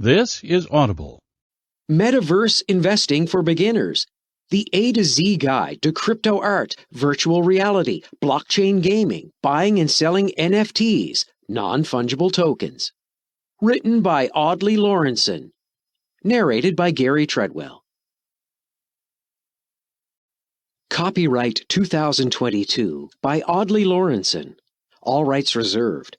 This is Audible. Metaverse Investing for Beginners. The A to Z Guide to Crypto Art, Virtual Reality, Blockchain Gaming, Buying and Selling NFTs, Non-Fungible Tokens. Written by Audley Lawrenson. Narrated by Gary Treadwell. Copyright 2022 by Audley Lawrenson. All rights reserved.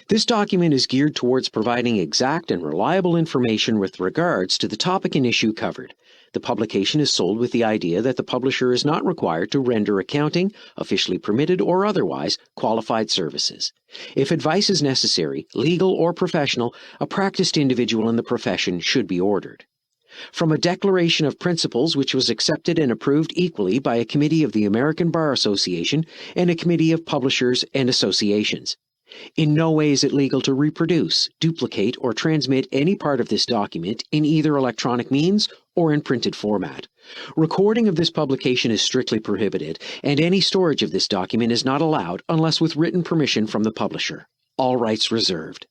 This document is geared towards providing exact and reliable information with regards to the topic and issue covered. The publication is sold with the idea that the publisher is not required to render accounting, officially permitted or otherwise, qualified services. If advice is necessary, legal or professional, a practiced individual in the profession should be ordered. From a declaration of principles which was accepted and approved equally by a committee of the American Bar Association and a committee of publishers and associations. In no way is it legal to reproduce, duplicate, or transmit any part of this document in either electronic means or in printed format. Recording of this publication is strictly prohibited, and any storage of this document is not allowed unless with written permission from the publisher. All rights reserved.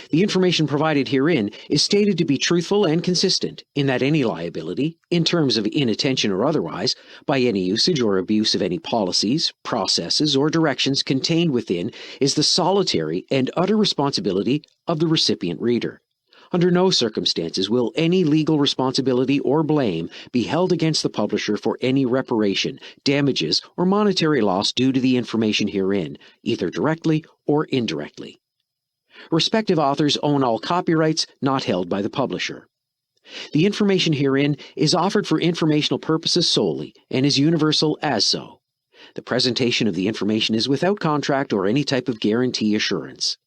The information provided herein is stated to be truthful and consistent in that any liability, in terms of inattention or otherwise, by any usage or abuse of any policies, processes, or directions contained within is the solitary and utter responsibility of the recipient reader. Under no circumstances will any legal responsibility or blame be held against the publisher for any reparation, damages, or monetary loss due to the information herein, either directly or indirectly. Respective authors own all copyrights not held by the publisher. The information herein is offered for informational purposes solely and is universal as so. The presentation of the information is without contract or any type of guarantee assurance.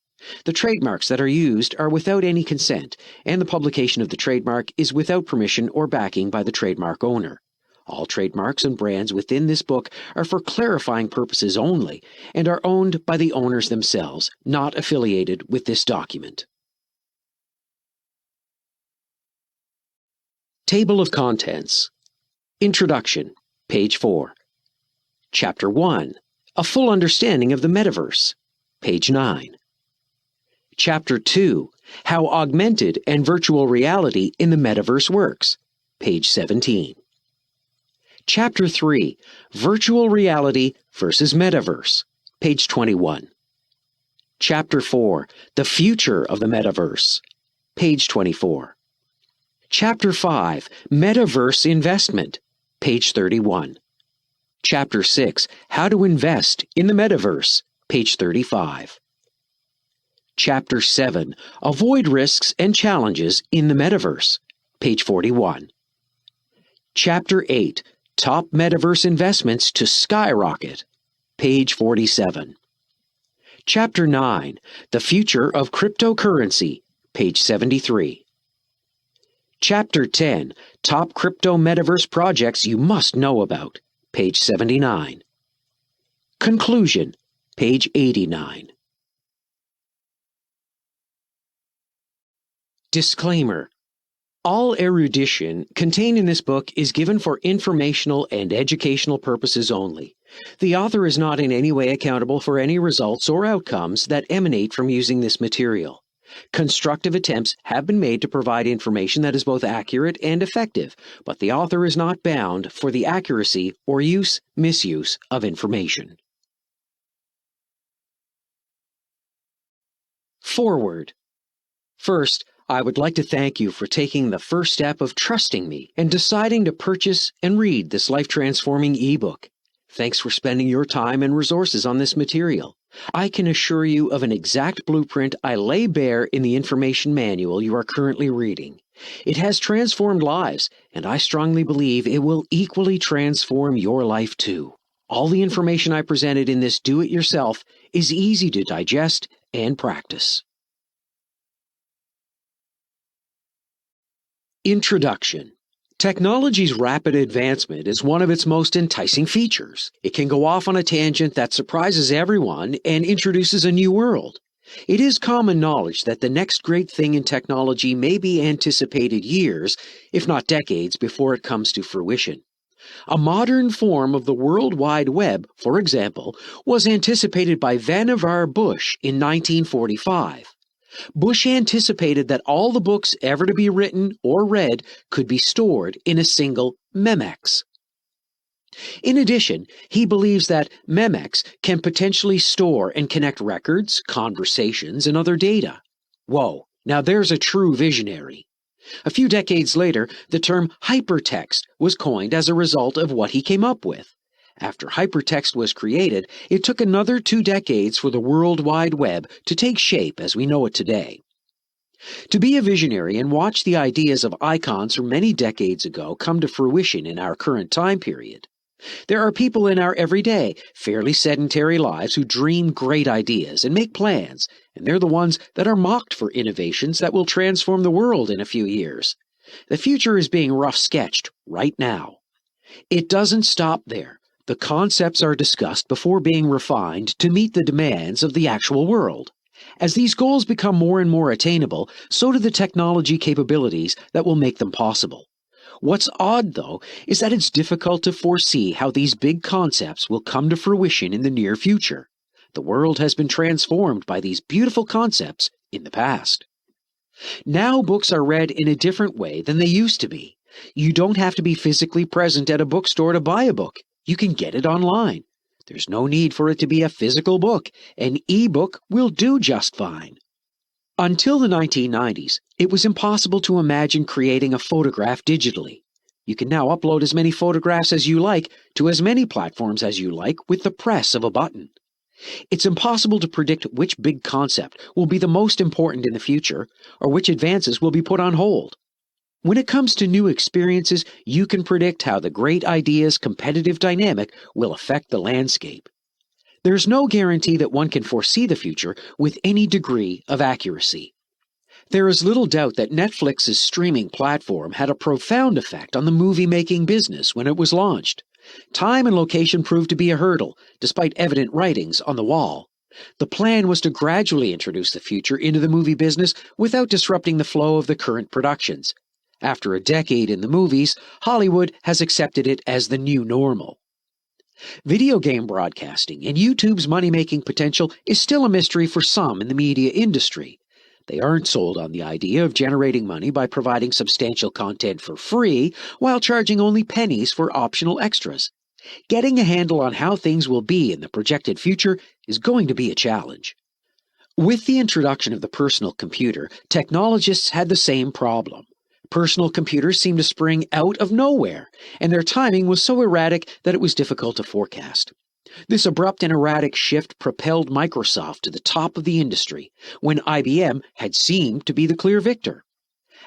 The trademarks that are used are without any consent, and the publication of the trademark is without permission or backing by the trademark owner. All trademarks and brands within this book are for clarifying purposes only and are owned by the owners themselves, not affiliated with this document. Table of Contents. Introduction, page 4. Chapter 1. A Full Understanding of the Metaverse, page 9. Chapter 2. How Augmented and Virtual Reality in the Metaverse Works, page 17. Chapter 3, Virtual Reality versus Metaverse, page 21. Chapter 4, The Future of the Metaverse, page 24. Chapter 5, Metaverse Investment, page 31. Chapter 6, How to Invest in the Metaverse, page 35. Chapter 7, Avoid Risks and Challenges in the Metaverse, page 41. Chapter 8, Top Metaverse Investments to Skyrocket, page 47. Chapter 9, The Future of Cryptocurrency, page 73. Chapter 10, Top Crypto Metaverse Projects You Must Know About, page 79. Conclusion, page 89. Disclaimer. All erudition contained in this book is given for informational and educational purposes only. The author is not in any way accountable for any results or outcomes that emanate from using this material. Constructive attempts have been made to provide information that is both accurate and effective, but the author is not bound for the accuracy or misuse of information. Forward. First, I would like to thank you for taking the first step of trusting me and deciding to purchase and read this life-transforming ebook. Thanks for spending your time and resources on this material. I can assure you of an exact blueprint I lay bare in the information manual you are currently reading. It has transformed lives, and I strongly believe it will equally transform your life too. All the information I presented in this do-it-yourself is easy to digest and practice. Introduction. Technology's rapid advancement is one of its most enticing features. It can go off on a tangent that surprises everyone and introduces a new world. It is common knowledge that the next great thing in technology may be anticipated years, if not decades, before it comes to fruition. A modern form of the World Wide Web, for example, was anticipated by Vannevar Bush in 1945. Bush anticipated that all the books ever to be written or read could be stored in a single Memex. In addition, he believes that Memex can potentially store and connect records, conversations, and other data. Whoa, now there's a true visionary. A few decades later, the term hypertext was coined as a result of what he came up with. After hypertext was created, it took another 2 decades for the World Wide Web to take shape as we know it today. To be a visionary and watch the ideas of icons from many decades ago come to fruition in our current time period. There are people in our everyday, fairly sedentary lives who dream great ideas and make plans, and they're the ones that are mocked for innovations that will transform the world in a few years. The future is being rough sketched right now. It doesn't stop there. The concepts are discussed before being refined to meet the demands of the actual world. As these goals become more and more attainable, so do the technology capabilities that will make them possible. What's odd, though, is that it's difficult to foresee how these big concepts will come to fruition in the near future. The world has been transformed by these beautiful concepts in the past. Now books are read in a different way than they used to be. You don't have to be physically present at a bookstore to buy a book. You can get it online. There's no need for it to be a physical book. An e-book will do just fine. Until the 1990s, it was impossible to imagine creating a photograph digitally. You can now upload as many photographs as you like to as many platforms as you like with the press of a button. It's impossible to predict which big concept will be the most important in the future or which advances will be put on hold. When it comes to new experiences, you can predict how the great idea's competitive dynamic will affect the landscape. There's no guarantee that one can foresee the future with any degree of accuracy. There is little doubt that Netflix's streaming platform had a profound effect on the movie-making business when it was launched. Time and location proved to be a hurdle, despite evident writings on the wall. The plan was to gradually introduce the future into the movie business without disrupting the flow of the current productions. After a decade in the movies, Hollywood has accepted it as the new normal. Video game broadcasting and YouTube's money-making potential is still a mystery for some in the media industry. They aren't sold on the idea of generating money by providing substantial content for free while charging only pennies for optional extras. Getting a handle on how things will be in the projected future is going to be a challenge. With the introduction of the personal computer, technologists had the same problem. Personal computers seemed to spring out of nowhere, and their timing was so erratic that it was difficult to forecast. This abrupt and erratic shift propelled Microsoft to the top of the industry, when IBM had seemed to be the clear victor.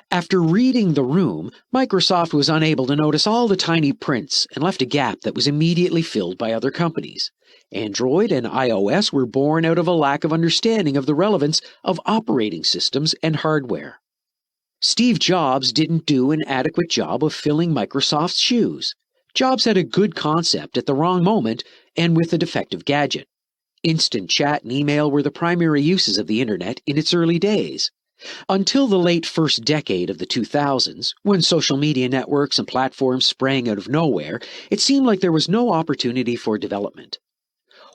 After reading the room, Microsoft was unable to notice all the tiny prints and left a gap that was immediately filled by other companies. Android and iOS were born out of a lack of understanding of the relevance of operating systems and hardware. Steve Jobs didn't do an adequate job of filling Microsoft's shoes. Jobs had a good concept at the wrong moment and with a defective gadget. Instant chat and email were the primary uses of the Internet in its early days. Until the late first decade of the 2000s, when social media networks and platforms sprang out of nowhere, it seemed like there was no opportunity for development.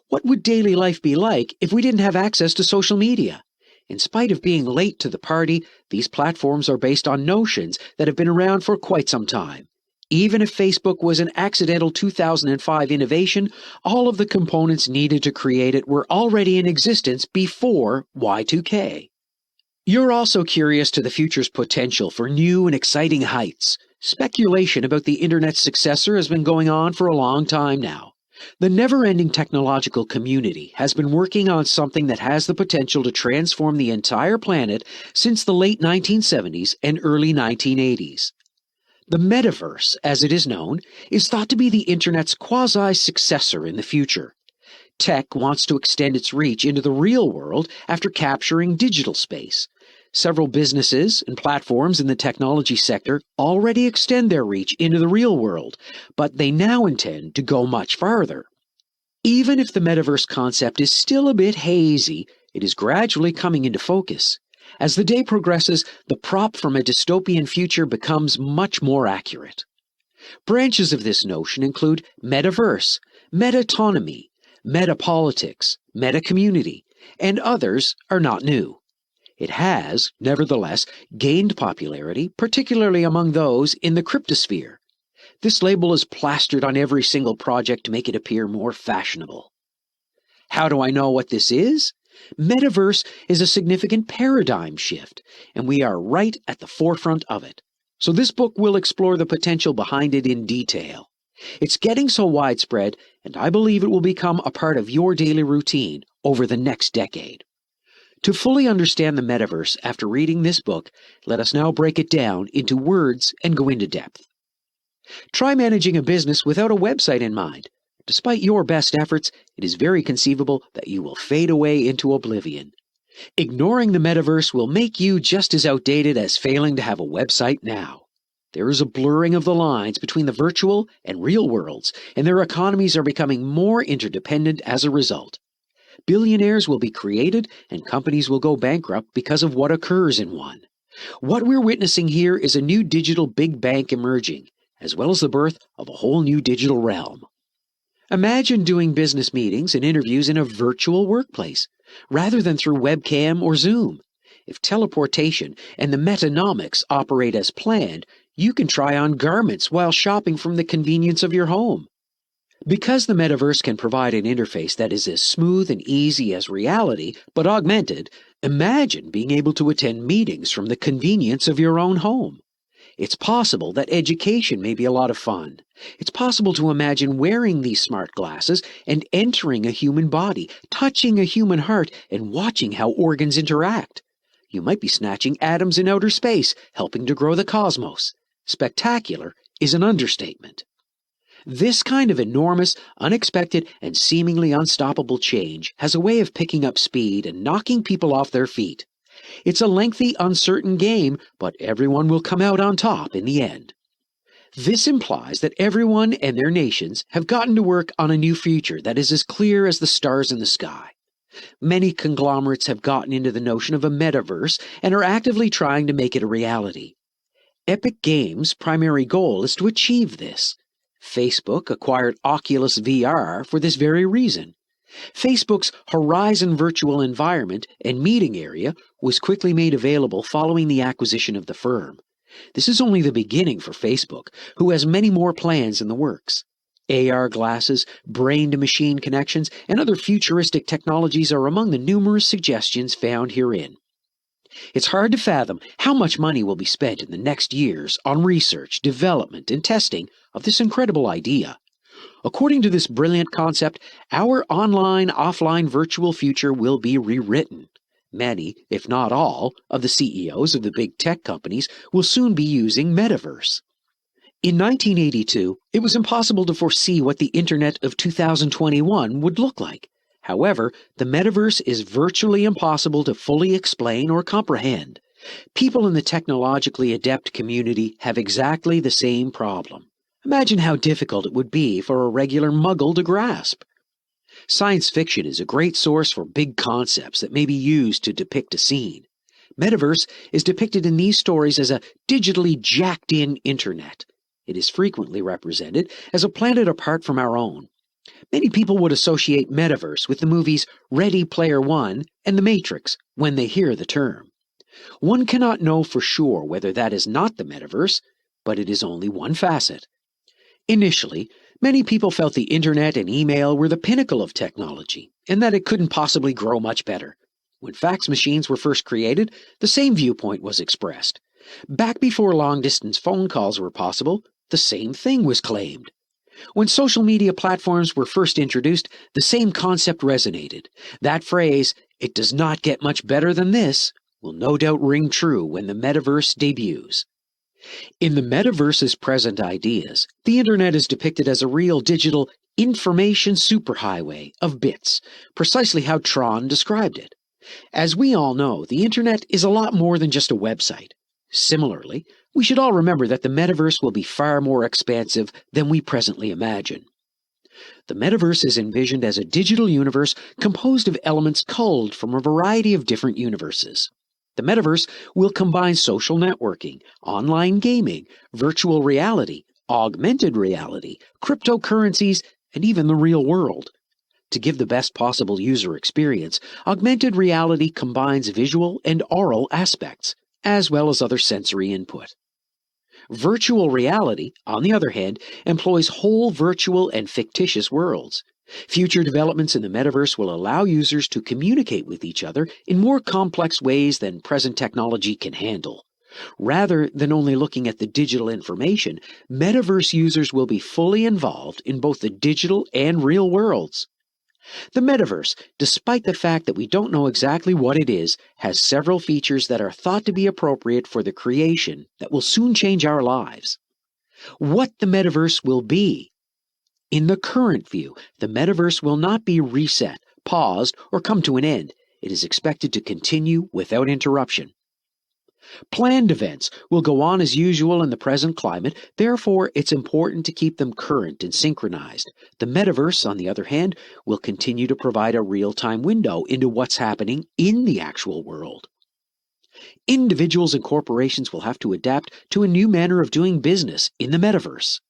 What would daily life be like if we didn't have access to social media? In spite of being late to the party, these platforms are based on notions that have been around for quite some time. Even if Facebook was an accidental 2005 innovation, all of the components needed to create it were already in existence before Y2K. You're also curious to the future's potential for new and exciting heights. Speculation about the Internet's successor has been going on for a long time now. The never-ending technological community has been working on something that has the potential to transform the entire planet since the late 1970s and early 1980s. The Metaverse, as it is known, is thought to be the Internet's quasi-successor in the future. Tech wants to extend its reach into the real world after capturing digital space. Several businesses and platforms in the technology sector already extend their reach into the real world, but they now intend to go much farther. Even if the metaverse concept is still a bit hazy, it is gradually coming into focus. As the day progresses, the prop from a dystopian future becomes much more accurate. Branches of this notion include metaverse, meta-autonomy, meta-politics, meta-community, and others are not new. It has, nevertheless, gained popularity, particularly among those in the cryptosphere. This label is plastered on every single project to make it appear more fashionable. How do I know what this is? Metaverse is a significant paradigm shift, and we are right at the forefront of it. So this book will explore the potential behind it in detail. It's getting so widespread, and I believe it will become a part of your daily routine over the next decade. To fully understand the metaverse after reading this book, let us now break it down into words and go into depth. Try managing a business without a website in mind. Despite your best efforts, it is very conceivable that you will fade away into oblivion. Ignoring the metaverse will make you just as outdated as failing to have a website now. There is a blurring of the lines between the virtual and real worlds, and their economies are becoming more interdependent as a result. Billionaires will be created, and companies will go bankrupt because of what occurs in one. What we're witnessing here is a new digital big bang emerging, as well as the birth of a whole new digital realm. Imagine doing business meetings and interviews in a virtual workplace, rather than through webcam or Zoom. If teleportation and the metanomics operate as planned, you can try on garments while shopping from the convenience of your home. Because the metaverse can provide an interface that is as smooth and easy as reality, but augmented, imagine being able to attend meetings from the convenience of your own home. It's possible that education may be a lot of fun. It's possible to imagine wearing these smart glasses and entering a human body, touching a human heart, and watching how organs interact. You might be snatching atoms in outer space, helping to grow the cosmos. Spectacular is an understatement. This kind of enormous, unexpected, and seemingly unstoppable change has a way of picking up speed and knocking people off their feet. It's a lengthy, uncertain game, but everyone will come out on top in the end. This implies that everyone and their nations have gotten to work on a new future that is as clear as the stars in the sky. Many conglomerates have gotten into the notion of a metaverse and are actively trying to make it a reality. Epic Games' primary goal is to achieve this. Facebook acquired Oculus VR for this very reason. Facebook's Horizon virtual environment and meeting area was quickly made available following the acquisition of the firm. This is only the beginning for Facebook, who has many more plans in the works. AR glasses, brain-to-machine connections, and other futuristic technologies are among the numerous suggestions found herein. It's hard to fathom how much money will be spent in the next years on research, development, and testing of this incredible idea. According to this brilliant concept, our online-offline virtual future will be rewritten. Many, if not all, of the CEOs of the big tech companies will soon be using Metaverse. In 1982, it was impossible to foresee what the Internet of 2021 would look like. However, the Metaverse is virtually impossible to fully explain or comprehend. People in the technologically adept community have exactly the same problem. Imagine how difficult it would be for a regular muggle to grasp. Science fiction is a great source for big concepts that may be used to depict a scene. Metaverse is depicted in these stories as a digitally jacked-in internet. It is frequently represented as a planet apart from our own. Many people would associate Metaverse with the movies Ready Player One and The Matrix when they hear the term. One cannot know for sure whether that is not the Metaverse, but it is only one facet. Initially, many people felt the internet and email were the pinnacle of technology, and that it couldn't possibly grow much better. When fax machines were first created, the same viewpoint was expressed. Back before long-distance phone calls were possible, the same thing was claimed. When social media platforms were first introduced, the same concept resonated. That phrase, "It does not get much better than this," will no doubt ring true when the metaverse debuts. In the metaverse's present ideas, the internet is depicted as a real digital information superhighway of bits, precisely how Tron described it. As we all know, the internet is a lot more than just a website. Similarly, we should all remember that the metaverse will be far more expansive than we presently imagine. The metaverse is envisioned as a digital universe composed of elements culled from a variety of different universes. The metaverse will combine social networking, online gaming, virtual reality, augmented reality, cryptocurrencies, and even the real world. To give the best possible user experience, augmented reality combines visual and aural aspects, as well as other sensory input. Virtual reality, on the other hand, employs whole virtual and fictitious worlds. Future developments in the metaverse will allow users to communicate with each other in more complex ways than present technology can handle. Rather than only looking at the digital information, metaverse users will be fully involved in both the digital and real worlds. The metaverse, despite the fact that we don't know exactly what it is, has several features that are thought to be appropriate for the creation that will soon change our lives. What the metaverse will be. In the current view, the metaverse will not be reset, paused, or come to an end. It is expected to continue without interruption. Planned events will go on as usual in the present climate, therefore it's important to keep them current and synchronized. The metaverse, on the other hand, will continue to provide a real-time window into what's happening in the actual world. Individuals and corporations will have to adapt to a new manner of doing business in the metaverse.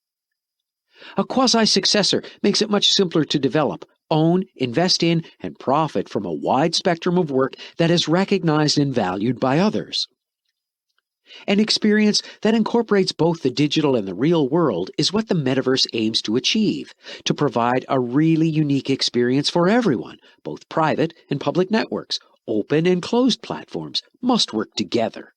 A quasi-successor makes it much simpler to develop, own, invest in, and profit from a wide spectrum of work that is recognized and valued by others. An experience that incorporates both the digital and the real world is what the metaverse aims to achieve, to provide a really unique experience for everyone. Both private and public networks, open and closed platforms must work together.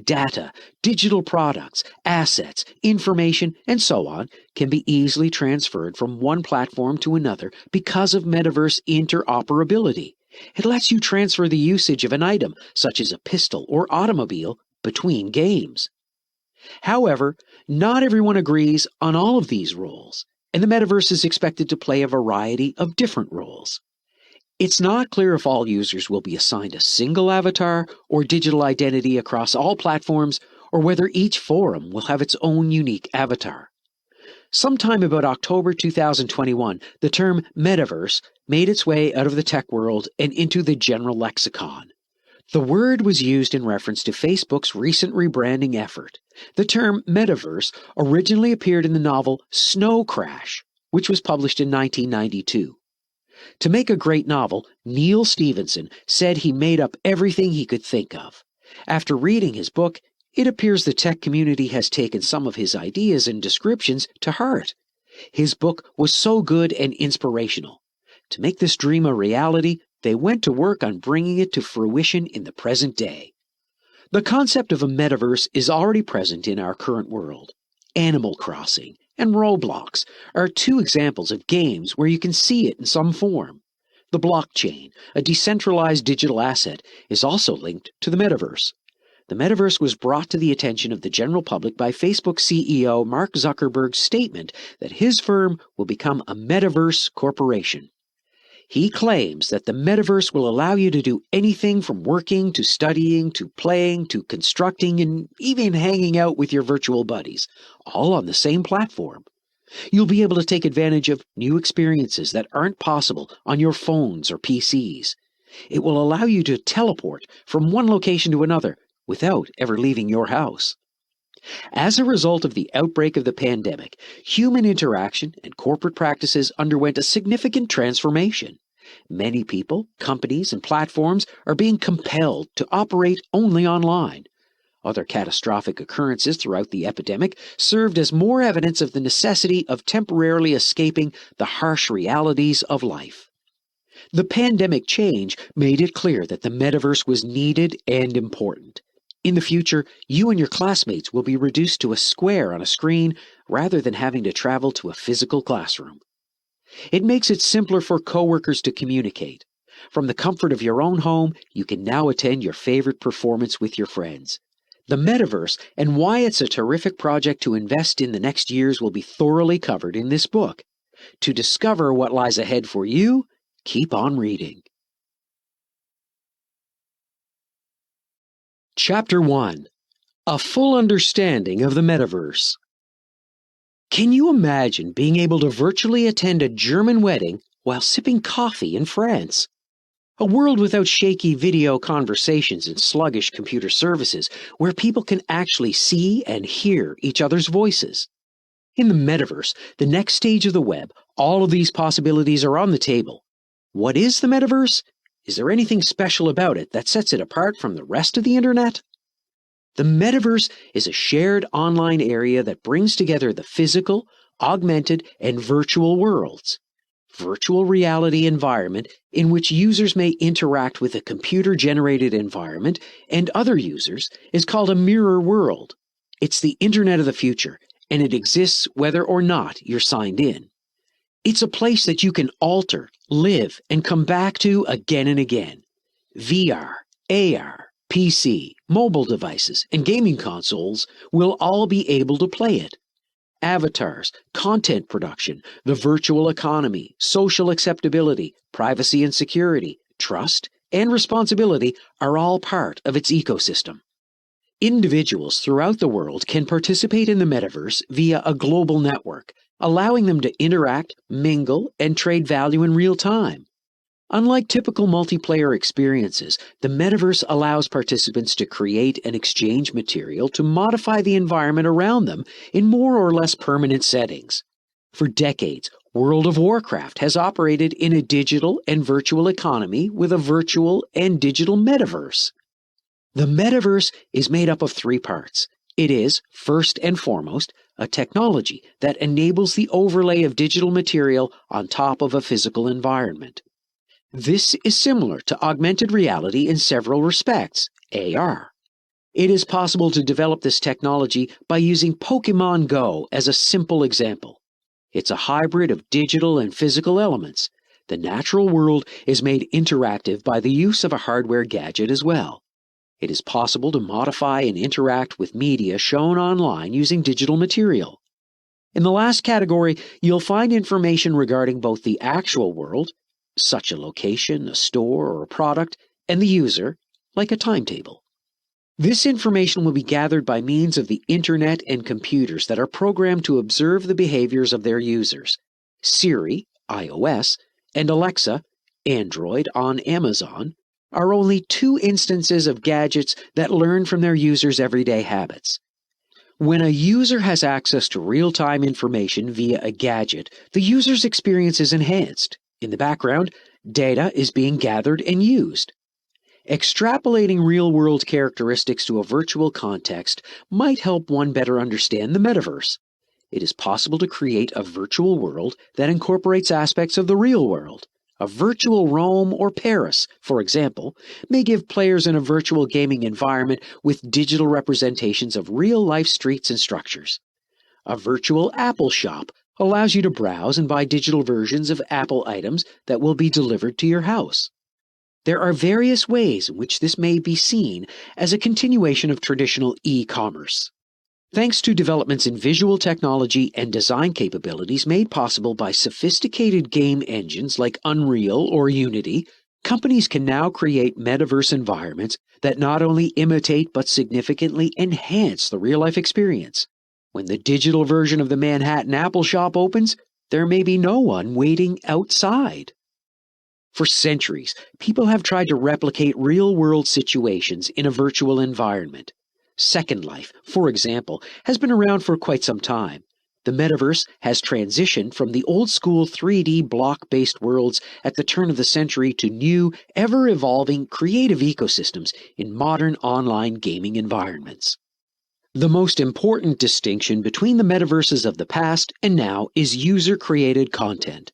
Data, digital products, assets, information, and so on can be easily transferred from one platform to another because of metaverse interoperability. It lets you transfer the usage of an item, such as a pistol or automobile, between games. However, not everyone agrees on all of these roles, and the metaverse is expected to play a variety of different roles. It's not clear if all users will be assigned a single avatar or digital identity across all platforms, or whether each forum will have its own unique avatar. Sometime about October 2021, the term metaverse made its way out of the tech world and into the general lexicon. The word was used in reference to Facebook's recent rebranding effort. The term metaverse originally appeared in the novel Snow Crash, which was published in 1992. To make a great novel, Neil Stephenson said he made up everything he could think of. After reading his book, it appears the tech community has taken some of his ideas and descriptions to heart. His book was so good and inspirational. To make this dream a reality, they went to work on bringing it to fruition in the present day. The concept of a metaverse is already present in our current world. Animal Crossing and Roblox are two examples of games where you can see it in some form. The blockchain, a decentralized digital asset, is also linked to the metaverse. The metaverse was brought to the attention of the general public by Facebook CEO Mark Zuckerberg's statement that his firm will become a metaverse corporation. He claims that the metaverse will allow you to do anything from working to studying to playing to constructing and even hanging out with your virtual buddies, all on the same platform. You'll be able to take advantage of new experiences that aren't possible on your phones or PCs. It will allow you to teleport from one location to another without ever leaving your house. As a result of the outbreak of the pandemic, human interaction and corporate practices underwent a significant transformation. Many people, companies, and platforms are being compelled to operate only online. Other catastrophic occurrences throughout the epidemic served as more evidence of the necessity of temporarily escaping the harsh realities of life. The pandemic change made it clear that the metaverse was needed and important. In the future, you and your classmates will be reduced to a square on a screen rather than having to travel to a physical classroom. It makes it simpler for coworkers to communicate. From the comfort of your own home, you can now attend your favorite performance with your friends. The metaverse and why it's a terrific project to invest in the next years will be thoroughly covered in this book. To discover what lies ahead for you, keep on reading. Chapter 1. A Full Understanding of the Metaverse. Can you imagine being able to virtually attend a German wedding while sipping coffee in France? A world without shaky video conversations and sluggish computer services, where people can actually see and hear each other's voices. In the metaverse, the next stage of the web, All of these possibilities are on the table. What is the metaverse? Is there anything special about it that sets it apart from the rest of the internet? The metaverse is a shared online area that brings together the physical, augmented, and virtual worlds. Virtual reality environment in which users may interact with a computer-generated environment and other users is called a mirror world. It's the internet of the future, and it exists whether or not you're signed in. It's a place that you can alter, live, and come back to again and again. VR, AR, PC, mobile devices, and gaming consoles will all be able to play it. Avatars, content production, the virtual economy, social acceptability, privacy and security, trust, and responsibility are all part of its ecosystem. Individuals throughout the world can participate in the metaverse via a global network, allowing them to interact, mingle, and trade value in real time. Unlike typical multiplayer experiences, the metaverse allows participants to create and exchange material to modify the environment around them in more or less permanent settings. For decades, World of Warcraft has operated in a digital and virtual economy with a virtual and digital metaverse. The metaverse is made up of three parts. It is, first and foremost, a technology that enables the overlay of digital material on top of a physical environment. This is similar to augmented reality in several respects, AR. It is possible to develop this technology by using Pokémon Go as a simple example. It's a hybrid of digital and physical elements. The natural world is made interactive by the use of a hardware gadget as well. It is possible to modify and interact with media shown online using digital material. In the last category, you'll find information regarding both the actual world, such a location, a store, or a product, and the user, like a timetable. This information will be gathered by means of the internet and computers that are programmed to observe the behaviors of their users. Siri, iOS, and Alexa, Android on Amazon, are only two instances of gadgets that learn from their users' everyday habits. When a user has access to real-time information via a gadget, the user's experience is enhanced. In the background, data is being gathered and used. Extrapolating real-world characteristics to a virtual context might help one better understand the metaverse. It is possible to create a virtual world that incorporates aspects of the real world. A virtual Rome or Paris, for example, may give players in a virtual gaming environment with digital representations of real-life streets and structures. A virtual Apple shop allows you to browse and buy digital versions of Apple items that will be delivered to your house. There are various ways in which this may be seen as a continuation of traditional e-commerce. Thanks to developments in visual technology and design capabilities made possible by sophisticated game engines like Unreal or Unity, companies can now create metaverse environments that not only imitate but significantly enhance the real-life experience. When the digital version of the Manhattan Apple shop opens, there may be no one waiting outside. For centuries, people have tried to replicate real-world situations in a virtual environment. Second Life, for example, has been around for quite some time. The metaverse has transitioned from the old-school 3D block-based worlds at the turn of the century to new, ever-evolving creative ecosystems in modern online gaming environments. The most important distinction between the metaverses of the past and now is user-created content.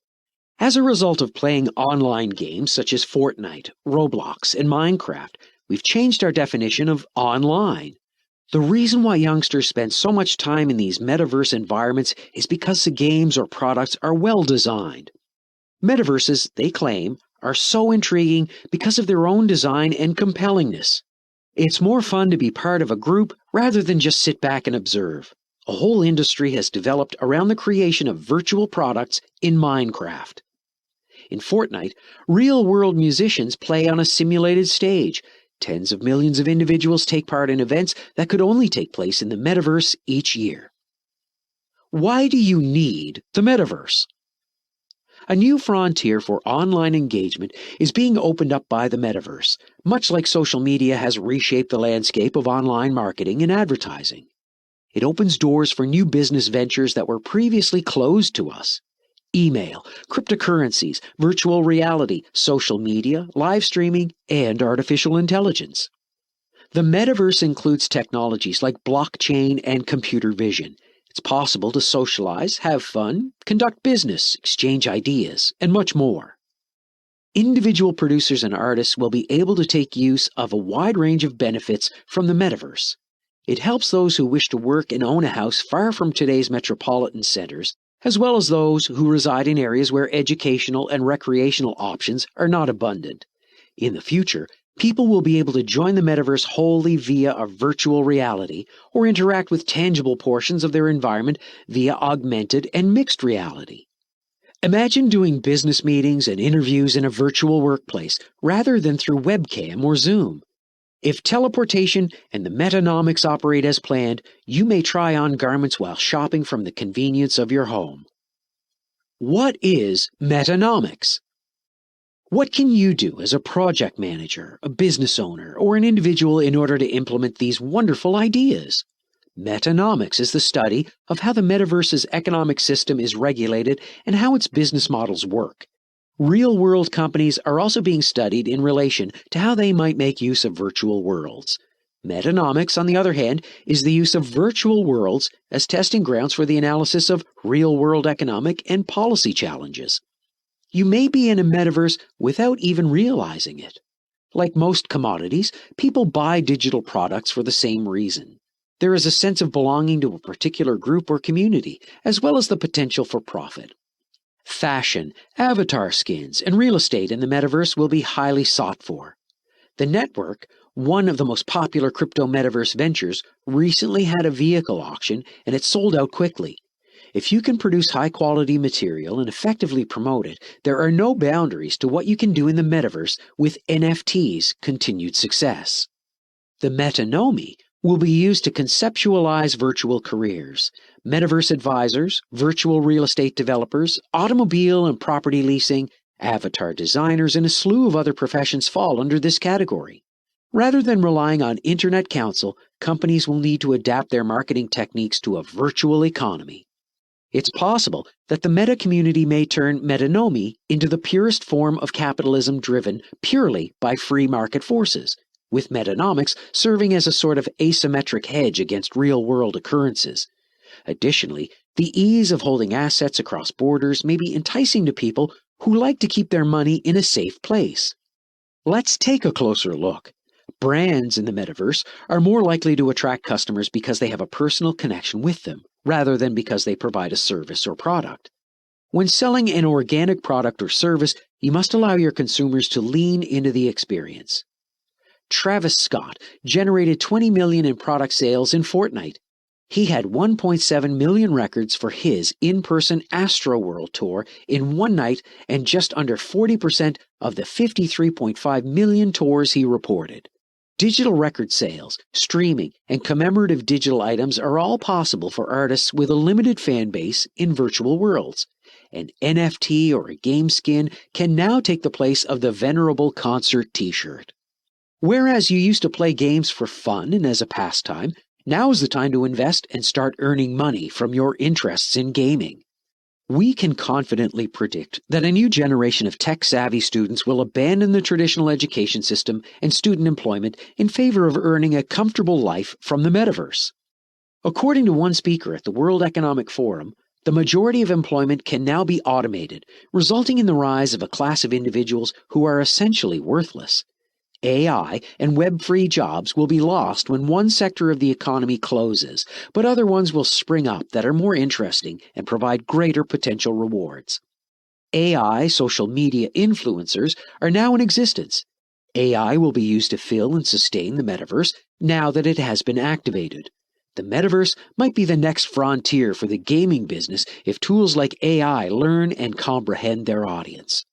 As a result of playing online games such as Fortnite, Roblox, and Minecraft, we've changed our definition of online. The reason why youngsters spend so much time in these metaverse environments is because the games or products are well designed. Metaverses, they claim, are so intriguing because of their own design and compellingness. It's more fun to be part of a group rather than just sit back and observe. A whole industry has developed around the creation of virtual products in Minecraft. In Fortnite, real-world musicians play on a simulated stage. Tens of millions of individuals take part in events that could only take place in the metaverse each year. Why do you need the metaverse? A new frontier for online engagement is being opened up by the metaverse, much like social media has reshaped the landscape of online marketing and advertising. It opens doors for new business ventures that were previously closed to us. email, cryptocurrencies, virtual reality, social media, live streaming, and artificial intelligence. The metaverse includes technologies like blockchain and computer vision. It's possible to socialize, have fun, conduct business, exchange ideas, and much more. Individual producers and artists will be able to take use of a wide range of benefits from the metaverse. It helps those who wish to work and own a house far from today's metropolitan centers, as well as those who reside in areas where educational and recreational options are not abundant. In the future, people will be able to join the metaverse wholly via a virtual reality or interact with tangible portions of their environment via augmented and mixed reality. Imagine doing business meetings and interviews in a virtual workplace rather than through webcam or Zoom. If teleportation and the metanomics operate as planned, you may try on garments while shopping from the convenience of your home. What is metanomics? What can you do as a project manager, a business owner, or an individual in order to implement these wonderful ideas? Metanomics is the study of how the metaverse's economic system is regulated and how its business models work. Real-world companies are also being studied in relation to how they might make use of virtual worlds. Metanomics, on the other hand, is the use of virtual worlds as testing grounds for the analysis of real-world economic and policy challenges. You may be in a metaverse without even realizing it. Like most commodities, people buy digital products for the same reason. There is a sense of belonging to a particular group or community, as well as the potential for profit. Fashion, avatar skins, and real estate in the metaverse will be highly sought for. The network, one of the most popular crypto metaverse ventures, recently had a vehicle auction and it sold out quickly. If you can produce high-quality material and effectively promote it, there are no boundaries to what you can do in the metaverse with NFTs' continued success. The metanomy will be used to conceptualize virtual careers. Metaverse advisors, virtual real estate developers, automobile and property leasing, avatar designers, and a slew of other professions fall under this category. Rather than relying on internet counsel, companies will need to adapt their marketing techniques to a virtual economy. It's possible that the meta community may turn metanomy into the purest form of capitalism driven purely by free market forces, with metanomics serving as a sort of asymmetric hedge against real-world occurrences. Additionally, the ease of holding assets across borders may be enticing to people who like to keep their money in a safe place. Let's take a closer look. Brands in the metaverse are more likely to attract customers because they have a personal connection with them, rather than because they provide a service or product. When selling an organic product or service, you must allow your consumers to lean into the experience. Travis Scott generated $20 million in product sales in Fortnite. He had 1.7 million records for his in-person Astroworld tour in one night and just under 40% of the 53.5 million tours he reported. Digital record sales, streaming, and commemorative digital items are all possible for artists with a limited fan base in virtual worlds. An NFT or a game skin can now take the place of the venerable concert t-shirt. Whereas you used to play games for fun and as a pastime, now is the time to invest and start earning money from your interests in gaming. We can confidently predict that a new generation of tech-savvy students will abandon the traditional education system and student employment in favor of earning a comfortable life from the metaverse. According to one speaker at the World Economic Forum, the majority of employment can now be automated, resulting in the rise of a class of individuals who are essentially worthless. AI and web-free jobs will be lost when one sector of the economy closes, but other ones will spring up that are more interesting and provide greater potential rewards. AI social media influencers are now in existence. AI will be used to fill and sustain the metaverse now that it has been activated. The metaverse might be the next frontier for the gaming business if tools like AI learn and comprehend their audience.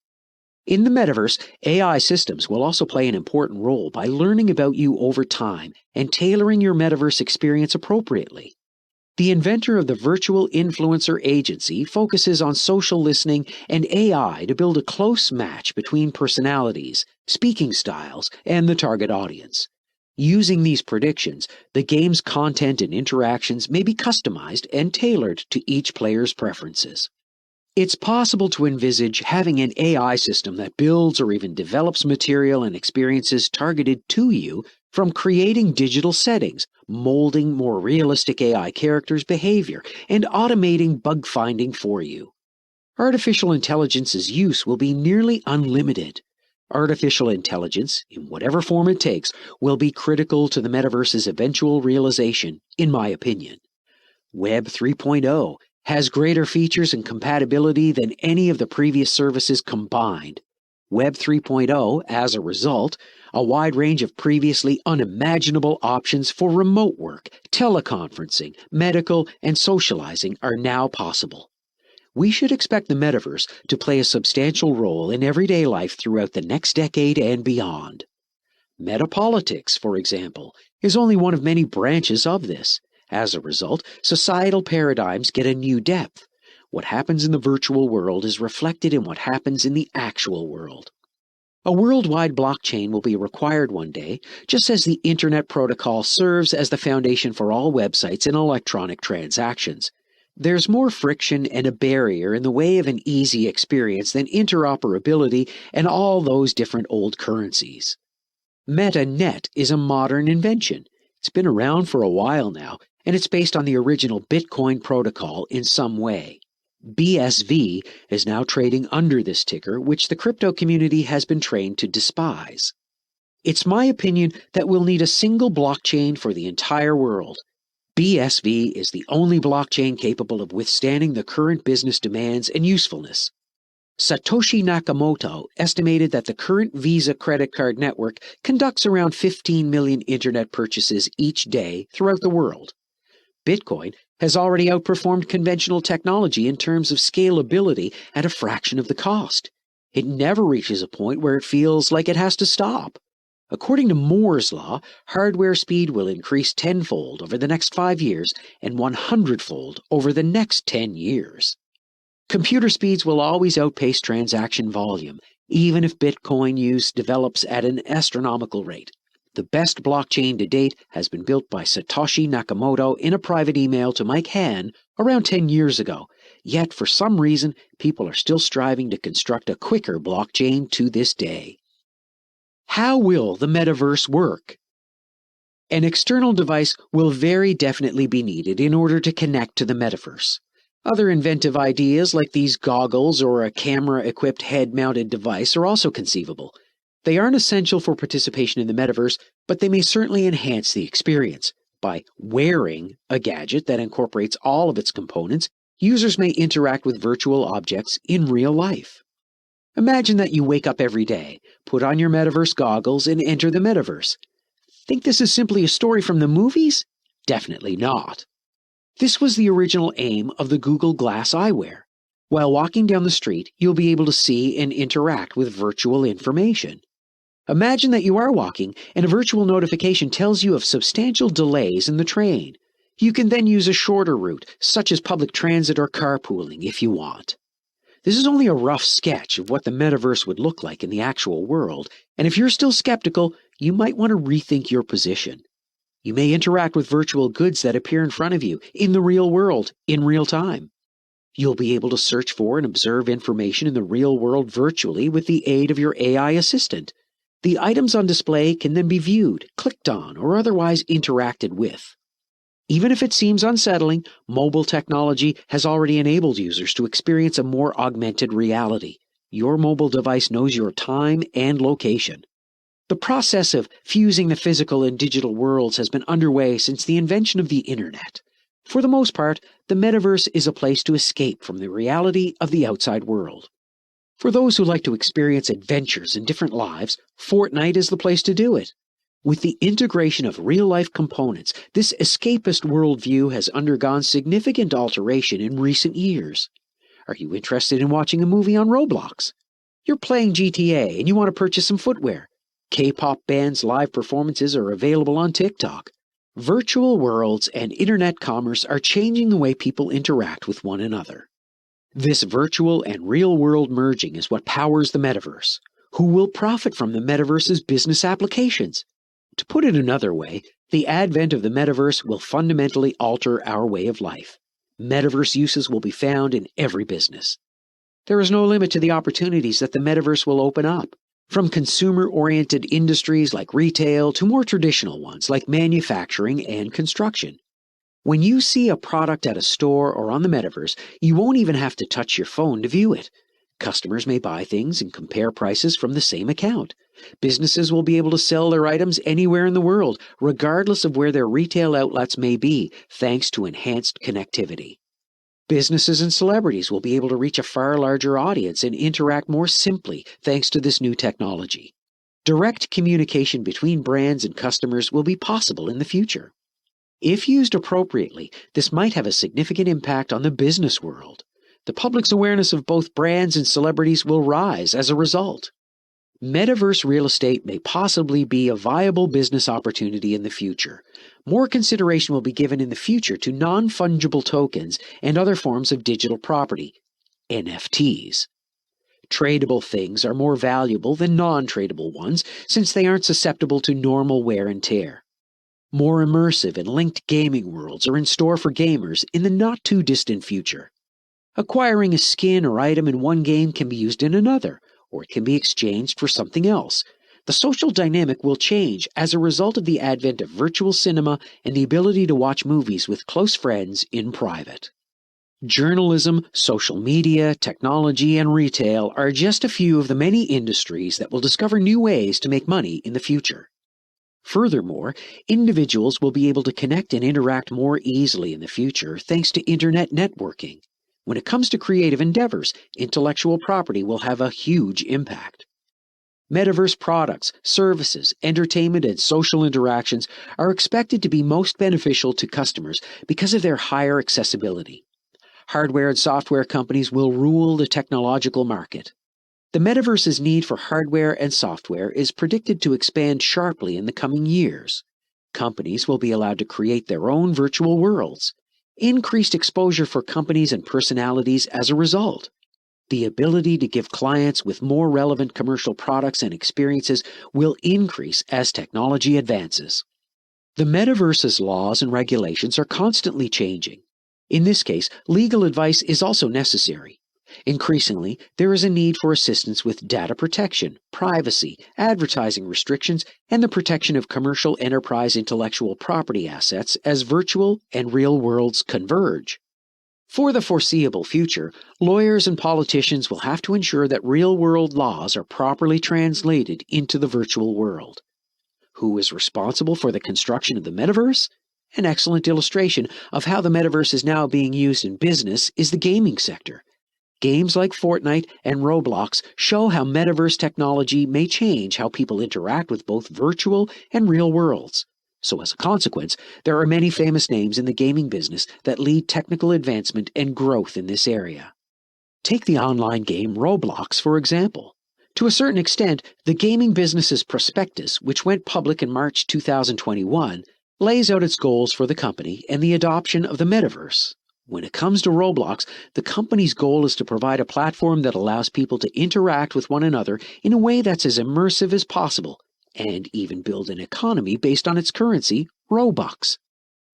In the metaverse, AI systems will also play an important role by learning about you over time and tailoring your metaverse experience appropriately. The inventor of the virtual influencer agency focuses on social listening and AI to build a close match between personalities, speaking styles, and the target audience. Using these predictions, the game's content and interactions may be customized and tailored to each player's preferences. It's possible to envisage having an AI system that builds or even develops material and experiences targeted to you, from creating digital settings, molding more realistic AI characters' behavior, and automating bug finding for you. Artificial intelligence's use will be nearly unlimited. Artificial intelligence, in whatever form it takes, will be critical to the metaverse's eventual realization, in my opinion. Web 3.0 has greater features and compatibility than any of the previous services combined. Web 3.0, as a result, a wide range of previously unimaginable options for remote work, teleconferencing, medical, and socializing are now possible. We should expect the metaverse to play a substantial role in everyday life throughout the next decade and beyond. Metapolitics, for example, is only one of many branches of this. As a result, societal paradigms get a new depth. What happens in the virtual world is reflected in what happens in the actual world. A worldwide blockchain will be required one day, just as the Internet Protocol serves as the foundation for all websites and electronic transactions. There's more friction and a barrier in the way of an easy experience than interoperability and all those different old currencies. MetaNet is a modern invention. It's been around for a while now, and it's based on the original Bitcoin protocol in some way. BSV is now trading under this ticker, which the crypto community has been trained to despise. It's my opinion that we'll need a single blockchain for the entire world. BSV is the only blockchain capable of withstanding the current business demands and usefulness. Satoshi Nakamoto estimated that the current Visa credit card network conducts around 15 million internet purchases each day throughout the world. Bitcoin has already outperformed conventional technology in terms of scalability at a fraction of the cost. It never reaches a point where it feels like it has to stop. According to Moore's law, hardware speed will increase tenfold over the next 5 years and 100-fold over the next 10 years. Computer speeds will always outpace transaction volume, even if Bitcoin use develops at an astronomical rate. The best blockchain to date has been built by Satoshi Nakamoto in a private email to Mike Hann around 10 years ago, yet for some reason people are still striving to construct a quicker blockchain to this day. How will the metaverse work? An external device will very definitely be needed in order to connect to the metaverse. Other inventive ideas like these goggles or a camera-equipped head-mounted device are also conceivable. They aren't essential for participation in the metaverse, but they may certainly enhance the experience. By wearing a gadget that incorporates all of its components, users may interact with virtual objects in real life. Imagine that you wake up every day, put on your metaverse goggles, and enter the metaverse. Think this is simply a story from the movies? Definitely not. This was the original aim of the Google Glass eyewear. While walking down the street, you'll be able to see and interact with virtual information. Imagine that you are walking, and a virtual notification tells you of substantial delays in the train. You can then use a shorter route, such as public transit or carpooling, if you want. This is only a rough sketch of what the metaverse would look like in the actual world, and if you're still skeptical, you might want to rethink your position. You may interact with virtual goods that appear in front of you, in the real world, in real time. You'll be able to search for and observe information in the real world virtually with the aid of your AI assistant. The items on display can then be viewed, clicked on, or otherwise interacted with. Even if it seems unsettling, mobile technology has already enabled users to experience a more augmented reality. Your mobile device knows your time and location. The process of fusing the physical and digital worlds has been underway since the invention of the Internet. For the most part, the metaverse is a place to escape from the reality of the outside world. For those who like to experience adventures in different lives, Fortnite is the place to do it. With the integration of real-life components, this escapist worldview has undergone significant alteration in recent years. Are you interested in watching a movie on Roblox? You're playing GTA and you want to purchase some footwear. K-pop bands' live performances are available on TikTok. Virtual worlds and internet commerce are changing the way people interact with one another. This virtual and real-world merging is what powers the metaverse. Who will profit from the metaverse's business applications? To put it another way, the advent of the metaverse will fundamentally alter our way of life. Metaverse uses will be found in every business. There is no limit to the opportunities that the metaverse will open up, from consumer-oriented industries like retail to more traditional ones like manufacturing and construction. When you see a product at a store or on the metaverse, you won't even have to touch your phone to view it. Customers may buy things and compare prices from the same account. Businesses will be able to sell their items anywhere in the world, regardless of where their retail outlets may be, thanks to enhanced connectivity. Businesses and celebrities will be able to reach a far larger audience and interact more simply thanks to this new technology. Direct communication between brands and customers will be possible in the future. If used appropriately, this might have a significant impact on the business world. The public's awareness of both brands and celebrities will rise as a result. Metaverse real estate may possibly be a viable business opportunity in the future. More consideration will be given in the future to non-fungible tokens and other forms of digital property, NFTs. Tradable things are more valuable than non-tradable ones since they aren't susceptible to normal wear and tear. More immersive and linked gaming worlds are in store for gamers in the not-too-distant future. Acquiring a skin or item in one game can be used in another, or it can be exchanged for something else. The social dynamic will change as a result of the advent of virtual cinema and the ability to watch movies with close friends in private. Journalism, social media, technology, and retail are just a few of the many industries that will discover new ways to make money in the future. Furthermore, individuals will be able to connect and interact more easily in the future thanks to internet networking. When it comes to creative endeavors, intellectual property will have a huge impact. Metaverse products, services, entertainment, and social interactions are expected to be most beneficial to customers because of their higher accessibility. Hardware and software companies will rule the technological market. The metaverse's need for hardware and software is predicted to expand sharply in the coming years. Companies will be allowed to create their own virtual worlds. Increased exposure for companies and personalities as a result. The ability to give clients with more relevant commercial products and experiences will increase as technology advances. The metaverse's laws and regulations are constantly changing. In this case, legal advice is also necessary. Increasingly, there is a need for assistance with data protection, privacy, advertising restrictions, and the protection of commercial enterprise intellectual property assets as virtual and real worlds converge. For the foreseeable future, lawyers and politicians will have to ensure that real-world laws are properly translated into the virtual world. Who is responsible for the construction of the metaverse? An excellent illustration of how the metaverse is now being used in business is the gaming sector. Games like Fortnite and Roblox show how metaverse technology may change how people interact with both virtual and real worlds. So as a consequence, there are many famous names in the gaming business that lead technical advancement and growth in this area. Take the online game Roblox, for example. To a certain extent, the gaming business's prospectus, which went public in March 2021, lays out its goals for the company and the adoption of the metaverse. When it comes to Roblox, the company's goal is to provide a platform that allows people to interact with one another in a way that's as immersive as possible, and even build an economy based on its currency, Robux.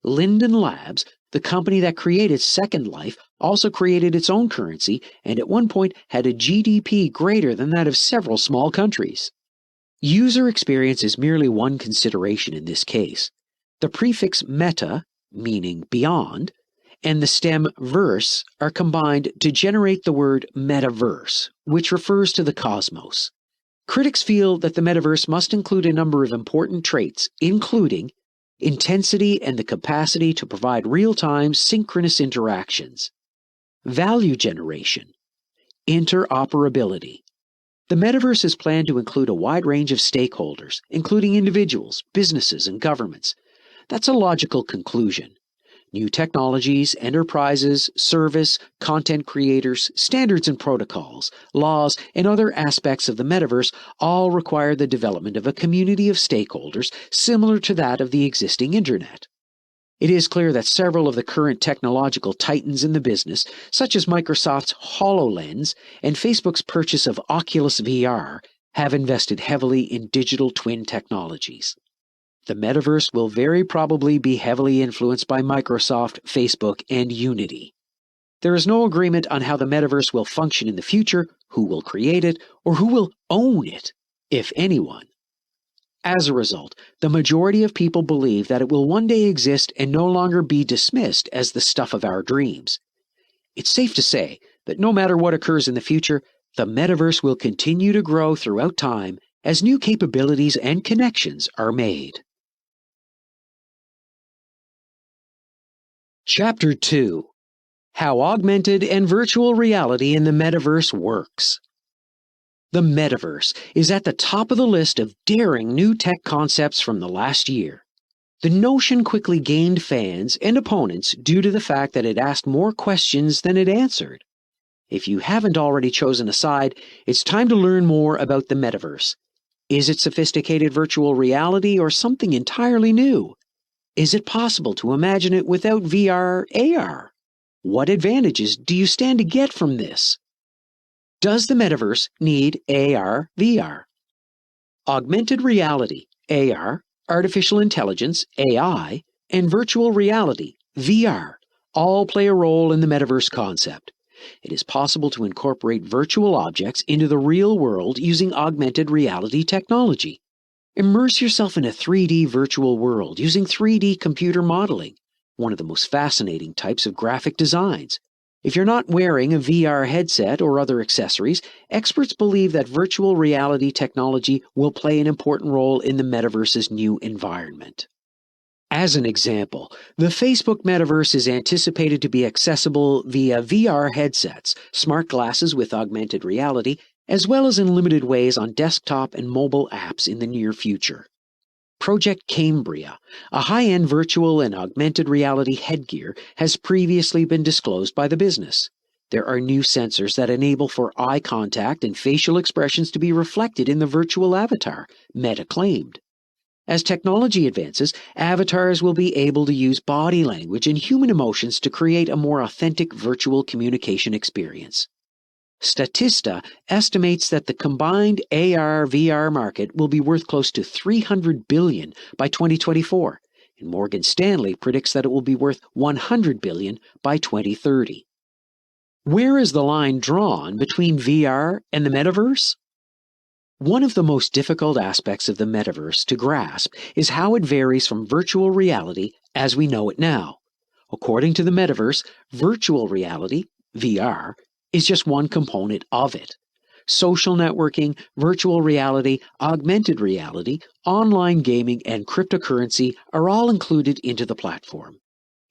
Linden Labs, the company that created Second Life, also created its own currency and at one point had a GDP greater than that of several small countries. User experience is merely one consideration in this case. The prefix meta, meaning beyond, and the stem verse are combined to generate the word metaverse, which refers to the cosmos. Critics feel that the metaverse must include a number of important traits, including intensity and the capacity to provide real-time synchronous interactions, value generation, interoperability. The metaverse is planned to include a wide range of stakeholders, including individuals, businesses, and governments. That's a logical conclusion. New technologies, enterprises, service, content creators, standards and protocols, laws, and other aspects of the metaverse all require the development of a community of stakeholders similar to that of the existing Internet. It is clear that several of the current technological titans in the business, such as Microsoft's HoloLens and Facebook's purchase of Oculus VR, have invested heavily in digital twin technologies. The metaverse will very probably be heavily influenced by Microsoft, Facebook, and Unity. There is no agreement on how the metaverse will function in the future, who will create it, or who will own it, if anyone. As a result, the majority of people believe that it will one day exist and no longer be dismissed as the stuff of our dreams. It's safe to say that no matter what occurs in the future, the metaverse will continue to grow throughout time as new capabilities and connections are made. Chapter 2: How Augmented and Virtual Reality in the Metaverse Works. The metaverse is at the top of the list of daring new tech concepts from the last year. The notion quickly gained fans and opponents due to the fact that it asked more questions than it answered. If you haven't already chosen a side, it's time to learn more about the metaverse. Is it sophisticated virtual reality or something entirely new? Is it possible to imagine it without VR, AR? What advantages do you stand to get from this? Does the metaverse need AR, VR? Augmented reality, AR, artificial intelligence, AI, and virtual reality, VR, all play a role in the metaverse concept. It is possible to incorporate virtual objects into the real world using augmented reality technology. Immerse yourself in a 3D virtual world using 3D computer modeling, one of the most fascinating types of graphic designs. If you're not wearing a VR headset or other accessories, experts believe that virtual reality technology will play an important role in the metaverse's new environment. As an example, the Facebook metaverse is anticipated to be accessible via VR headsets, smart glasses with augmented reality, as well as in limited ways on desktop and mobile apps in the near future. Project Cambria, a high-end virtual and augmented reality headgear, has previously been disclosed by the business. There are new sensors that enable for eye contact and facial expressions to be reflected in the virtual avatar, Meta claimed. As technology advances, avatars will be able to use body language and human emotions to create a more authentic virtual communication experience. Statista estimates that the combined AR-VR market will be worth close to $300 billion by 2024, and Morgan Stanley predicts that it will be worth $100 billion by 2030. Where is the line drawn between VR and the metaverse? One of the most difficult aspects of the metaverse to grasp is how it varies from virtual reality as we know it now. According to the metaverse, virtual reality, VR, is just one component of it. Social networking, virtual reality, augmented reality, online gaming, and cryptocurrency are all included into the platform.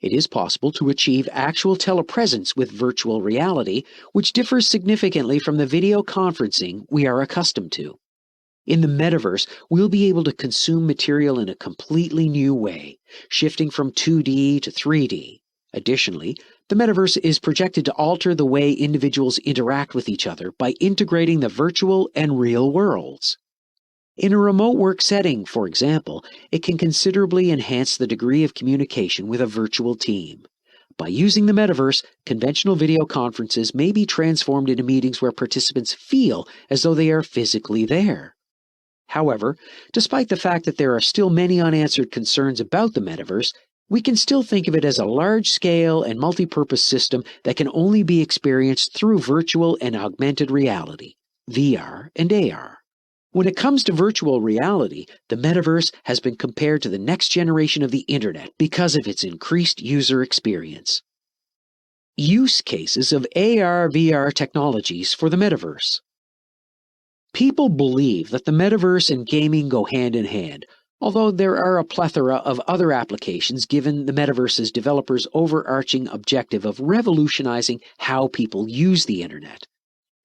It is possible to achieve actual telepresence with virtual reality, which differs significantly from the video conferencing we are accustomed to. In the metaverse, we'll be able to consume material in a completely new way, shifting from 2D to 3D. Additionally, the metaverse is projected to alter the way individuals interact with each other by integrating the virtual and real worlds. In a remote work setting, for example, it can considerably enhance the degree of communication with a virtual team. By using the metaverse, conventional video conferences may be transformed into meetings where participants feel as though they are physically there. However, despite the fact that there are still many unanswered concerns about the metaverse, we can still think of it as a large-scale and multi-purpose system that can only be experienced through virtual and augmented reality, VR and AR. When it comes to virtual reality, the metaverse has been compared to the next generation of the Internet because of its increased user experience. Use cases of AR/VR technologies for the metaverse. People believe that the metaverse and gaming go hand in hand, although there are a plethora of other applications given the metaverse's developers' overarching objective of revolutionizing how people use the Internet.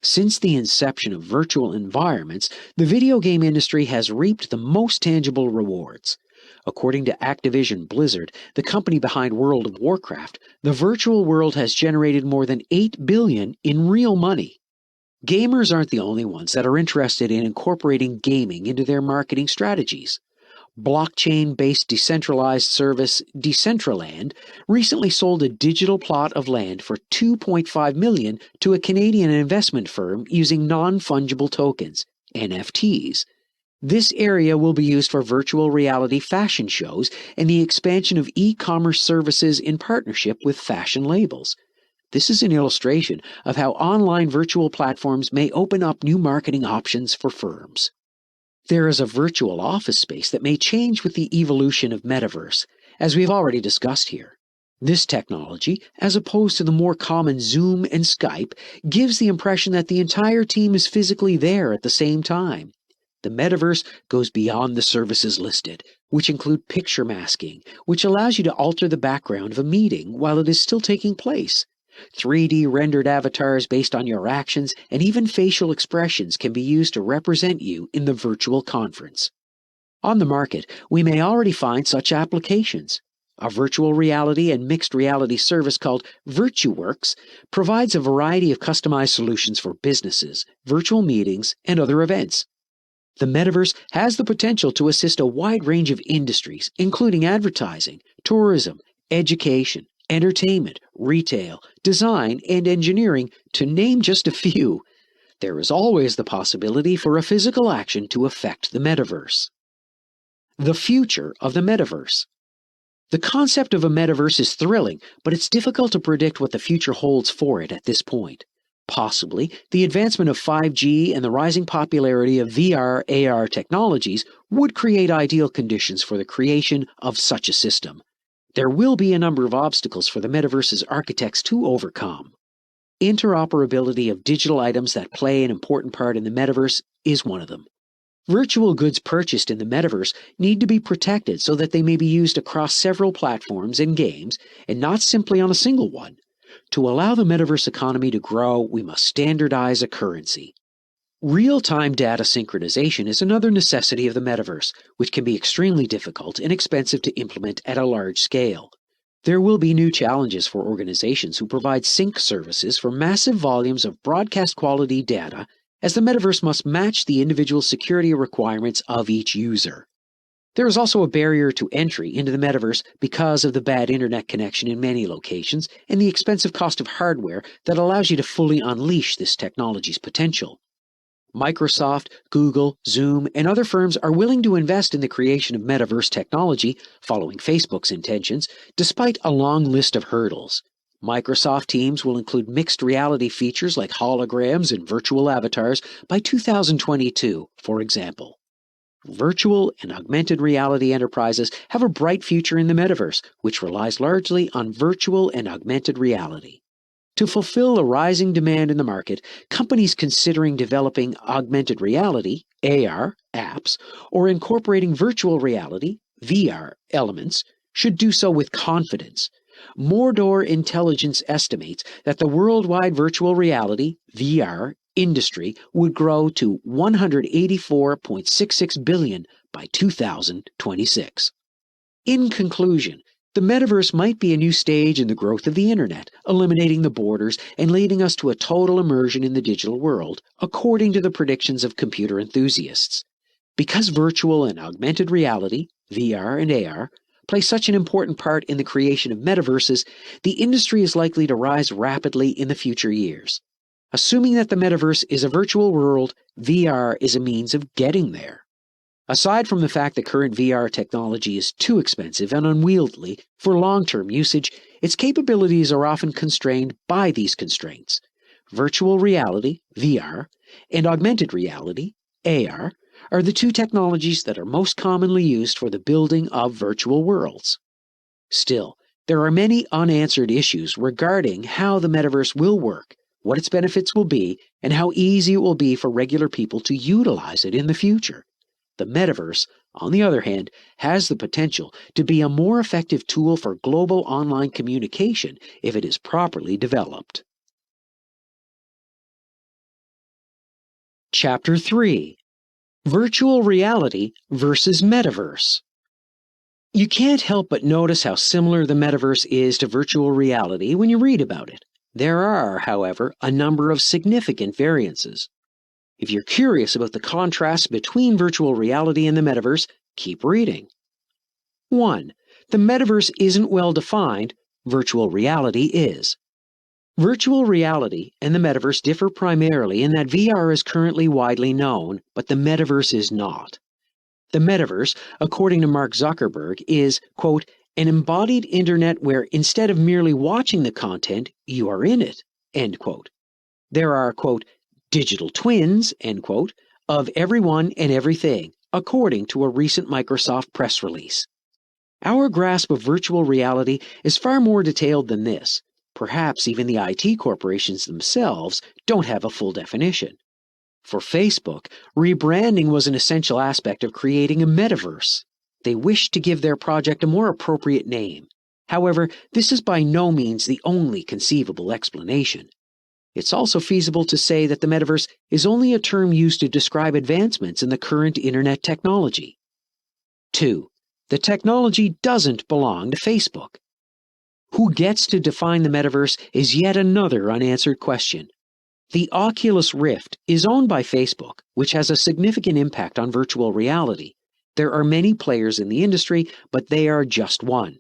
Since the inception of virtual environments, the video game industry has reaped the most tangible rewards. According to Activision Blizzard, the company behind World of Warcraft, the virtual world has generated more than $8 billion in real money. Gamers aren't the only ones that are interested in incorporating gaming into their marketing strategies. Blockchain-based decentralized service Decentraland recently sold a digital plot of land for $2.5 million to a Canadian investment firm using non-fungible tokens, NFTs. This area will be used for virtual reality fashion shows and the expansion of e-commerce services in partnership with fashion labels. This is an illustration of how online virtual platforms may open up new marketing options for firms. There is a virtual office space that may change with the evolution of metaverse, as we've already discussed here. This technology, as opposed to the more common Zoom and Skype, gives the impression that the entire team is physically there at the same time. The metaverse goes beyond the services listed, which include picture masking, which allows you to alter the background of a meeting while it is still taking place. 3D rendered avatars based on your actions and even facial expressions can be used to represent you in the virtual conference. On the market, we may already find such applications. A virtual reality and mixed reality service called VirtuWorks provides a variety of customized solutions for businesses, virtual meetings, and other events. The metaverse has the potential to assist a wide range of industries, including advertising, tourism, education, entertainment, retail, design, and engineering, to name just a few. There is always the possibility for a physical action to affect the metaverse. The future of the metaverse. The concept of a metaverse is thrilling, but it's difficult to predict what the future holds for it at this point. Possibly, the advancement of 5G and the rising popularity of VR/AR technologies would create ideal conditions for the creation of such a system. There will be a number of obstacles for the metaverse's architects to overcome. Interoperability of digital items that play an important part in the metaverse is one of them. Virtual goods purchased in the metaverse need to be protected so that they may be used across several platforms and games, and not simply on a single one. To allow the metaverse economy to grow, we must standardize a currency. Real-time data synchronization is another necessity of the metaverse, which can be extremely difficult and expensive to implement at a large scale. There will be new challenges for organizations who provide sync services for massive volumes of broadcast-quality data, as the metaverse must match the individual security requirements of each user. There is also a barrier to entry into the metaverse because of the bad internet connection in many locations and the expensive cost of hardware that allows you to fully unleash this technology's potential. Microsoft, Google, Zoom, and other firms are willing to invest in the creation of metaverse technology, following Facebook's intentions, despite a long list of hurdles. Microsoft Teams will include mixed reality features like holograms and virtual avatars by 2022, for example. Virtual and augmented reality enterprises have a bright future in the metaverse, which relies largely on virtual and augmented reality. To fulfill the rising demand in the market, companies considering developing augmented reality, AR, apps, or incorporating virtual reality, VR, elements, should do so with confidence. Mordor Intelligence estimates that the worldwide virtual reality, VR, industry would grow to $184.66 billion by 2026. In conclusion, the metaverse might be a new stage in the growth of the internet, eliminating the borders and leading us to a total immersion in the digital world, according to the predictions of computer enthusiasts. Because virtual and augmented reality, VR and AR, play such an important part in the creation of metaverses, the industry is likely to rise rapidly in the future years. Assuming that the metaverse is a virtual world, VR is a means of getting there. Aside from the fact that current VR technology is too expensive and unwieldy for long-term usage, its capabilities are often constrained by these constraints. Virtual reality, VR, and augmented reality, AR, are the two technologies that are most commonly used for the building of virtual worlds. Still, there are many unanswered issues regarding how the metaverse will work, what its benefits will be, and how easy it will be for regular people to utilize it in the future. The metaverse, on the other hand, has the potential to be a more effective tool for global online communication if it is properly developed. Chapter 3. Virtual Reality versus Metaverse. You can't help but notice how similar the metaverse is to virtual reality when you read about it. There are, however, a number of significant variances. If you're curious about the contrasts between virtual reality and the metaverse, keep reading. 1. The metaverse isn't well defined, virtual reality is. Virtual reality and the metaverse differ primarily in that VR is currently widely known, but the metaverse is not. The metaverse, according to Mark Zuckerberg, is, quote, an embodied internet where instead of merely watching the content, you are in it, end quote. There are, quote, digital twins, end quote, of everyone and everything, according to a recent Microsoft press release. Our grasp of virtual reality is far more detailed than this. Perhaps even the IT corporations themselves don't have a full definition. For Facebook, rebranding was an essential aspect of creating a metaverse. They wished to give their project a more appropriate name. However, this is by no means the only conceivable explanation. It's also feasible to say that the metaverse is only a term used to describe advancements in the current internet technology. 2. The technology doesn't belong to Facebook. Who gets to define the metaverse is yet another unanswered question. The Oculus Rift is owned by Facebook, which has a significant impact on virtual reality. There are many players in the industry, but they are just one.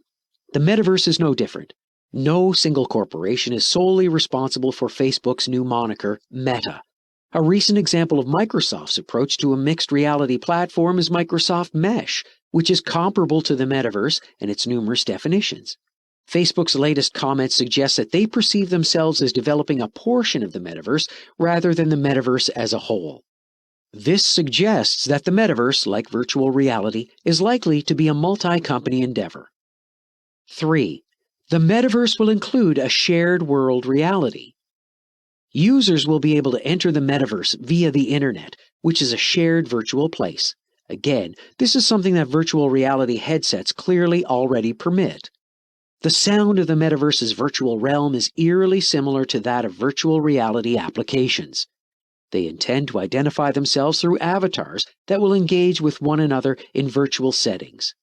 The metaverse is no different. No single corporation is solely responsible for Facebook's new moniker, Meta. A recent example of Microsoft's approach to a mixed reality platform is Microsoft Mesh, which is comparable to the metaverse and its numerous definitions. Facebook's latest comments suggest that they perceive themselves as developing a portion of the metaverse rather than the metaverse as a whole. This suggests that the metaverse, like virtual reality, is likely to be a multi-company endeavor. 3. The metaverse will include a shared world reality. Users will be able to enter the metaverse via the internet, which is a shared virtual place. Again, this is something that virtual reality headsets clearly already permit. The sound of the metaverse's virtual realm is eerily similar to that of virtual reality applications. They intend to identify themselves through avatars that will engage with one another in virtual settings.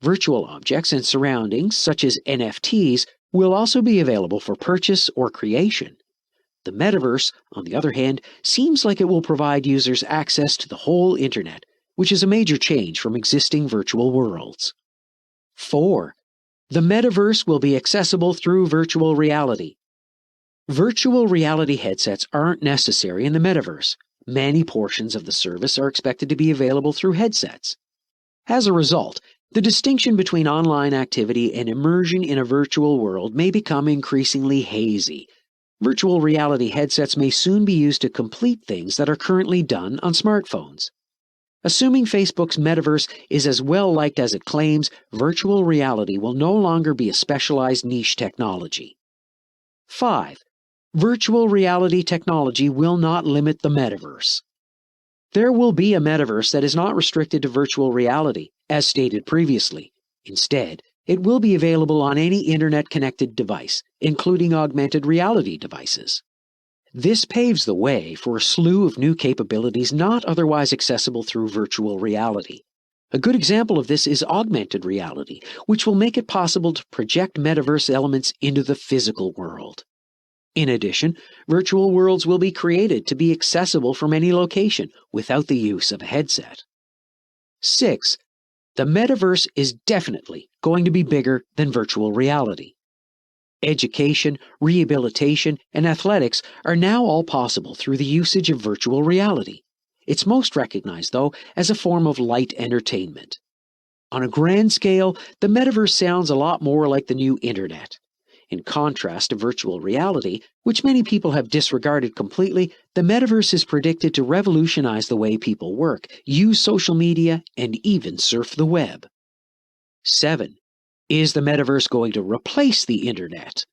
Virtual objects and surroundings, such as NFTs, will also be available for purchase or creation. The metaverse, on the other hand, seems like it will provide users access to the whole internet, which is a major change from existing virtual worlds. 4. The metaverse will be accessible through virtual reality. Virtual reality headsets aren't necessary in the metaverse. Many portions of the service are expected to be available through headsets. As a result, the distinction between online activity and immersion in a virtual world may become increasingly hazy. Virtual reality headsets may soon be used to complete things that are currently done on smartphones. Assuming Facebook's metaverse is as well liked as it claims, virtual reality will no longer be a specialized niche technology. 5. Virtual reality technology will not limit the metaverse. There will be a metaverse that is not restricted to virtual reality, as stated previously. Instead, it will be available on any internet-connected device, including augmented reality devices. This paves the way for a slew of new capabilities not otherwise accessible through virtual reality. A good example of this is augmented reality, which will make it possible to project metaverse elements into the physical world. In addition, virtual worlds will be created to be accessible from any location without the use of a headset. 6. The metaverse is definitely going to be bigger than virtual reality. Education, rehabilitation, and athletics are now all possible through the usage of virtual reality. It's most recognized, though, as a form of light entertainment. On a grand scale, the metaverse sounds a lot more like the new internet. In contrast to virtual reality, which many people have disregarded completely, the metaverse is predicted to revolutionize the way people work, use social media, and even surf the web. 7. Is the metaverse going to replace the internet?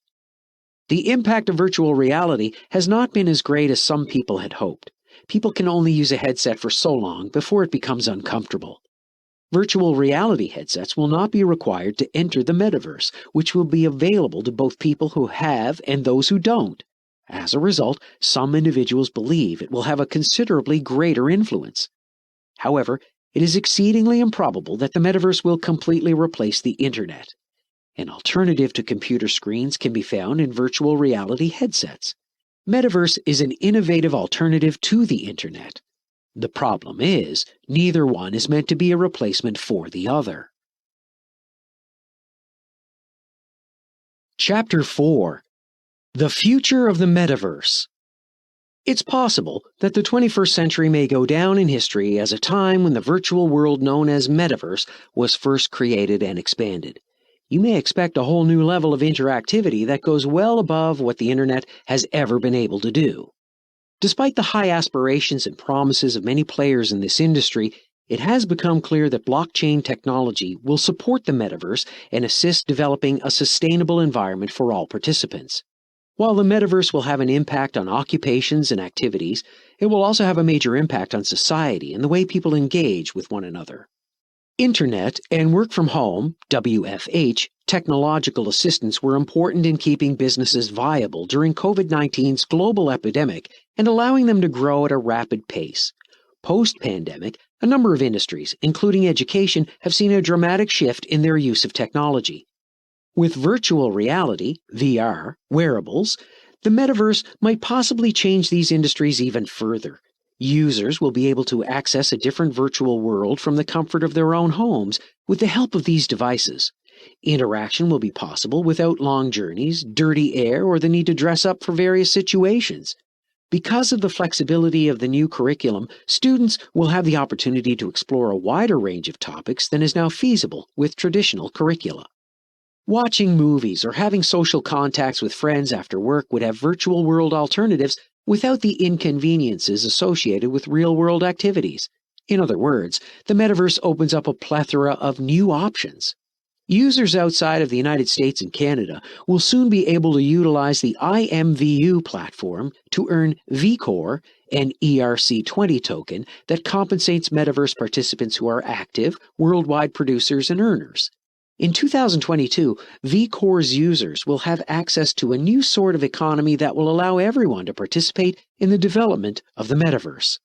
The impact of virtual reality has not been as great as some people had hoped. People can only use a headset for so long before it becomes uncomfortable. Virtual reality headsets will not be required to enter the metaverse, which will be available to both people who have and those who don't. As a result, some individuals believe it will have a considerably greater influence. However, it is exceedingly improbable that the metaverse will completely replace the internet. An alternative to computer screens can be found in virtual reality headsets. Metaverse is an innovative alternative to the internet. The problem is, neither one is meant to be a replacement for the other. Chapter 4. The Future of the Metaverse. It's possible that the 21st century may go down in history as a time when the virtual world known as Metaverse was first created and expanded. you may expect a whole new level of interactivity that goes well above what the internet has ever been able to do. Despite the high aspirations and promises of many players in this industry, it has become clear that blockchain technology will support the metaverse and assist developing a sustainable environment for all participants. While the metaverse will have an impact on occupations and activities, it will also have a major impact on society and the way people engage with one another. Internet and work from home, WFH, technological assistance were important in keeping businesses viable during COVID-19's global epidemic and allowing them to grow at a rapid pace. Post-pandemic, a number of industries, including education, have seen a dramatic shift in their use of technology. With virtual reality, VR, wearables, the metaverse might possibly change these industries even further. Users will be able to access a different virtual world from the comfort of their own homes with the help of these devices. Interaction will be possible without long journeys, dirty air, or the need to dress up for various situations. Because of the flexibility of the new curriculum, students will have the opportunity to explore a wider range of topics than is now feasible with traditional curricula. Watching movies or having social contacts with friends after work would have virtual world alternatives without the inconveniences associated with real-world activities. In other words, the metaverse opens up a plethora of new options. Users outside of the United States and Canada will soon be able to utilize the IMVU platform to earn VCore, an ERC20 token that compensates metaverse participants who are active, worldwide producers and earners. In 2022, VCore's users will have access to a new sort of economy that will allow everyone to participate in the development of the metaverse.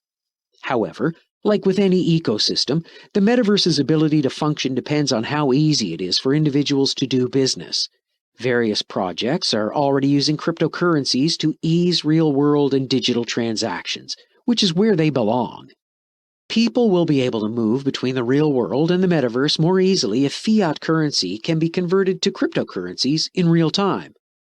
However, like with any ecosystem, the metaverse's ability to function depends on how easy it is for individuals to do business. Various projects are already using cryptocurrencies to ease real-world and digital transactions, which is where they belong. People will be able to move between the real world and the metaverse more easily if fiat currency can be converted to cryptocurrencies in real time.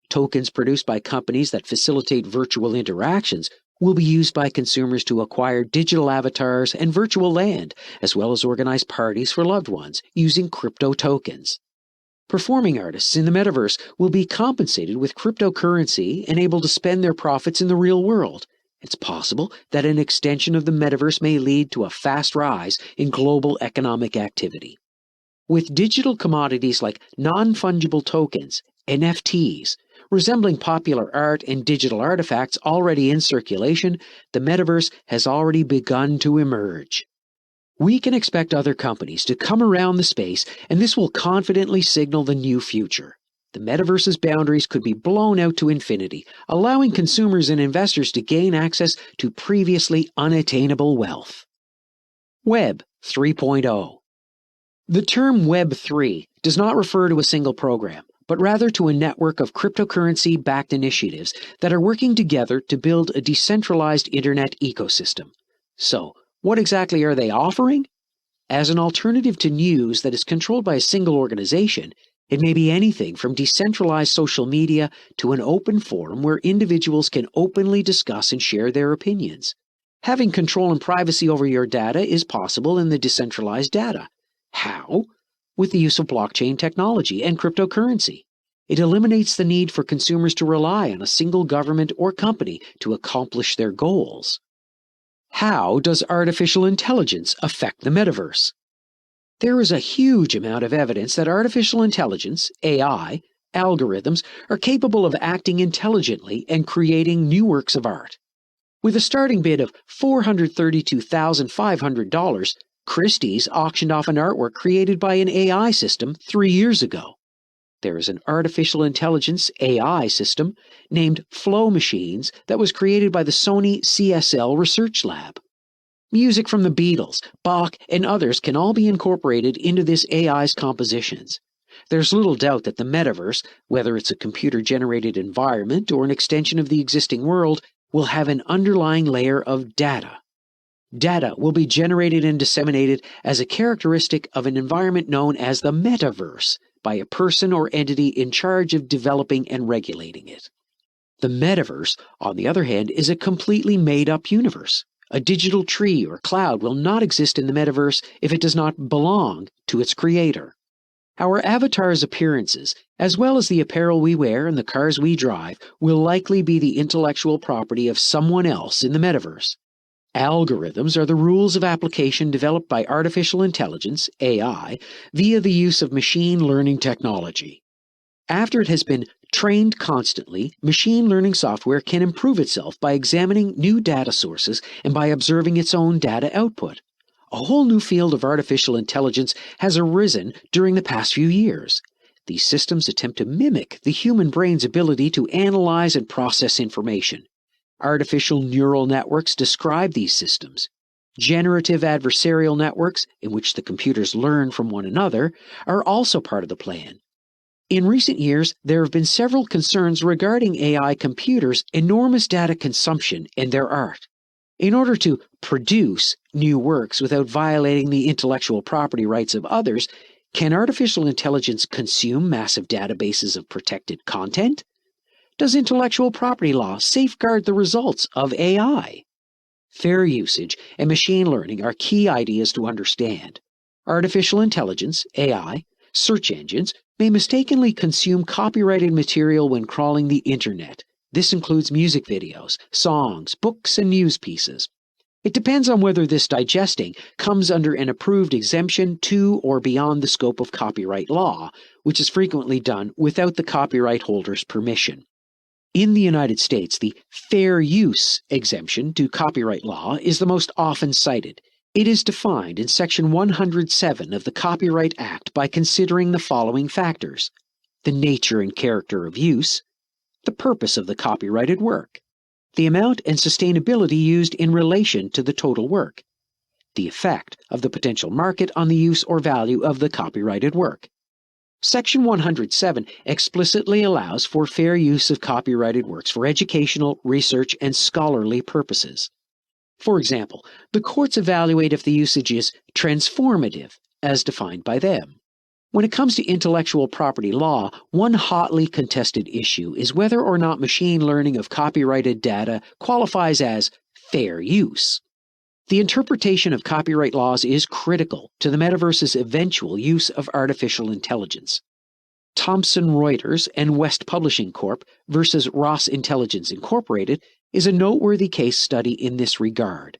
Tokens produced by companies that facilitate virtual interactions will be used by consumers to acquire digital avatars and virtual land, as well as organize parties for loved ones using crypto tokens. Performing artists in the metaverse will be compensated with cryptocurrency and able to spend their profits in the real world. It's possible that an extension of the metaverse may lead to a fast rise in global economic activity. With digital commodities like non-fungible tokens, NFTs, resembling popular art and digital artifacts already in circulation, the metaverse has already begun to emerge. We can expect other companies to come around the space, and this will confidently signal the new future. The metaverse's boundaries could be blown out to infinity, allowing consumers and investors to gain access to previously unattainable wealth. Web 3.0. The term Web 3 does not refer to a single program, but rather to a network of cryptocurrency-backed initiatives that are working together to build a decentralized internet ecosystem. So, what exactly are they offering? As an alternative to news that is controlled by a single organization, it may be anything from decentralized social media to an open forum where individuals can openly discuss and share their opinions. Having control and privacy over your data is possible in the decentralized data. How? With the use of blockchain technology and cryptocurrency. It eliminates the need for consumers to rely on a single government or company to accomplish their goals. How does artificial intelligence affect the metaverse? There is a huge amount of evidence that artificial intelligence, AI, algorithms are capable of acting intelligently and creating new works of art. With a starting bid of $432,500, Christie's auctioned off an artwork created by an AI system 3 years ago. There is an artificial intelligence AI system named Flow Machines that was created by the Sony CSL Research Lab. Music from the Beatles, Bach, and others can all be incorporated into this AI's compositions. There's little doubt that the metaverse, whether it's a computer-generated environment or an extension of the existing world, will have an underlying layer of data. Data will be generated and disseminated as a characteristic of an environment known as the metaverse by a person or entity in charge of developing and regulating it. The metaverse, on the other hand, is a completely made-up universe. A digital tree or cloud will not exist in the metaverse if it does not belong to its creator. Our avatars' appearances, as well as the apparel we wear and the cars we drive, will likely be the intellectual property of someone else in the metaverse. Algorithms are the rules of application developed by artificial intelligence, AI, via the use of machine learning technology. After it has been trained constantly, machine learning software can improve itself by examining new data sources and by observing its own data output. A whole new field of artificial intelligence has arisen during the past few years. These systems attempt to mimic the human brain's ability to analyze and process information. Artificial neural networks describe these systems. Generative adversarial networks, in which the computers learn from one another, are also part of the plan. In recent years, there have been several concerns regarding AI computers' enormous data consumption and their art. In order to produce new works without violating the intellectual property rights of others, can artificial intelligence consume massive databases of protected content? Does intellectual property law safeguard the results of AI? Fair usage and machine learning are key ideas to understand. Artificial intelligence, AI, search engines may mistakenly consume copyrighted material when crawling the internet. This includes music videos, songs, books, and news pieces. It depends on whether this digesting comes under an approved exemption to or beyond the scope of copyright law, which is frequently done without the copyright holder's permission. In the United States, the fair use exemption to copyright law is the most often cited. It is defined in Section 107 of the Copyright Act by considering the following factors: the nature and character of use, the purpose of the copyrighted work, the amount and sustainability used in relation to the total work, the effect of the potential market on the use or value of the copyrighted work. Section 107 explicitly allows for fair use of copyrighted works for educational, research, and scholarly purposes. For example, the courts evaluate if the usage is transformative, as defined by them. When it comes to intellectual property law, one hotly contested issue is whether or not machine learning of copyrighted data qualifies as fair use. The interpretation of copyright laws is critical to the metaverse's eventual use of artificial intelligence. Thomson Reuters and West Publishing Corp. Versus Ross Intelligence Incorporated is a noteworthy case study in this regard.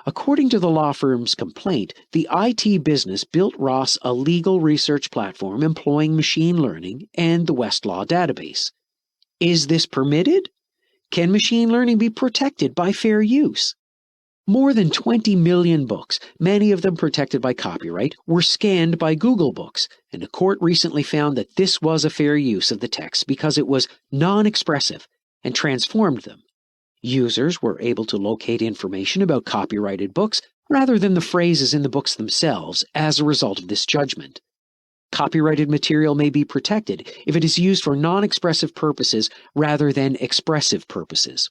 According to the law firm's complaint, the IT business built Ross a legal research platform employing machine learning and the Westlaw database. Is this permitted? Can machine learning be protected by fair use? More than 20 million books, many of them protected by copyright, were scanned by Google Books, and a court recently found that this was a fair use of the text because it was non-expressive and transformed them. Users were able to locate information about copyrighted books rather than the phrases in the books themselves as a result of this judgment. Copyrighted material may be protected if it is used for non-expressive purposes rather than expressive purposes.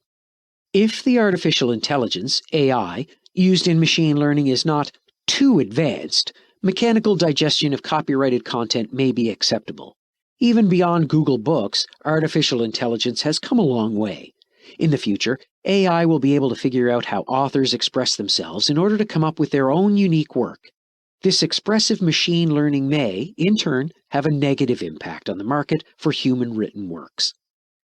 If the artificial intelligence, AI, used in machine learning is not too advanced, mechanical digestion of copyrighted content may be acceptable. Even beyond Google Books, artificial intelligence has come a long way. In the future, AI will be able to figure out how authors express themselves in order to come up with their own unique work. This expressive machine learning may, in turn, have a negative impact on the market for human-written works.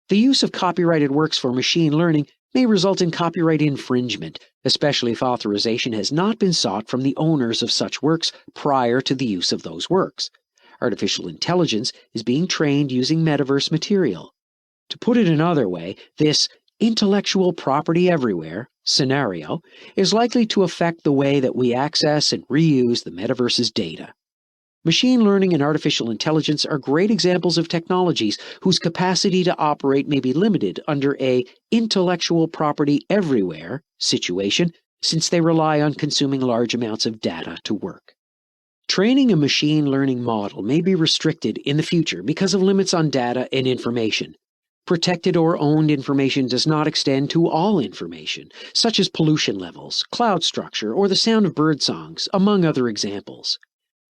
The use of copyrighted works for machine learning may result in copyright infringement, especially if authorization has not been sought from the owners of such works prior to the use of those works. Artificial intelligence is being trained using metaverse material. To put it another way, this intellectual property everywhere scenario is likely to affect the way that we access and reuse the metaverse's data. Machine learning and artificial intelligence are great examples of technologies whose capacity to operate may be limited under a intellectual property everywhere situation, since they rely on consuming large amounts of data to work. Training a machine learning model may be restricted in the future because of limits on data and information. Protected or owned information does not extend to all information, such as pollution levels, cloud structure, or the sound of bird songs, among other examples.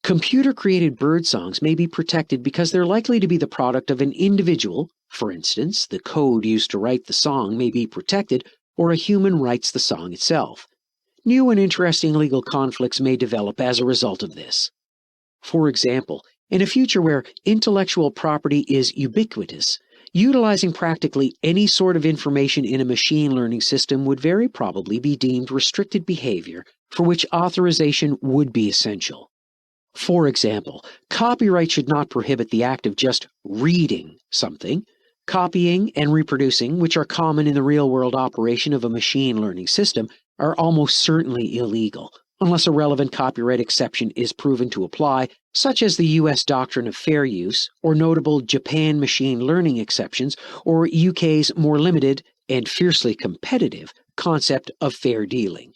Computer-created bird songs may be protected because they're likely to be the product of an individual. For instance, the code used to write the song may be protected, or a human writes the song itself. New and interesting legal conflicts may develop as a result of this. For example, In a future where intellectual property is ubiquitous, utilizing practically any sort of information in a machine learning system would very probably be deemed restricted behavior for which authorization would be essential. For example, copyright should not prohibit the act of just reading something. Copying and reproducing, which are common in the real-world operation of a machine learning system, are almost certainly illegal, unless a relevant copyright exception is proven to apply, such as the U.S. doctrine of fair use, or notable Japan machine learning exceptions, or UK's more limited and fiercely competitive concept of fair dealing.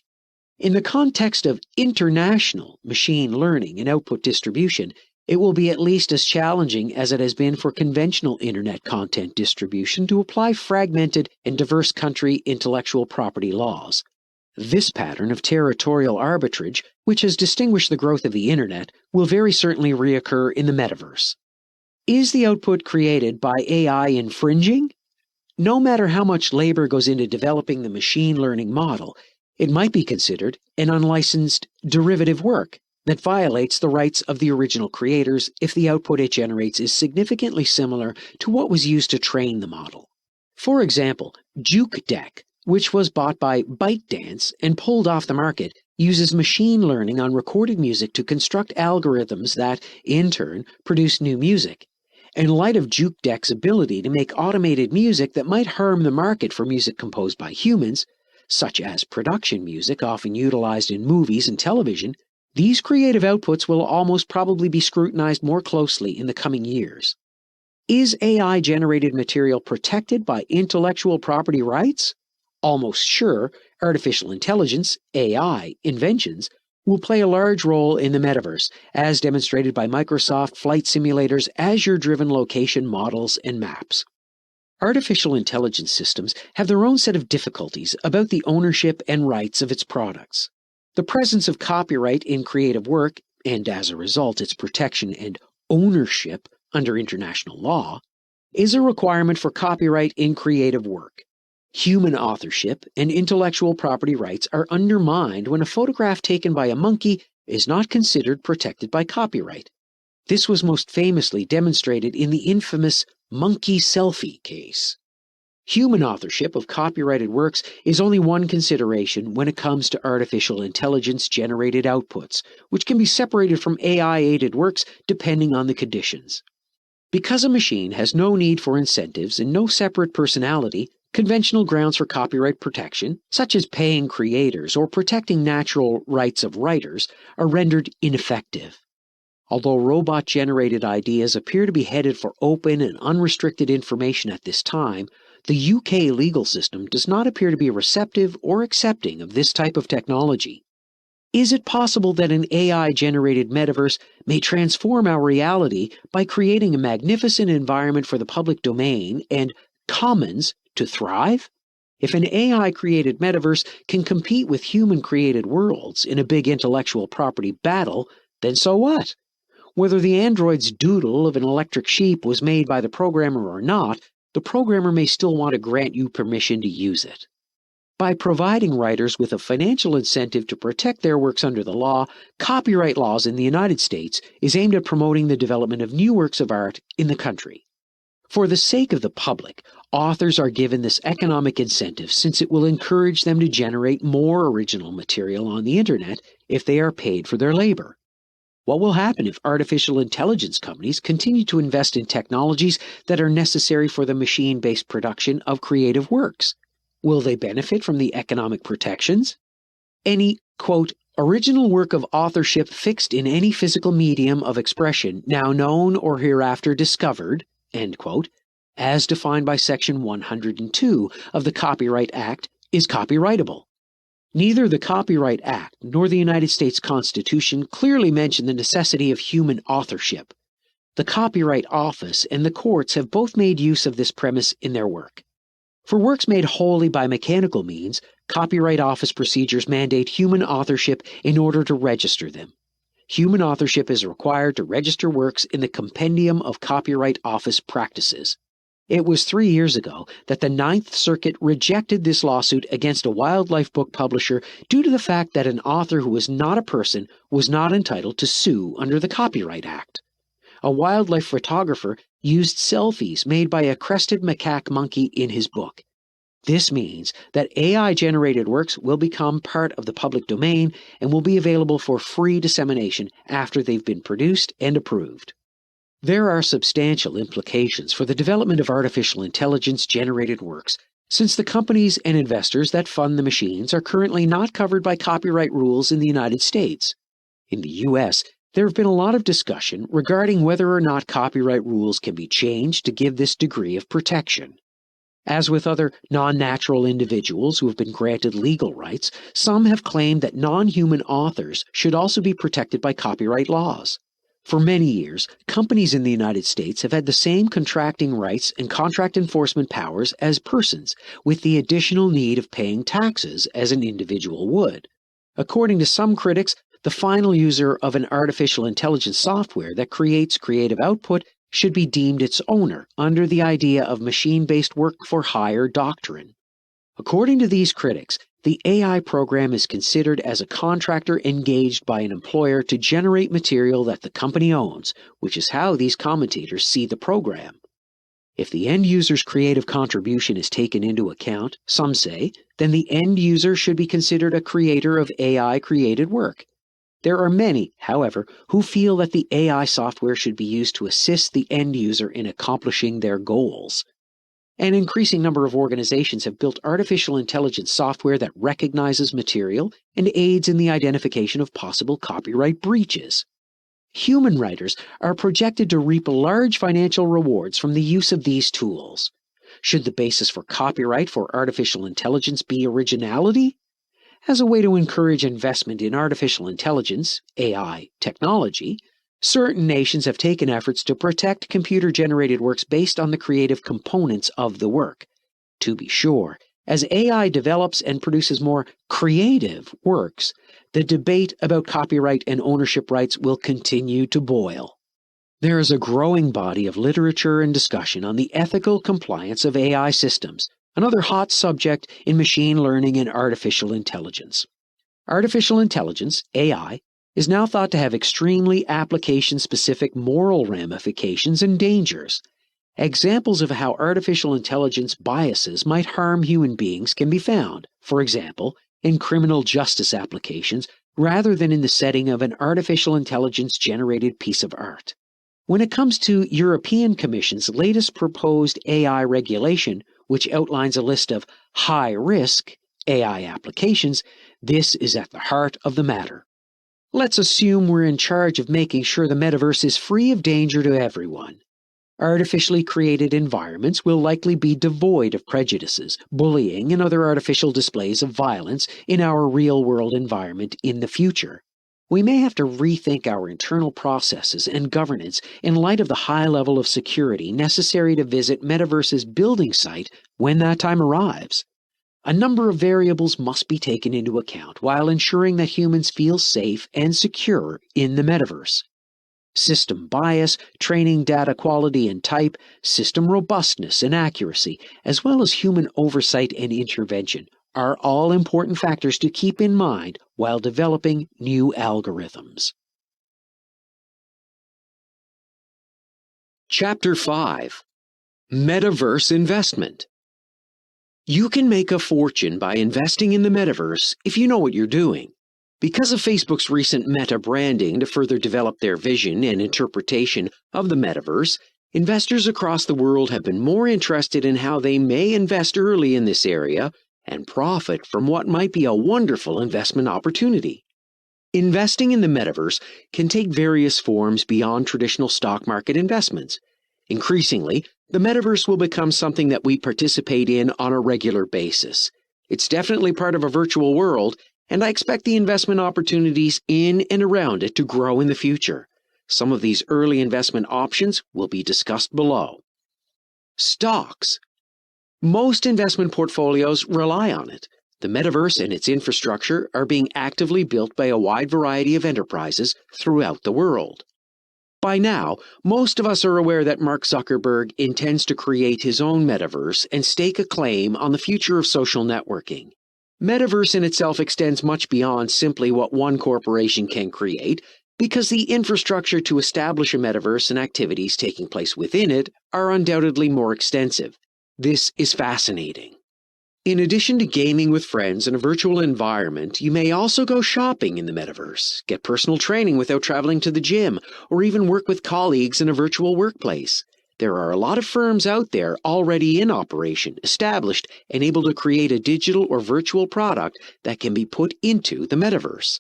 In the context of international machine learning and output distribution, it will be at least as challenging as it has been for conventional internet content distribution to apply fragmented and diverse country intellectual property laws. This pattern of territorial arbitrage, which has distinguished the growth of the internet, will very certainly reoccur in the metaverse. Is the output created by AI infringing? No matter how much labor goes into developing the machine learning model, it might be considered an unlicensed derivative work that violates the rights of the original creators if the output it generates is significantly similar to what was used to train the model. For example, JukeDeck, which was bought by ByteDance and pulled off the market, uses machine learning on recorded music to construct algorithms that, in turn, produce new music. In light of JukeDeck's ability to make automated music that might harm the market for music composed by humans, such as production music often utilized in movies and television, these creative outputs will almost probably be scrutinized more closely in the coming years. Is AI-generated material protected by intellectual property rights? Almost sure, artificial intelligence, AI, inventions will play a large role in the metaverse, as demonstrated by Microsoft Flight Simulator's Azure-driven location models and maps. Artificial intelligence systems have their own set of difficulties about the ownership and rights of its products. The presence of copyright in creative work, and as a result its protection and ownership under international law, is a requirement for copyright in creative work. Human authorship and intellectual property rights are undermined when a photograph taken by a monkey is not considered protected by copyright. This was most famously demonstrated in the infamous monkey selfie case. Human authorship of copyrighted works is only one consideration when it comes to artificial intelligence-generated outputs, which can be separated from AI-aided works depending on the conditions. Because a machine has no need for incentives and no separate personality, conventional grounds for copyright protection, such as paying creators or protecting natural rights of writers, are rendered ineffective. Although robot-generated ideas appear to be headed for open and unrestricted information at this time, the UK legal system does not appear to be receptive or accepting of this type of technology. Is it possible that an AI-generated metaverse may transform our reality by creating a magnificent environment for the public domain and commons to thrive? If an AI-created metaverse can compete with human-created worlds in a big intellectual property battle, then so what? Whether the android's doodle of an electric sheep was made by the programmer or not, the programmer may still want to grant you permission to use it. By providing writers with a financial incentive to protect their works under the law, copyright laws in the United States is aimed at promoting the development of new works of art in the country. For the sake of the public, authors are given this economic incentive since it will encourage them to generate more original material on the internet if they are paid for their labor. What will happen if artificial intelligence companies continue to invest in technologies that are necessary for the machine-based production of creative works? Will they benefit from the economic protections? Any, quote, original work of authorship fixed in any physical medium of expression now known or hereafter discovered, end quote, as defined by Section 102 of the Copyright Act, is copyrightable. Neither the Copyright Act nor the United States Constitution clearly mention the necessity of human authorship. The Copyright Office and the courts have both made use of this premise in their work. For works made wholly by mechanical means, Copyright Office procedures mandate human authorship in order to register them. Human authorship is required to register works in the Compendium of Copyright Office Practices. It was 3 years ago that the Ninth Circuit rejected this lawsuit against a wildlife book publisher due to the fact that an author who was not a person was not entitled to sue under the Copyright Act. a wildlife photographer used selfies made by a crested macaque monkey in his book. This means that AI-generated works will become part of the public domain and will be available for free dissemination after they've been produced and approved. There are substantial implications for the development of artificial intelligence-generated works, since the companies and investors that fund the machines are currently not covered by copyright rules in the United States. In the US, there have been a lot of discussion regarding whether or not copyright rules can be changed to give this degree of protection. As with other non-natural individuals who have been granted legal rights, some have claimed that non-human authors should also be protected by copyright laws. For many years, companies in the United States have had the same contracting rights and contract enforcement powers as persons, with the additional need of paying taxes as an individual would. According to some critics, the final user of an artificial intelligence software that creates creative output should be deemed its owner under the idea of machine-based work-for-hire doctrine. According to these critics, the AI program is considered as a contractor engaged by an employer to generate material that the company owns, which is how these commentators see the program. If the end user's creative contribution is taken into account, some say, then the end user should be considered a creator of AI-created work. There are many, however, who feel that the AI software should be used to assist the end user in accomplishing their goals. An increasing number of organizations have built artificial intelligence software that recognizes material and aids in the identification of possible copyright breaches. Human writers are projected to reap large financial rewards from the use of these tools. Should the basis for copyright for artificial intelligence be originality? As a way to encourage investment in artificial intelligence, AI, technology, certain nations have taken efforts to protect computer-generated works based on the creative components of the work. To be sure, as AI develops and produces more creative works, the debate about copyright and ownership rights will continue to boil. There is a growing body of literature and discussion on the ethical compliance of AI systems, another hot subject in machine learning and artificial intelligence. Artificial intelligence, AI, is now thought to have extremely application-specific moral ramifications and dangers. Examples of how artificial intelligence biases might harm human beings can be found, for example, in criminal justice applications rather than in the setting of an artificial intelligence-generated piece of art. When it comes to European Commission's latest proposed AI regulation, which outlines a list of high-risk AI applications, this is at the heart of the matter. Let's assume we're in charge of making sure the metaverse is free of danger to everyone. Artificially created environments will likely be devoid of prejudices, bullying, and other artificial displays of violence in our real-world environment in the future. We may have to rethink our internal processes and governance in light of the high level of security necessary to visit Metaverse's building site when that time arrives. A number of variables must be taken into account while ensuring that humans feel safe and secure in the Metaverse. System bias, training data quality and type, system robustness and accuracy, as well as human oversight and intervention are all important factors to keep in mind while developing new algorithms. Chapter 5. Metaverse Investment. You can make a fortune by investing in the metaverse if you know what you're doing. Because of Facebook's recent meta branding to further develop their vision and interpretation of the metaverse, investors across the world have been more interested in how they may invest early in this area and profit from what might be a wonderful investment opportunity. Investing in the metaverse can take various forms beyond traditional stock market investments. Increasingly, the metaverse will become something that we participate in on a regular basis. It's definitely part of a virtual world, and I expect the investment opportunities in and around it to grow in the future. Some of these early investment options will be discussed below. Stocks. Most investment portfolios rely on it. The metaverse and its infrastructure are being actively built by a wide variety of enterprises throughout the world. By now, most of us are aware that Mark Zuckerberg intends to create his own metaverse and stake a claim on the future of social networking. Metaverse in itself extends much beyond simply what one corporation can create, because the infrastructure to establish a metaverse and activities taking place within it are undoubtedly more extensive. This is fascinating. In addition to gaming with friends in a virtual environment, you may also go shopping in the metaverse, get personal training without traveling to the gym, or even work with colleagues in a virtual workplace. There are a lot of firms out there already in operation, established, and able to create a digital or virtual product that can be put into the metaverse.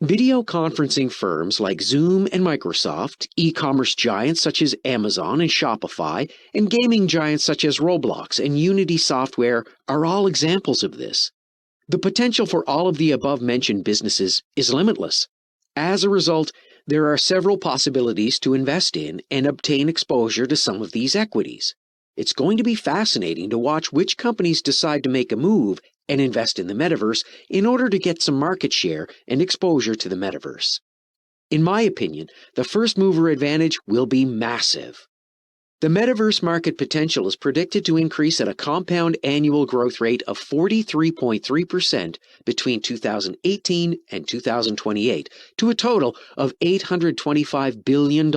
Video conferencing firms like Zoom and Microsoft, e-commerce giants such as Amazon and Shopify, and gaming giants such as Roblox and Unity Software are all examples of this. The potential for all of the above-mentioned businesses is limitless. As a result, there are several possibilities to invest in and obtain exposure to some of these equities. It's going to be fascinating to watch which companies decide to make a move and invest in the metaverse in order to get some market share and exposure to the metaverse. In my opinion, the first mover advantage will be massive. The metaverse market potential is predicted to increase at a compound annual growth rate of 43.3% between 2018 and 2028 to a total of $825 billion.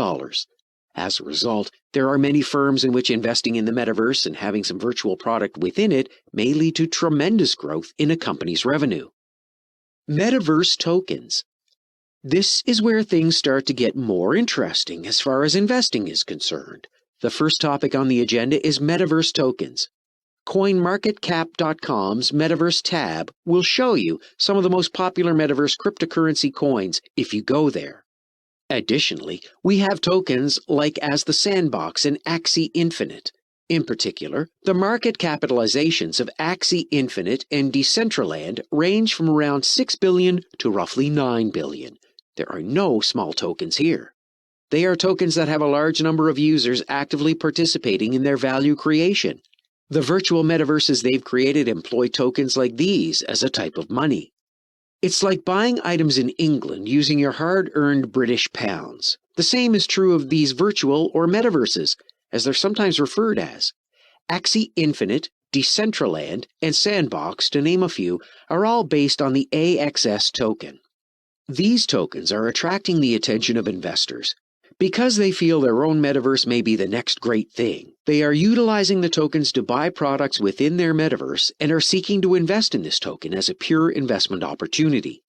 As a result, there are many firms in which investing in the metaverse and having some virtual product within it may lead to tremendous growth in a company's revenue. Metaverse tokens. This is where things start to get more interesting as far as investing is concerned. The first topic on the agenda is metaverse tokens. CoinMarketCap.com's Metaverse tab will show you some of the most popular metaverse cryptocurrency coins if you go there. Additionally, we have tokens like As the Sandbox and Axie Infinite. In particular, the market capitalizations of Axie Infinite and Decentraland range from around $6 billion to roughly $9 billion. There are no small tokens here. They are tokens that have a large number of users actively participating in their value creation. The virtual metaverses they've created employ tokens like these as a type of money. It's like buying items in England using your hard-earned British pounds. The same is true of these virtual or metaverses, as they're sometimes referred as. Axie Infinite, Decentraland, and Sandbox, to name a few, are all based on the AXS token. These tokens are attracting the attention of investors. Because they feel their own metaverse may be the next great thing, they are utilizing the tokens to buy products within their metaverse and are seeking to invest in this token as a pure investment opportunity.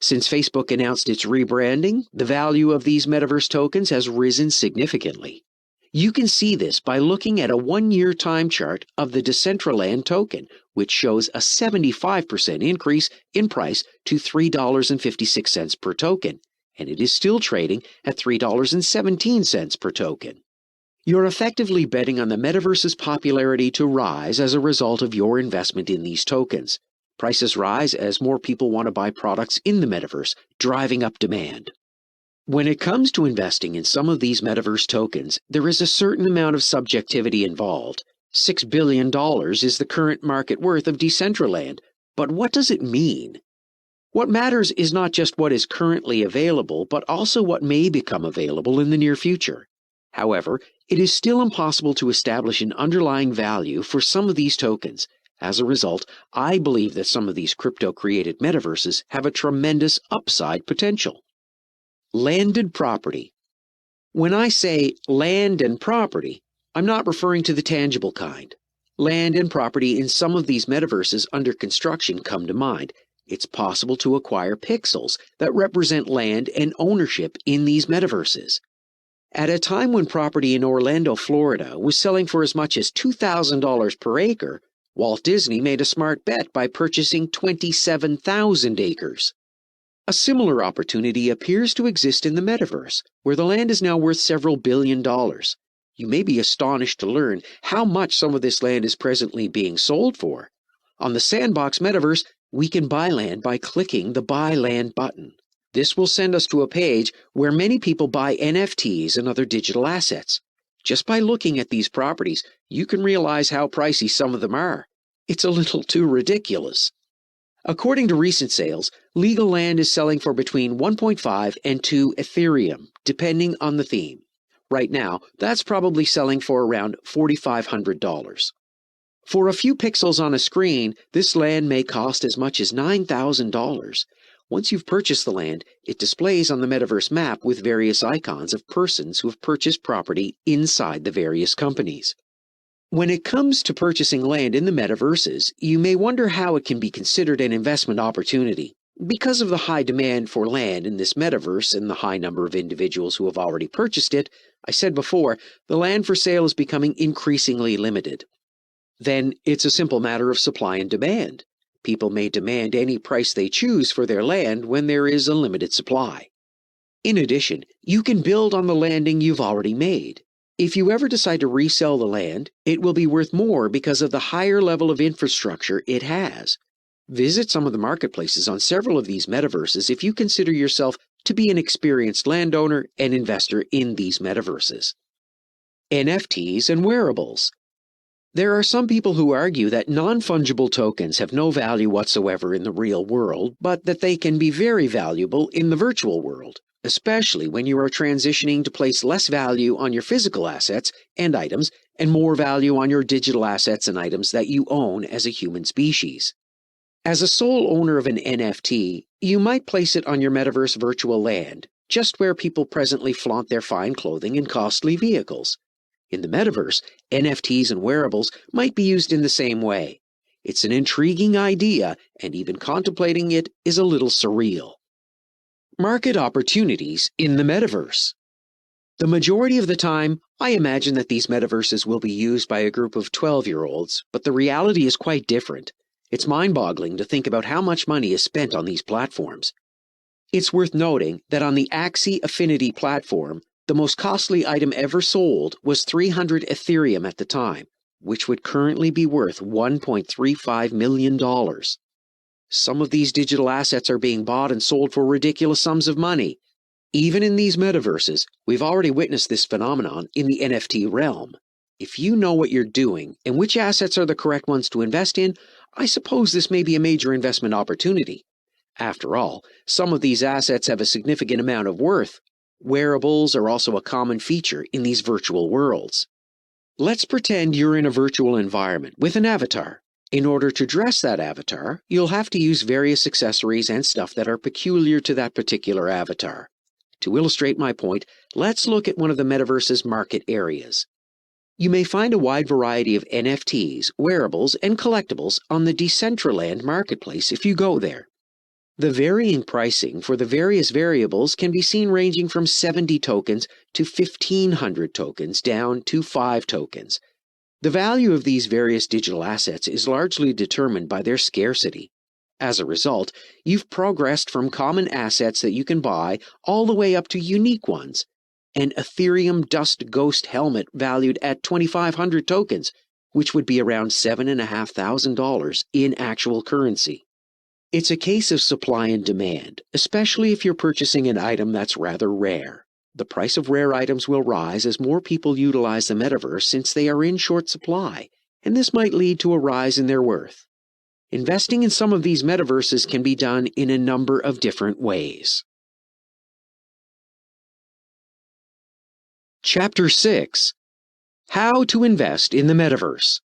Since Facebook announced its rebranding, the value of these metaverse tokens has risen significantly. You can see this by looking at a one-year time chart of the Decentraland token, which shows a 75% increase in price to $3.56 per token. And it is still trading at $3.17 per token. You're effectively betting on the metaverse's popularity to rise as a result of your investment in these tokens. Prices rise as more people want to buy products in the metaverse, driving up demand. When it comes to investing in some of these metaverse tokens, there is a certain amount of subjectivity involved. $6 billion is the current market worth of Decentraland, but what does it mean? What matters is not just what is currently available, but also what may become available in the near future. However, it is still impossible to establish an underlying value for some of these tokens. As a result, I believe that some of these crypto-created metaverses have a tremendous upside potential. Landed property. When I say land and property, I'm not referring to the tangible kind. Land and property in some of these metaverses under construction come to mind. It's possible to acquire pixels that represent land and ownership in these metaverses. At a time when property in Orlando, Florida was selling for as much as $2,000 per acre, Walt Disney made a smart bet by purchasing 27,000 acres. A similar opportunity appears to exist in the metaverse, where the land is now worth several $billion. You may be astonished to learn how much some of this land is presently being sold for. On the Sandbox metaverse, we can buy land by clicking the Buy Land button. This will send us to a page where many people buy NFTs and other digital assets. Just by looking at these properties, you can realize how pricey some of them are. It's a little too ridiculous. According to recent sales, legal land is selling for between 1.5 and 2 Ethereum, depending on the theme. Right now, that's probably selling for around $4,500. For a few pixels on a screen, this land may cost as much as $9,000. Once you've purchased the land, it displays on the Metaverse map with various icons of persons who have purchased property inside the various companies. When it comes to purchasing land in the metaverses, you may wonder how it can be considered an investment opportunity. Because of the high demand for land in this metaverse and the high number of individuals who have already purchased it, I said before, the land for sale is becoming increasingly limited. Then it's a simple matter of supply and demand. People may demand any price they choose for their land when there is a limited supply. In addition, you can build on the landing you've already made. If you ever decide to resell the land, it will be worth more because of the higher level of infrastructure it has. Visit some of the marketplaces on several of these metaverses if you consider yourself to be an experienced landowner and investor in these metaverses. NFTs and wearables. There are some people who argue that non-fungible tokens have no value whatsoever in the real world, but that they can be very valuable in the virtual world, especially when you are transitioning to place less value on your physical assets and items and more value on your digital assets and items that you own as a human species. As a sole owner of an NFT, you might place it on your metaverse virtual land, just where people presently flaunt their fine clothing and costly vehicles. In the metaverse, NFTs and wearables might be used in the same way. It's an intriguing idea, and even contemplating it is a little surreal. Market opportunities in the metaverse. The majority of the time, I imagine that these metaverses will be used by a group of 12-year-olds, but the reality is quite different. It's mind-boggling to think about how much money is spent on these platforms. It's worth noting that on the Axie Affinity platform, the most costly item ever sold was 300 Ethereum at the time, which would currently be worth $1.35 million. Some of these digital assets are being bought and sold for ridiculous sums of money. Even in these metaverses, we've already witnessed this phenomenon in the NFT realm. If you know what you're doing and which assets are the correct ones to invest in, I suppose this may be a major investment opportunity. After all, some of these assets have a significant amount of worth. Wearables are also a common feature in these virtual worlds. Let's pretend you're in a virtual environment with an avatar. In order to dress that avatar, you'll have to use various accessories and stuff that are peculiar to that particular avatar. To illustrate my point, let's look at one of the metaverse's market areas. You may find a wide variety of NFTs, wearables, and collectibles on the Decentraland marketplace if you go there. The varying pricing for the various variables can be seen ranging from 70 tokens to 1,500 tokens down to 5 tokens. The value of these various digital assets is largely determined by their scarcity. As a result, you've progressed from common assets that you can buy all the way up to unique ones. An Ethereum Dust Ghost helmet valued at 2,500 tokens, which would be around $7,500 in actual currency. It's a case of supply and demand, especially if you're purchasing an item that's rather rare. The price of rare items will rise as more people utilize the metaverse since they are in short supply, and this might lead to a rise in their worth. Investing in some of these metaverses can be done in a number of different ways. Chapter 6. How to invest in the metaverse.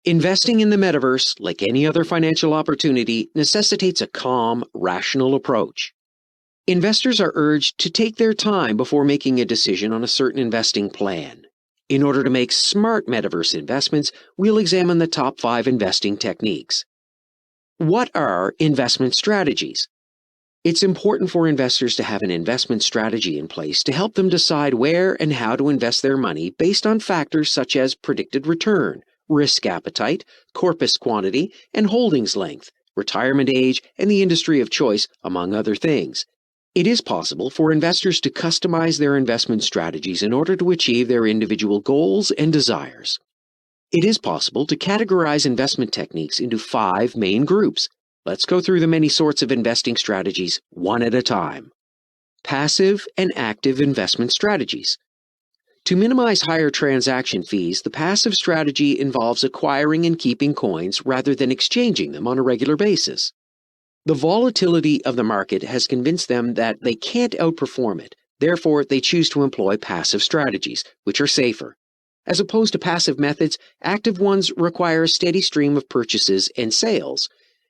Investing in the metaverse, like any other financial opportunity, necessitates a calm, rational approach. Investors are urged to take their time before making a decision on a certain investing plan. In order to make smart metaverse investments, we'll examine the top 5 investing techniques. What are investment strategies? It's important for investors to have an investment strategy in place to help them decide where and how to invest their money based on factors such as predicted return, risk appetite, corpus quantity, and holdings length, retirement age, and the industry of choice, among other things. It is possible for investors to customize their investment strategies in order to achieve their individual goals and desires. It is possible to categorize investment techniques into 5 main groups. Let's go through the many sorts of investing strategies one at a time. Passive and active investment strategies. To minimize higher transaction fees, the passive strategy involves acquiring and keeping coins rather than exchanging them on a regular basis. The volatility of the market has convinced them that they can't outperform it, therefore they choose to employ passive strategies, which are safer. As opposed to passive methods, active ones require a steady stream of purchases and sales.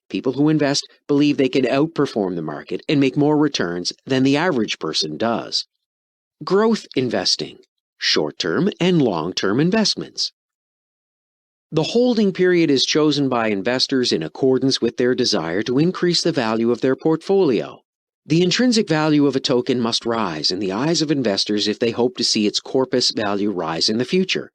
People who invest believe they can outperform the market and make more returns than the average person does. Growth investing, short-term and long-term investments. The holding period is chosen by investors in accordance with their desire to increase the value of their portfolio. The intrinsic value of a token must rise in the eyes of investors if they hope to see its corpus value rise in the future.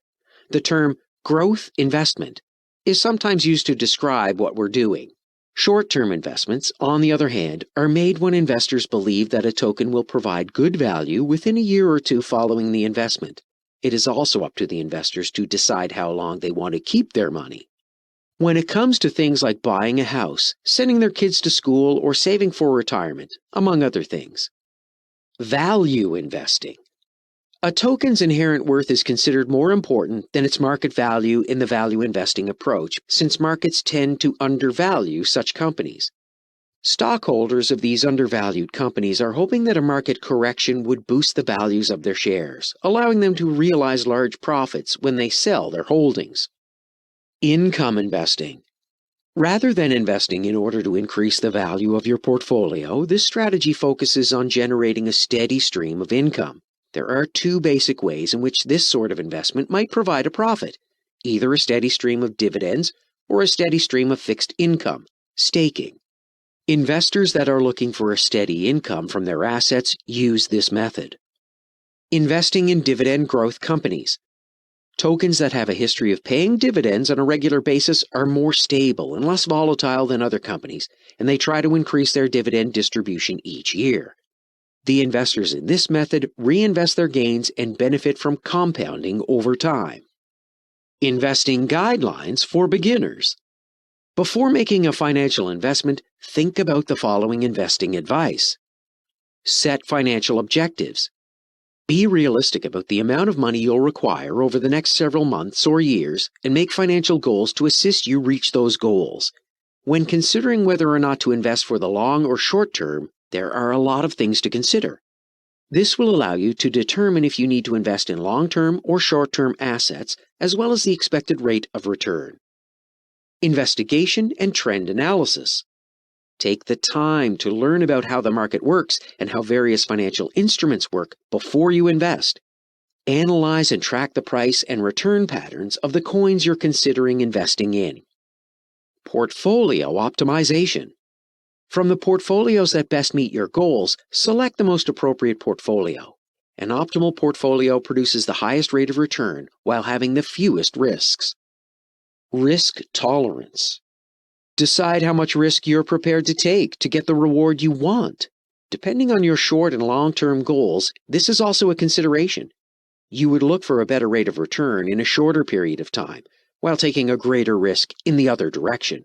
The term growth investment is sometimes used to describe what we're doing. Short-term investments, on the other hand, are made when investors believe that a token will provide good value within a year or two following the investment. It is also up to the investors to decide how long they want to keep their money. When it comes to things like buying a house, sending their kids to school, or saving for retirement, among other things. Value investing. A token's inherent worth is considered more important than its market value in the value investing approach, since markets tend to undervalue such companies. Stockholders of these undervalued companies are hoping that a market correction would boost the values of their shares, allowing them to realize large profits when they sell their holdings. Income investing. Rather than investing in order to increase the value of your portfolio, this strategy focuses on generating a steady stream of income. There are two basic ways in which this sort of investment might provide a profit, either a steady stream of dividends or a steady stream of fixed income, staking. Investors that are looking for a steady income from their assets use this method. Investing in dividend growth companies. Tokens that have a history of paying dividends on a regular basis are more stable and less volatile than other companies, and they try to increase their dividend distribution each year. The investors in this method reinvest their gains and benefit from compounding over time. Investing guidelines for beginners. Before making a financial investment, think about the following investing advice. Set financial objectives. Be realistic about the amount of money you'll require over the next several months or years and make financial goals to assist you reach those goals. When considering whether or not to invest for the long or short term, there are a lot of things to consider. This will allow you to determine if you need to invest in long-term or short-term assets, as well as the expected rate of return. Investigation and trend analysis. Take the time to learn about how the market works and how various financial instruments work before you invest. Analyze and track the price and return patterns of the coins you're considering investing in. Portfolio optimization. From the portfolios that best meet your goals, select the most appropriate portfolio. An optimal portfolio produces the highest rate of return while having the fewest risks. Risk tolerance. Decide how much risk you're prepared to take to get the reward you want. Depending on your short and long-term goals, this is also a consideration. You would look for a better rate of return in a shorter period of time, while taking a greater risk in the other direction.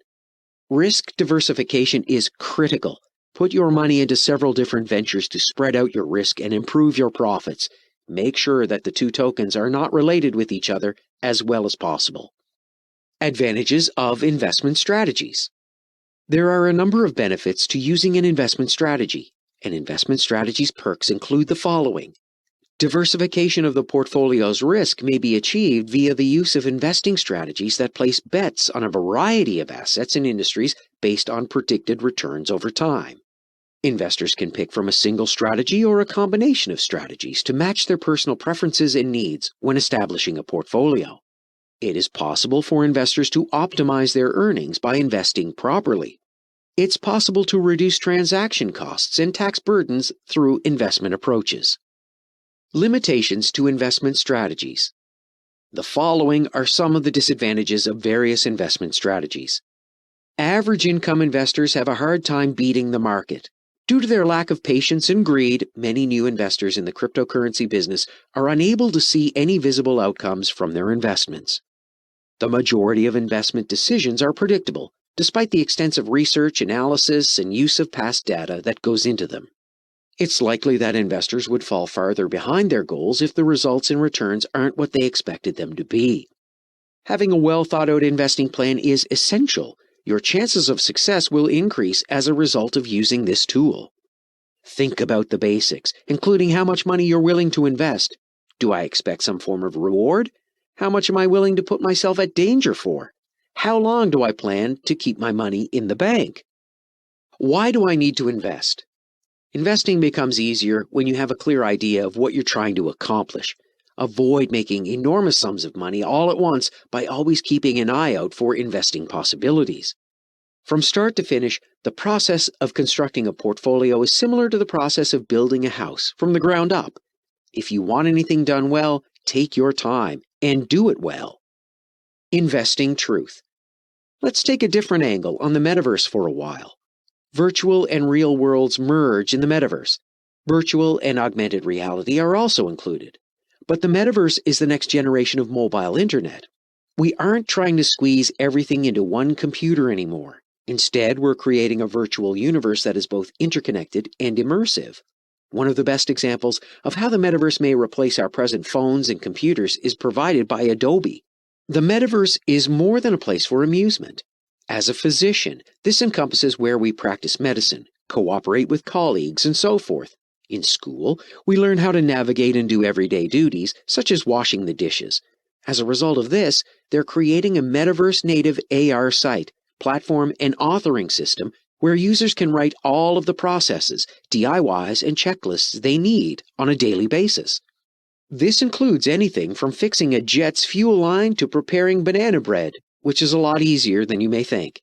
Risk diversification is critical. Put your money into several different ventures to spread out your risk and improve your profits. Make sure that the two tokens are not related with each other as well as possible. Advantages of investment strategies. There are a number of benefits to using an investment strategy. An investment strategy's perks include the following. Diversification of the portfolio's risk may be achieved via the use of investing strategies that place bets on a variety of assets and industries based on predicted returns over time. Investors can pick from a single strategy or a combination of strategies to match their personal preferences and needs when establishing a portfolio. It is possible for investors to optimize their earnings by investing properly. It's possible to reduce transaction costs and tax burdens through investment approaches. Limitations to investment strategies. The following are some of the disadvantages of various investment strategies. Average income investors have a hard time beating the market. Due to their lack of patience and greed, many new investors in the cryptocurrency business are unable to see any visible outcomes from their investments. The majority of investment decisions are predictable, despite the extensive research, analysis, and use of past data that goes into them. It's likely that investors would fall farther behind their goals if the results and returns aren't what they expected them to be. Having a well-thought-out investing plan is essential. Your chances of success will increase as a result of using this tool. Think about the basics, including how much money you're willing to invest. Do I expect some form of reward? How much am I willing to put myself at danger for? How long do I plan to keep my money in the bank? Why do I need to invest? Investing becomes easier when you have a clear idea of what you're trying to accomplish. Avoid making enormous sums of money all at once by always keeping an eye out for investing possibilities. From start to finish, the process of constructing a portfolio is similar to the process of building a house from the ground up. If you want anything done well, take your time and do it well. Investing truth. Let's take a different angle on the metaverse for a while. Virtual and real worlds merge in the metaverse. Virtual and augmented reality are also included. But the metaverse is the next generation of mobile internet. We aren't trying to squeeze everything into one computer anymore. Instead, we're creating a virtual universe that is both interconnected and immersive. One of the best examples of how the metaverse may replace our present phones and computers is provided by Adobe. The metaverse is more than a place for amusement. As a physician, this encompasses where we practice medicine, cooperate with colleagues, and so forth. In school, we learn how to navigate and do everyday duties, such as washing the dishes. As a result of this, they're creating a metaverse-native AR site, platform, and authoring system where users can write all of the processes, DIYs, and checklists they need on a daily basis. This includes anything from fixing a jet's fuel line to preparing banana bread, which is a lot easier than you may think.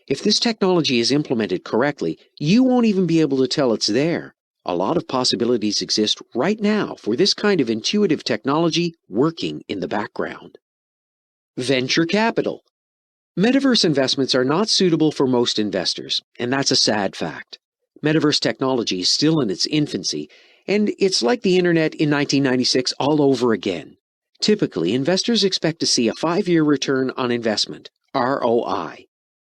If this technology is implemented correctly, you won't even be able to tell it's there. A lot of possibilities exist right now for this kind of intuitive technology working in the background. Venture capital. Metaverse investments are not suitable for most investors, and that's a sad fact. Metaverse technology is still in its infancy, and it's like the internet in 1996 all over again. Typically, investors expect to see a 5-year return on investment, ROI.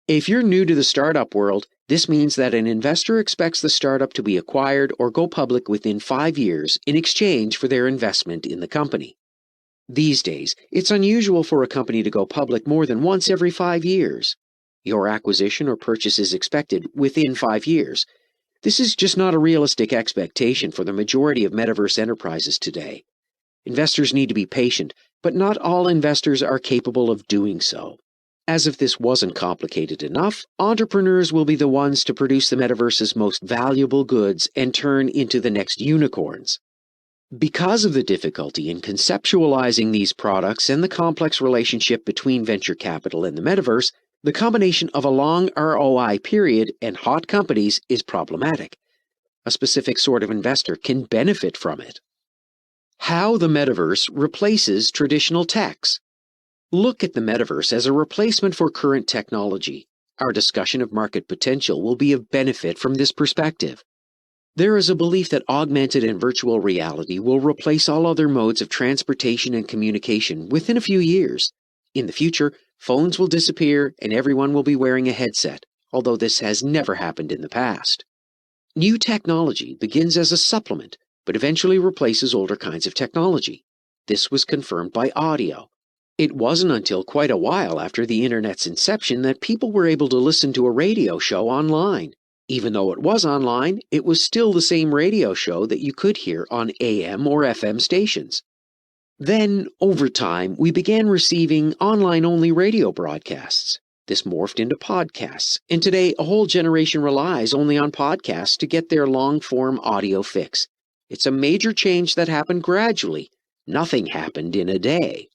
If you're new to the startup world, this means that an investor expects the startup to be acquired or go public within 5 years in exchange for their investment in the company. These days, it's unusual for a company to go public more than once every 5 years. Your acquisition or purchase is expected within 5 years. This is just not a realistic expectation for the majority of metaverse enterprises today. Investors need to be patient, but not all investors are capable of doing so. As if this wasn't complicated enough, entrepreneurs will be the ones to produce the metaverse's most valuable goods and turn into the next unicorns. Because of the difficulty in conceptualizing these products and the complex relationship between venture capital and the metaverse, the combination of a long ROI period and hot companies is problematic. A specific sort of investor can benefit from it. How the metaverse replaces traditional techs. Look at the metaverse as a replacement for current technology. Our discussion of market potential will be of benefit from this perspective. There is a belief that augmented and virtual reality will replace all other modes of transportation and communication within a few years. In the future, phones will disappear and everyone will be wearing a headset, although this has never happened in the past. New technology begins as a supplement, but eventually replaces older kinds of technology. This was confirmed by audio. It wasn't until quite a while after the internet's inception that people were able to listen to a radio show online. Even though it was online, it was still the same radio show that you could hear on AM or FM stations. Then, over time, we began receiving online-only radio broadcasts. This morphed into podcasts, and today a whole generation relies only on podcasts to get their long-form audio fix. It's a major change that happened gradually. Nothing happened in a day.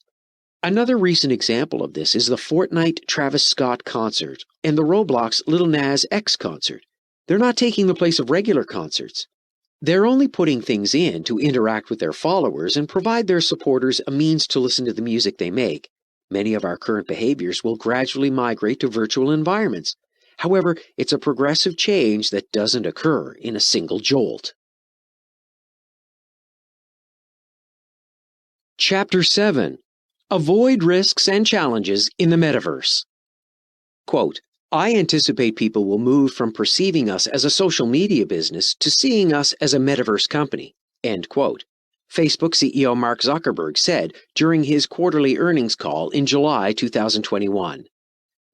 Another recent example of this is the Fortnite Travis Scott concert and the Roblox Lil Nas X concert. They're not taking the place of regular concerts. They're only putting things in to interact with their followers and provide their supporters a means to listen to the music they make. Many of our current behaviors will gradually migrate to virtual environments. However, it's a progressive change that doesn't occur in a single jolt. Chapter 7. Avoid risks and challenges in the metaverse. Quote, I anticipate people will move from perceiving us as a social media business to seeing us as a metaverse company. End quote. Facebook CEO Mark Zuckerberg said during his quarterly earnings call in July 2021.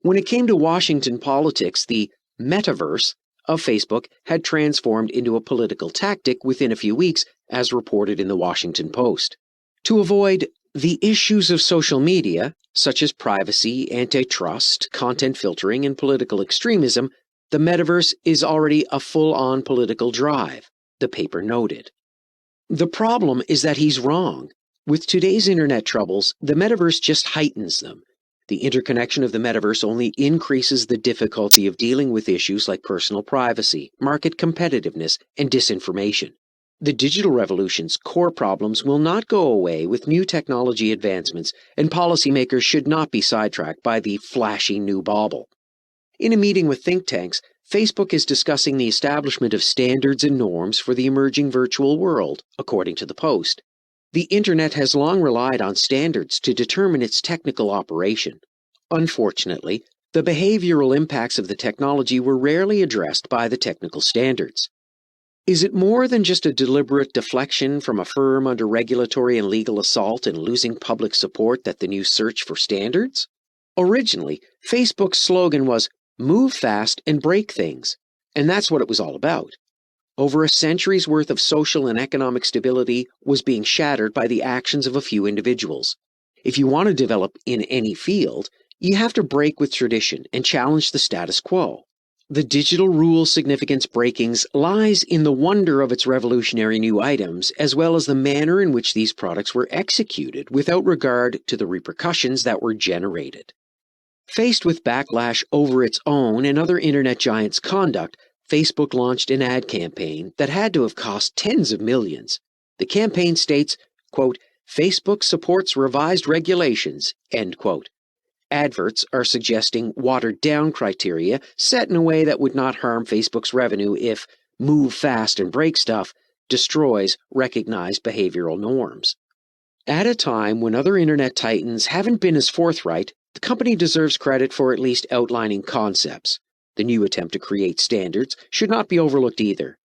When it came to Washington politics, the metaverse of Facebook had transformed into a political tactic within a few weeks, as reported in the Washington Post. To avoid The issues of social media, such as privacy, antitrust, content filtering, and political extremism, the metaverse is already a full-on political drive, the paper noted. The problem is that he's wrong. With today's internet troubles, the metaverse just heightens them. The interconnection of the metaverse only increases the difficulty of dealing with issues like personal privacy, market competitiveness, and disinformation. The digital revolution's core problems will not go away with new technology advancements, and policymakers should not be sidetracked by the flashy new bauble. In a meeting with think tanks, Facebook is discussing the establishment of standards and norms for the emerging virtual world, according to the Post. The Internet has long relied on standards to determine its technical operation. Unfortunately, the behavioral impacts of the technology were rarely addressed by the technical standards. Is it more than just a deliberate deflection from a firm under regulatory and legal assault and losing public support that the new search for standards? Originally, Facebook's slogan was, "Move fast and break things," and that's what it was all about. Over a century's worth of social and economic stability was being shattered by the actions of a few individuals. If you want to develop in any field, you have to break with tradition and challenge the status quo. The digital rule significance breakings lies in the wonder of its revolutionary new items, as well as the manner in which these products were executed without regard to the repercussions that were generated. Faced with backlash over its own and other internet giants' conduct, Facebook launched an ad campaign that had to have cost tens of millions. The campaign states, quote, "Facebook supports revised regulations," end quote. Adverts are suggesting watered-down criteria set in a way that would not harm Facebook's revenue if "move fast and break stuff" destroys recognized behavioral norms. At a time when other internet titans haven't been as forthright, the company deserves credit for at least outlining concepts. The new attempt to create standards should not be overlooked either.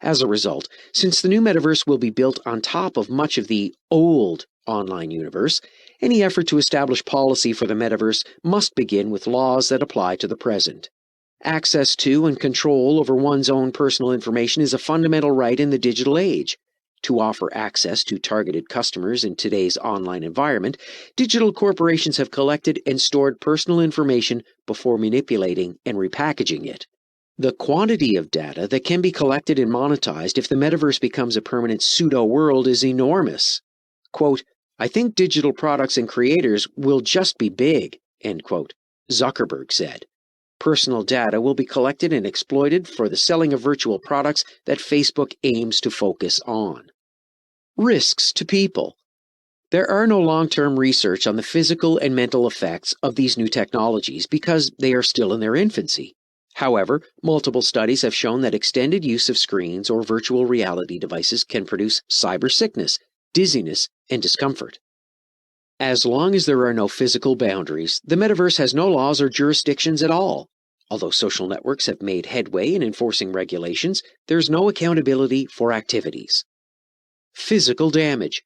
As a result, since the new metaverse will be built on top of much of the old online universe, any effort to establish policy for the metaverse must begin with laws that apply to the present. Access to and control over one's own personal information is a fundamental right in the digital age. To offer access to targeted customers in today's online environment, digital corporations have collected and stored personal information before manipulating and repackaging it. The quantity of data that can be collected and monetized if the metaverse becomes a permanent pseudo-world is enormous. Quote, "I think digital products and creators will just be big," end quote, Zuckerberg said. Personal data will be collected and exploited for the selling of virtual products that Facebook aims to focus on. Risks to people. There are no long-term research on the physical and mental effects of these new technologies because they are still in their infancy. However, multiple studies have shown that extended use of screens or virtual reality devices can produce cyber sickness, dizziness, and discomfort. As long as there are no physical boundaries, the metaverse has no laws or jurisdictions at all. Although social networks have made headway in enforcing regulations, there's no accountability for activities. Physical damage.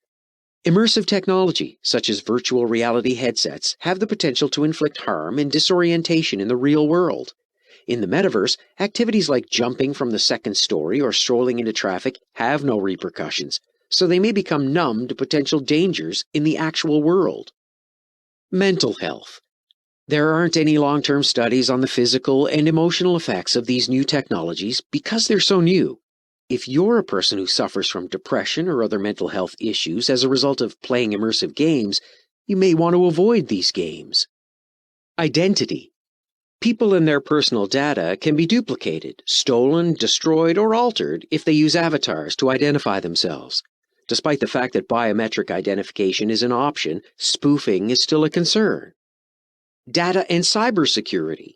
Immersive technology, such as virtual reality headsets, have the potential to inflict harm and disorientation in the real world. In the metaverse, activities like jumping from the second story or strolling into traffic have no repercussions, so they may become numb to potential dangers in the actual world. Mental health. There aren't any long-term studies on the physical and emotional effects of these new technologies because they're so new. If you're a person who suffers from depression or other mental health issues as a result of playing immersive games, you may want to avoid these games. Identity. People and their personal data can be duplicated, stolen, destroyed, or altered if they use avatars to identify themselves. Despite the fact that biometric identification is an option, spoofing is still a concern. Data and cybersecurity.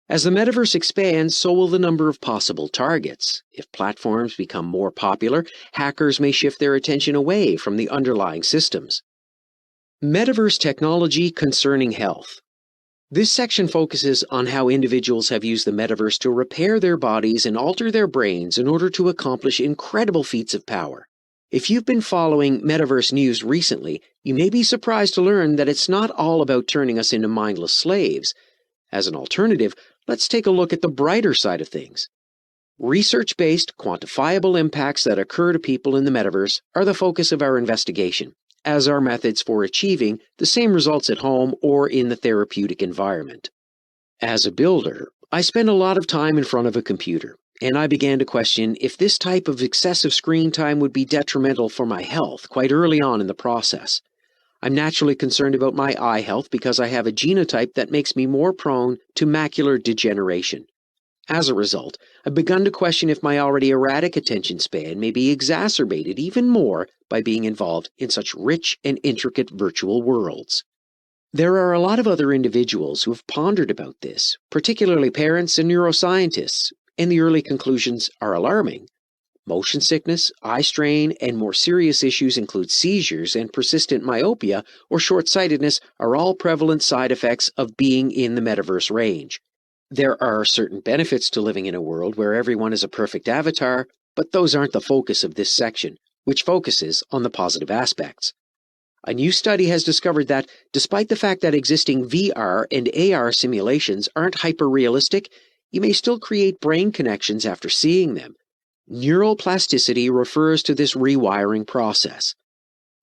As the metaverse expands, so will the number of possible targets. If platforms become more popular, hackers may shift their attention away from the underlying systems. Metaverse technology concerning health. This section focuses on how individuals have used the metaverse to repair their bodies and alter their brains in order to accomplish incredible feats of power. If you've been following metaverse news recently, you may be surprised to learn that it's not all about turning us into mindless slaves. As an alternative, let's take a look at the brighter side of things. Research-based, quantifiable impacts that occur to people in the metaverse are the focus of our investigation. as are methods for achieving the same results at home or in the therapeutic environment. As a builder, I spend a lot of time in front of a computer, and I began to question if this type of excessive screen time would be detrimental for my health quite early on in the process. I'm naturally concerned about my eye health because I have a genotype that makes me more prone to macular degeneration. As a result, I've begun to question if my already erratic attention span may be exacerbated even more by being involved in such rich and intricate virtual worlds. There are a lot of other individuals who have pondered about this, particularly parents and neuroscientists, and the early conclusions are alarming. Motion sickness, eye strain, and more serious issues include seizures and persistent myopia or short-sightedness are all prevalent side effects of being in the metaverse range. There are certain benefits to living in a world where everyone is a perfect avatar, but those aren't the focus of this section, which focuses on the positive aspects. A new study has discovered that, despite the fact that existing VR and AR simulations aren't hyper-realistic, you may still create brain connections after seeing them. Neural plasticity refers to this rewiring process.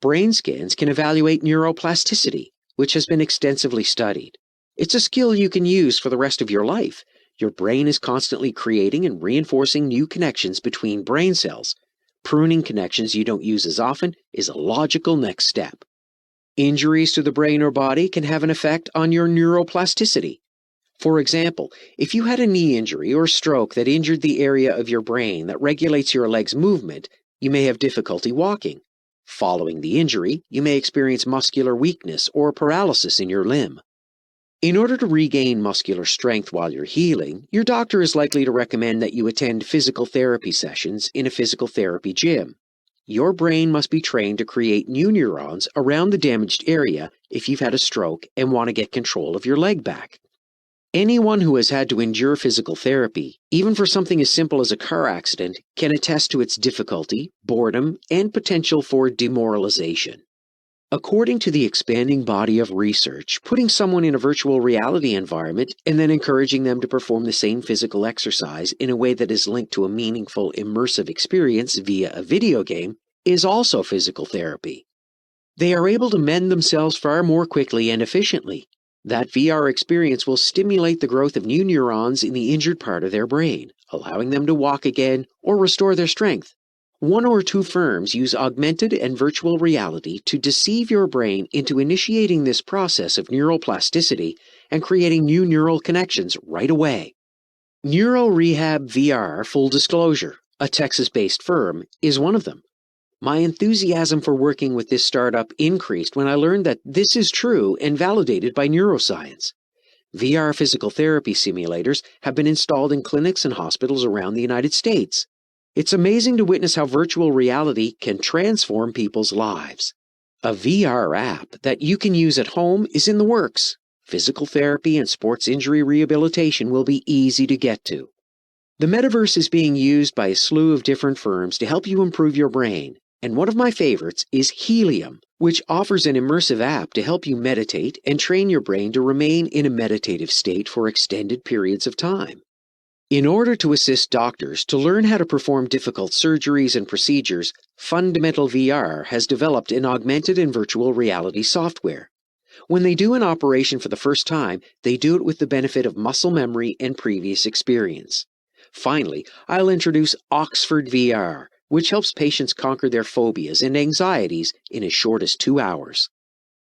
Brain scans can evaluate neuroplasticity, which has been extensively studied. It's a skill you can use for the rest of your life. Your brain is constantly creating and reinforcing new connections between brain cells. Pruning connections you don't use as often is a logical next step. Injuries to the brain or body can have an effect on your neuroplasticity. For example, if you had a knee injury or stroke that injured the area of your brain that regulates your leg's movement, you may have difficulty walking. Following the injury, you may experience muscular weakness or paralysis in your limb. In order to regain muscular strength while you're healing, your doctor is likely to recommend that you attend physical therapy sessions in a physical therapy gym. Your brain must be trained to create new neurons around the damaged area if you've had a stroke and want to get control of your leg back. Anyone who has had to endure physical therapy, even for something as simple as a car accident, can attest to its difficulty, boredom, and potential for demoralization. According to the expanding body of research, putting someone in a virtual reality environment and then encouraging them to perform the same physical exercise in a way that is linked to a meaningful, immersive experience via a video game is also physical therapy. They are able to mend themselves far more quickly and efficiently. That VR experience will stimulate the growth of new neurons in the injured part of their brain, allowing them to walk again or restore their strength. One or two firms use augmented and virtual reality to deceive your brain into initiating this process of neural plasticity and creating new neural connections right away. Neuro Rehab VR, full disclosure, a Texas-based firm, is one of them. My enthusiasm for working with this startup increased when I learned that this is true and validated by neuroscience. VR physical therapy simulators have been installed in clinics and hospitals around the United States. It's amazing to witness how virtual reality can transform people's lives. A VR app that you can use at home is in the works. Physical therapy and sports injury rehabilitation will be easy to get to. The metaverse is being used by a slew of different firms to help you improve your brain, and one of my favorites is Helium, which offers an immersive app to help you meditate and train your brain to remain in a meditative state for extended periods of time. In order to assist doctors to learn how to perform difficult surgeries and procedures, Fundamental VR has developed an augmented and virtual reality software. When they do an operation for the first time, they do it with the benefit of muscle memory and previous experience. Finally, I'll introduce Oxford VR, which helps patients conquer their phobias and anxieties in as short as 2 hours.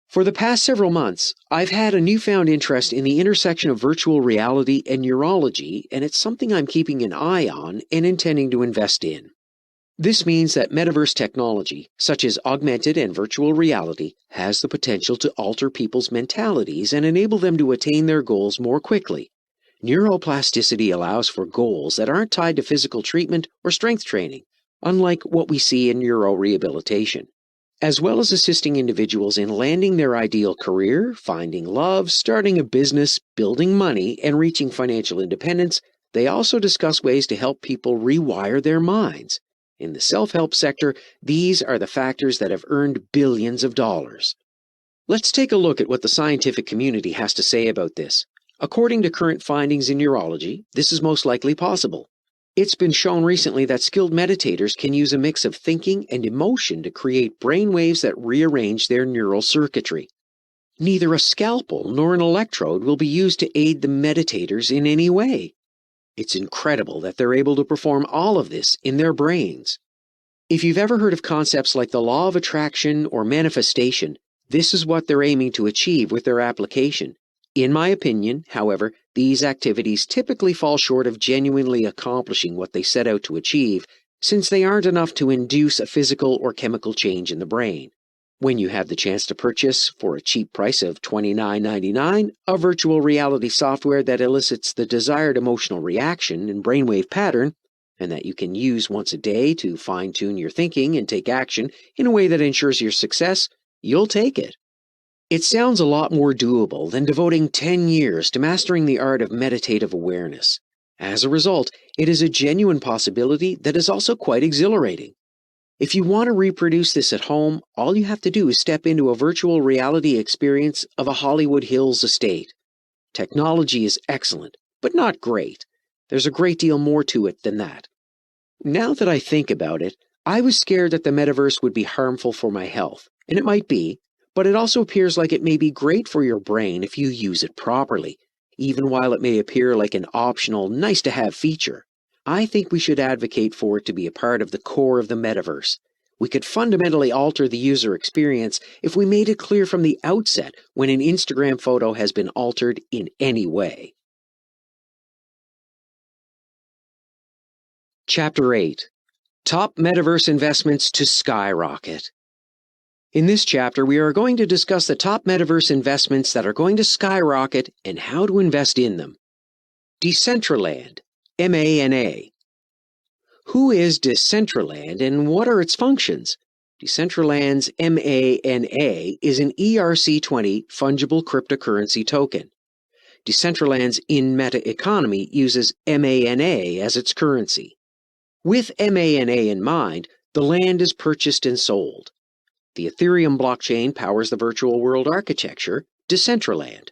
For the past several months, I've had a newfound interest in the intersection of virtual reality and neurology, and it's something I'm keeping an eye on and intending to invest in. This means that metaverse technology, such as augmented and virtual reality, has the potential to alter people's mentalities and enable them to attain their goals more quickly. Neuroplasticity allows for goals that aren't tied to physical treatment or strength training, unlike what we see in neurorehabilitation. As well as assisting individuals in landing their ideal career, finding love, starting a business, building money, and reaching financial independence, they also discuss ways to help people rewire their minds. In the self-help sector, these are the factors that have earned billions of dollars. Let's take a look at what the scientific community has to say about this. According to current findings in neurology, this is most likely possible. It's been shown recently that skilled meditators can use a mix of thinking and emotion to create brainwaves that rearrange their neural circuitry. Neither a scalpel nor an electrode will be used to aid the meditators in any way. It's incredible that they're able to perform all of this in their brains. If you've ever heard of concepts like the law of attraction or manifestation, this is what they're aiming to achieve with their application. In my opinion, however, these activities typically fall short of genuinely accomplishing what they set out to achieve, since they aren't enough to induce a physical or chemical change in the brain. When you have the chance to purchase, for a cheap price of $29.99, a virtual reality software that elicits the desired emotional reaction and brainwave pattern, and that you can use once a day to fine-tune your thinking and take action in a way that ensures your success, you'll take it. It sounds a lot more doable than devoting 10 years to mastering the art of meditative awareness. As a result, it is a genuine possibility that is also quite exhilarating. If you want to reproduce this at home, all you have to do is step into a virtual reality experience of a Hollywood Hills estate. Technology is excellent, but not great. There's a great deal more to it than that. Now that I think about it, I was scared that the metaverse would be harmful for my health, and it might be, but it also appears like it may be great for your brain if you use it properly, even while it may appear like an optional, nice-to-have feature. I think we should advocate for it to be a part of the core of the metaverse. We could fundamentally alter the user experience if we made it clear from the outset when an Instagram photo has been altered in any way. Chapter 8. Top Metaverse Investments to Skyrocket. In this chapter, we are going to discuss the top metaverse investments that are going to skyrocket and how to invest in them. Decentraland, MANA. Who is Decentraland and what are its functions? Decentraland's MANA is an ERC20 fungible cryptocurrency token. Decentraland's in-meta economy uses MANA as its currency. With MANA in mind, the land is purchased and sold. The Ethereum blockchain powers the virtual world architecture, Decentraland.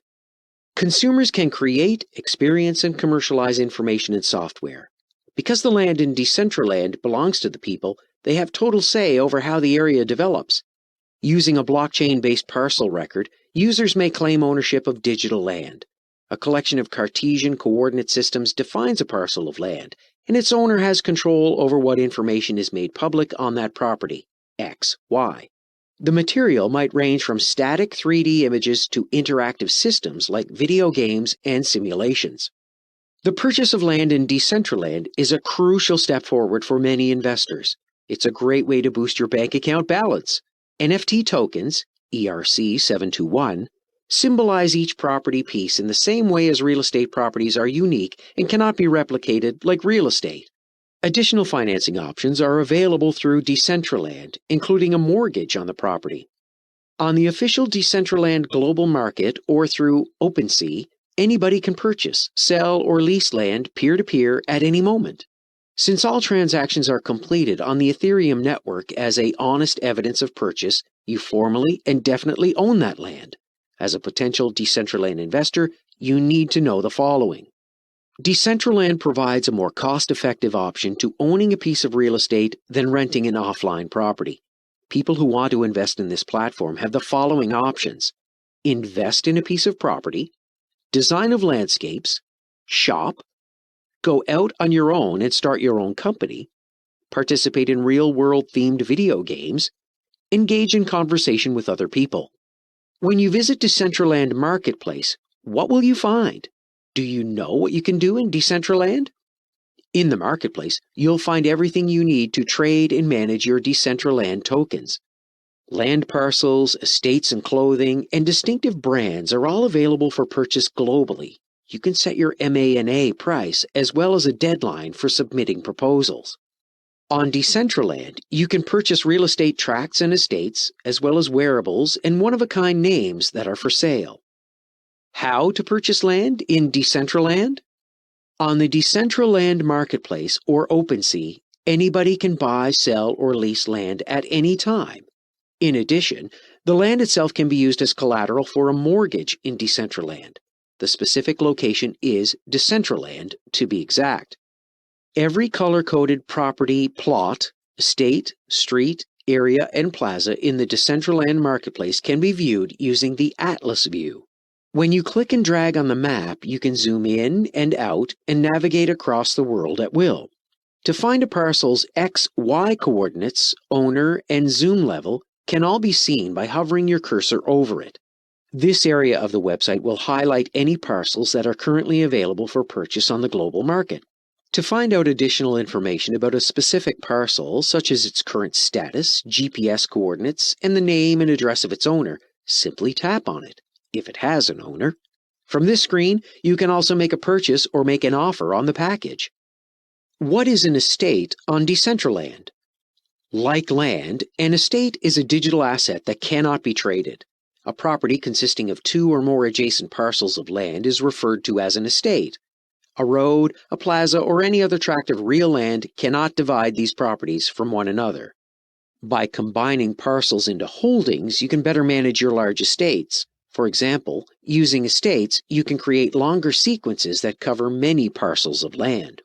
Consumers can create, experience, and commercialize information and software. Because the land in Decentraland belongs to the people, they have total say over how the area develops. Using a blockchain-based parcel record, users may claim ownership of digital land. A collection of Cartesian coordinate systems defines a parcel of land, and its owner has control over what information is made public on that property, X, Y. The material might range from static 3D images to interactive systems like video games and simulations. The purchase of land in Decentraland is a crucial step forward for many investors. It's a great way to boost your bank account balance. NFT tokens, ERC721, symbolize each property piece in the same way as real estate properties are unique and cannot be replicated like real estate. Additional financing options are available through Decentraland, including a mortgage on the property. On the official Decentraland global market or through OpenSea, anybody can purchase, sell, or lease land peer-to-peer at any moment. Since all transactions are completed on the Ethereum network as a honest evidence of purchase, you formally and definitely own that land. As a potential Decentraland investor, you need to know the following. Decentraland provides a more cost-effective option to owning a piece of real estate than renting an offline property. People who want to invest in this platform have the following options. Invest in a piece of property, design of landscapes, shop, go out on your own and start your own company, participate in real-world themed video games, engage in conversation with other people. When you visit Decentraland Marketplace, what will you find? Do you know what you can do in Decentraland? In the marketplace, you'll find everything you need to trade and manage your Decentraland tokens. Land parcels, estates and clothing, and distinctive brands are all available for purchase globally. You can set your MANA price as well as a deadline for submitting proposals. On Decentraland, you can purchase real estate tracts and estates, as well as wearables and one-of-a-kind names that are for sale. How to purchase land in Decentraland? On the Decentraland Marketplace or OpenSea, anybody can buy, sell, or lease land at any time. In addition, the land itself can be used as collateral for a mortgage in Decentraland. The specific location is Decentraland, to be exact. Every color-coded property plot, estate, street, area, and plaza in the Decentraland marketplace can be viewed using the Atlas view. When you click and drag on the map, you can zoom in and out and navigate across the world at will. To find a parcel's X, Y coordinates, owner, and zoom level can all be seen by hovering your cursor over it. This area of the website will highlight any parcels that are currently available for purchase on the global market. To find out additional information about a specific parcel, such as its current status, GPS coordinates, and the name and address of its owner, simply tap on it, if it has an owner. From this screen, you can also make a purchase or make an offer on the package. What is an estate on Decentraland? Like land, an estate is a digital asset that cannot be traded. A property consisting of two or more adjacent parcels of land is referred to as an estate. A road, a plaza, or any other tract of real land cannot divide these properties from one another. By combining parcels into holdings, you can better manage your large estates. For example, using estates, you can create longer sequences that cover many parcels of land.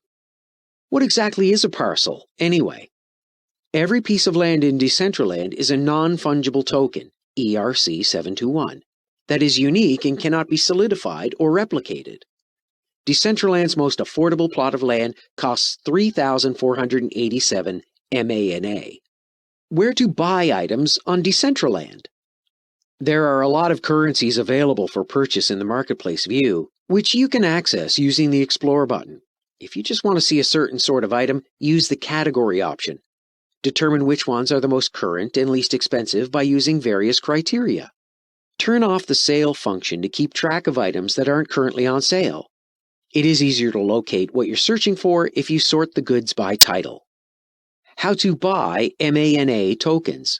What exactly is a parcel, anyway? Every piece of land in Decentraland is a non-fungible token, ERC 721, that is unique and cannot be solidified or replicated. Decentraland's most affordable plot of land costs $3,487 MANA. Where to buy items on Decentraland? There are a lot of currencies available for purchase in the Marketplace view, which you can access using the Explore button. If you just want to see a certain sort of item, use the Category option. Determine which ones are the most current and least expensive by using various criteria. Turn off the Sale function to keep track of items that aren't currently on sale. It is easier to locate what you're searching for if you sort the goods by title. How to buy MANA tokens.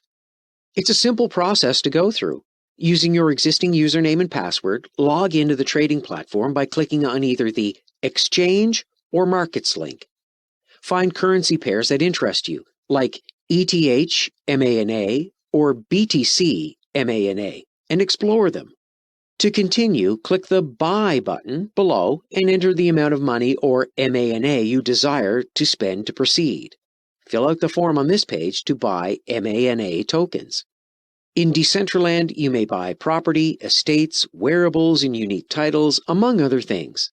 It's a simple process to go through. Using your existing username and password, log into the trading platform by clicking on either the Exchange or Markets link. Find currency pairs that interest you, like ETH MANA or BTC MANA, and explore them. To continue, click the Buy button below and enter the amount of money or MANA you desire to spend to proceed. Fill out the form on this page to buy MANA tokens. In Decentraland, you may buy property, estates, wearables, and unique titles, among other things.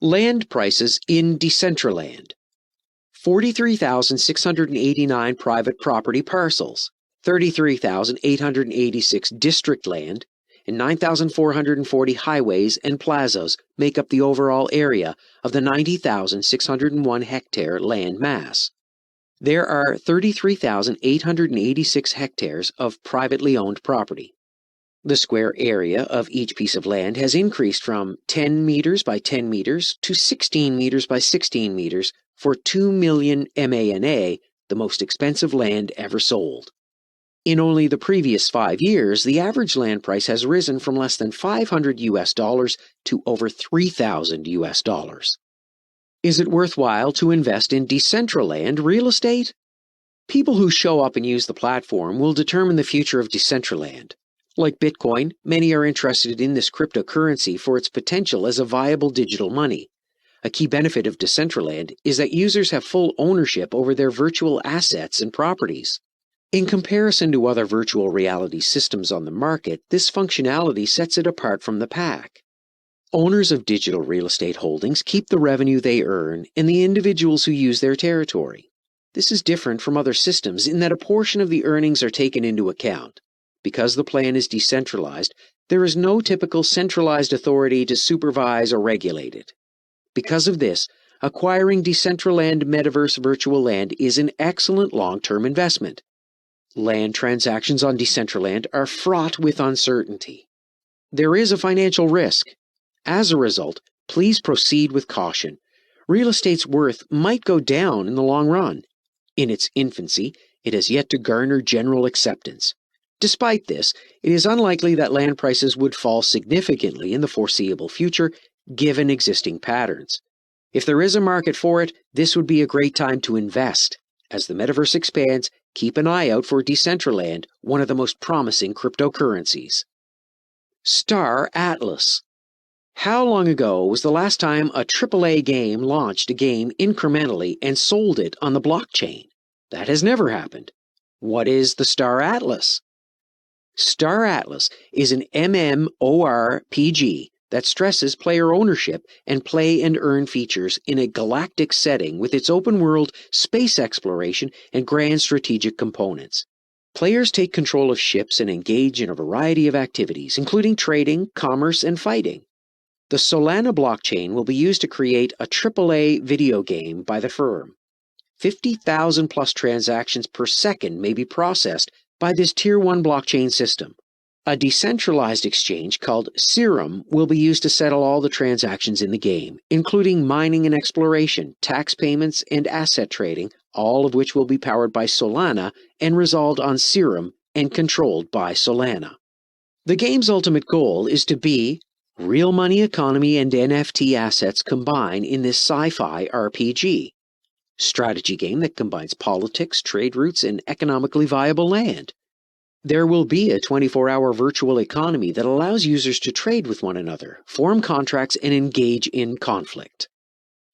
Land prices in Decentraland. 43,689 private property parcels, 33,886 district land, and 9,440 highways and plazas make up the overall area of the 90,601 hectare land mass. There are 33,886 hectares of privately owned property. The square area of each piece of land has increased from 10 meters by 10 meters to 16 meters by 16 meters for 2 million MANA, the most expensive land ever sold. In only the previous 5 years, the average land price has risen from less than $500 to over $3,000. Is it worthwhile to invest in Decentraland real estate? People who show up and use the platform will determine the future of Decentraland. Like Bitcoin, many are interested in this cryptocurrency for its potential as a viable digital money. A key benefit of Decentraland is that users have full ownership over their virtual assets and properties. In comparison to other virtual reality systems on the market, this functionality sets it apart from the pack. Owners of digital real estate holdings keep the revenue they earn and the individuals who use their territory. This is different from other systems in that a portion of the earnings are taken into account. Because the plan is decentralized, there is no typical centralized authority to supervise or regulate it. Because of this, acquiring Decentraland Metaverse virtual land is an excellent long-term investment. Land transactions on Decentraland are fraught with uncertainty. There is a financial risk. As a result, please proceed with caution. Real estate's worth might go down in the long run. In its infancy, it has yet to garner general acceptance. Despite this, it is unlikely that land prices would fall significantly in the foreseeable future, given existing patterns. If there is a market for it, this would be a great time to invest. As the metaverse expands, keep an eye out for Decentraland, one of the most promising cryptocurrencies. Star Atlas. How long ago was the last time a AAA game launched a game incrementally and sold it on the blockchain? That has never happened. What is the Star Atlas? Star Atlas is an MMORPG that stresses player ownership and play and earn features in a galactic setting with its open world, space exploration, and grand strategic components. Players take control of ships and engage in a variety of activities, including trading, commerce, and fighting. The Solana blockchain will be used to create a AAA video game by the firm. 50,000 plus transactions per second may be processed by this Tier 1 blockchain system. A decentralized exchange called Serum will be used to settle all the transactions in the game, including mining and exploration, tax payments, and asset trading, all of which will be powered by Solana and resolved on Serum and controlled by Solana. The game's ultimate goal is to be real money economy and NFT assets combine in this sci-fi RPG. Strategy game that combines politics, trade routes, and economically viable land. There will be a 24-hour virtual economy that allows users to trade with one another, form contracts, and engage in conflict.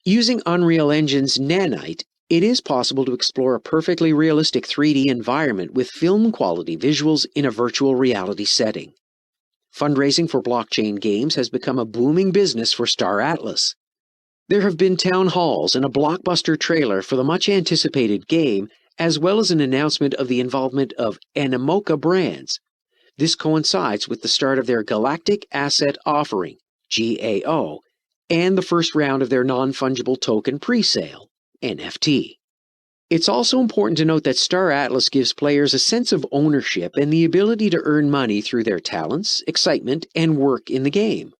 Using Unreal Engine's Nanite, it is possible to explore a perfectly realistic 3D environment with film-quality visuals in a virtual reality setting. Fundraising for blockchain games has become a booming business for Star Atlas. There have been town halls and a blockbuster trailer for the much-anticipated game, as well as an announcement of the involvement of Animoca Brands. This coincides with the start of their Galactic Asset Offering, GAO, and the first round of their non-fungible token presale, NFT. It's also important to note that Star Atlas gives players a sense of ownership and the ability to earn money through their talents, excitement, and work in the game.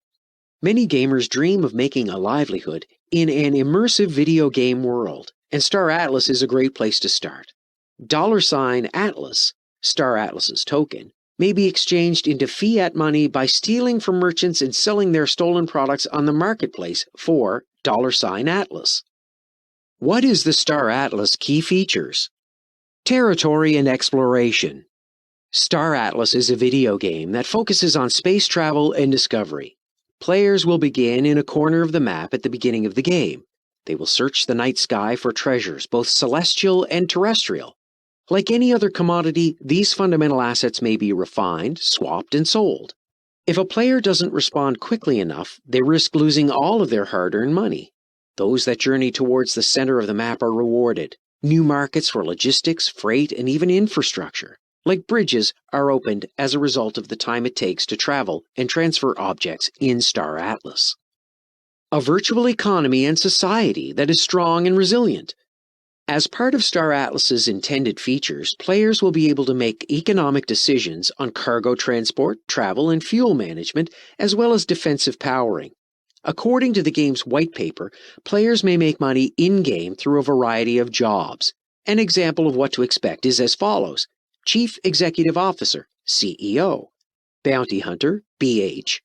Many gamers dream of making a livelihood in an immersive video game world, and Star Atlas is a great place to start. $Atlas, Star Atlas's token, may be exchanged into fiat money by stealing from merchants and selling their stolen products on the marketplace for $Atlas. What is the Star Atlas key features? Territory and exploration. Star Atlas is a video game that focuses on space travel and discovery. Players will begin in a corner of the map at the beginning of the game. They will search the night sky for treasures, both celestial and terrestrial. Like any other commodity, these fundamental assets may be refined, swapped, and sold. If a player doesn't respond quickly enough, they risk losing all of their hard-earned money. Those that journey towards the center of the map are rewarded. New markets for logistics, freight, and even infrastructure, like bridges, are opened as a result of the time it takes to travel and transfer objects in Star Atlas. A virtual economy and society that is strong and resilient. As part of Star Atlas's intended features, players will be able to make economic decisions on cargo transport, travel, and fuel management, as well as defensive powering. According to the game's white paper, players may make money in-game through a variety of jobs. An example of what to expect is as follows: Chief Executive Officer, CEO. Bounty Hunter, BH.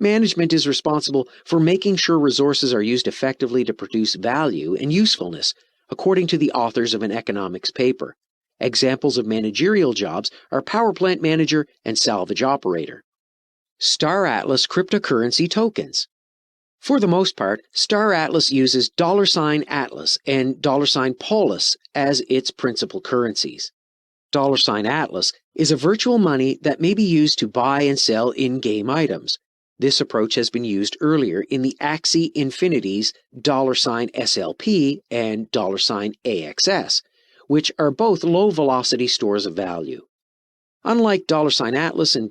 Management is responsible for making sure resources are used effectively to produce value and usefulness, according to the authors of an economics paper. Examples of managerial jobs are power plant manager and salvage operator. Star Atlas cryptocurrency tokens. For the most part, Star Atlas uses $Atlas and $Polis as its principal currencies. $Atlas is a virtual money that may be used to buy and sell in-game items. This approach has been used earlier in the Axie Infinity's $SLP and $AXS, which are both low-velocity stores of value. Unlike $Atlas and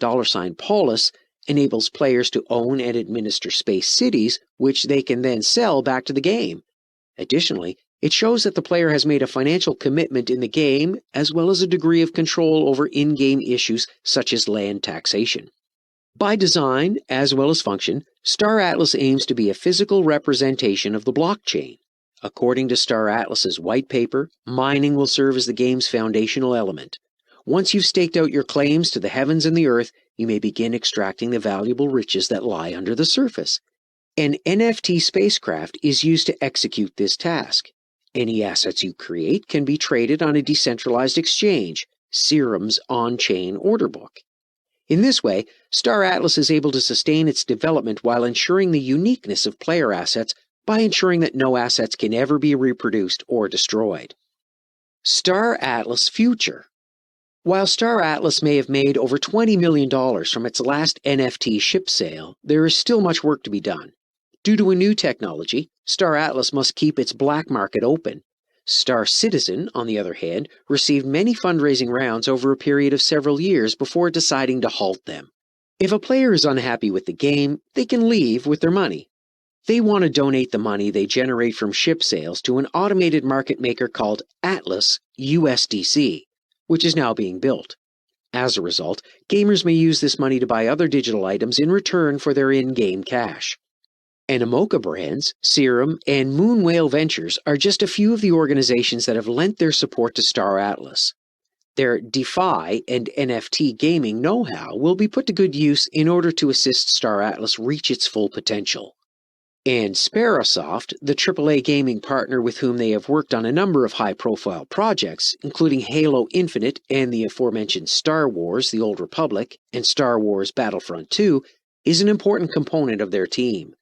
$Polis, enables players to own and administer space cities, which they can then sell back to the game. Additionally, it shows that the player has made a financial commitment in the game, as well as a degree of control over in-game issues such as land taxation. By design, as well as function, Star Atlas aims to be a physical representation of the blockchain. According to Star Atlas's white paper, mining will serve as the game's foundational element. Once you've staked out your claims to the heavens and the earth, you may begin extracting the valuable riches that lie under the surface. An NFT spacecraft is used to execute this task. Any assets you create can be traded on a decentralized exchange, Serum's on-chain order book. In this way, Star Atlas is able to sustain its development while ensuring the uniqueness of player assets by ensuring that no assets can ever be reproduced or destroyed. Star Atlas Future. While Star Atlas may have made over $20 million from its last NFT ship sale, there is still much work to be done. Due to a new technology, Star Atlas must keep its black market open. Star Citizen, on the other hand, received many fundraising rounds over a period of several years before deciding to halt them. If a player is unhappy with the game, they can leave with their money. They want to donate the money they generate from ship sales to an automated market maker called Atlas USDC, which is now being built. As a result, gamers may use this money to buy other digital items in return for their in-game cash. Animoca Brands, Serum, and Moon Whale Ventures are just a few of the organizations that have lent their support to Star Atlas. Their DeFi and NFT gaming know-how will be put to good use in order to assist Star Atlas reach its full potential. And Sparasoft, the AAA gaming partner with whom they have worked on a number of high-profile projects, including Halo Infinite and the aforementioned Star Wars: The Old Republic and Star Wars Battlefront 2, is an important component of their team.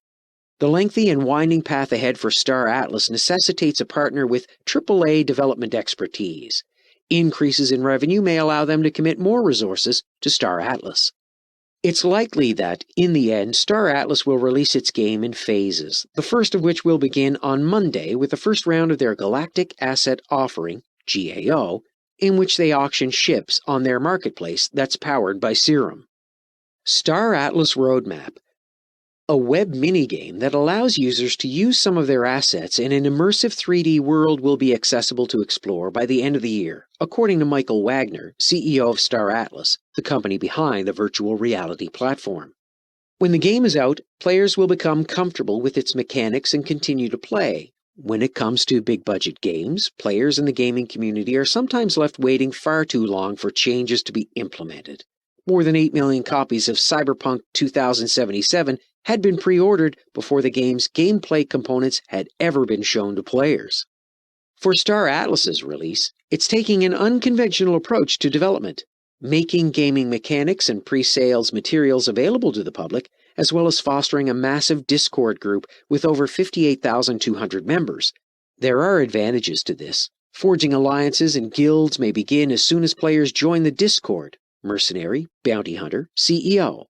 The lengthy and winding path ahead for Star Atlas necessitates a partner with AAA development expertise. Increases in revenue may allow them to commit more resources to Star Atlas. It's likely that, in the end, Star Atlas will release its game in phases, the first of which will begin on Monday with the first round of their Galactic Asset Offering, GAO, in which they auction ships on their marketplace that's powered by Serum. Star Atlas Roadmap. A web minigame that allows users to use some of their assets in an immersive 3D world will be accessible to explore by the end of the year, according to Michael Wagner, CEO of Star Atlas, the company behind the virtual reality platform. When the game is out, players will become comfortable with its mechanics and continue to play. When it comes to big-budget games, players in the gaming community are sometimes left waiting far too long for changes to be implemented. More than 8 million copies of Cyberpunk 2077 had been pre-ordered before the game's gameplay components had ever been shown to players. For Star Atlas's release, it's taking an unconventional approach to development, making gaming mechanics and pre-sales materials available to the public, as well as fostering a massive Discord group with over 58,200 members. There are advantages to this. Forging alliances and guilds may begin as soon as players join the Discord: mercenary, bounty hunter, CEO.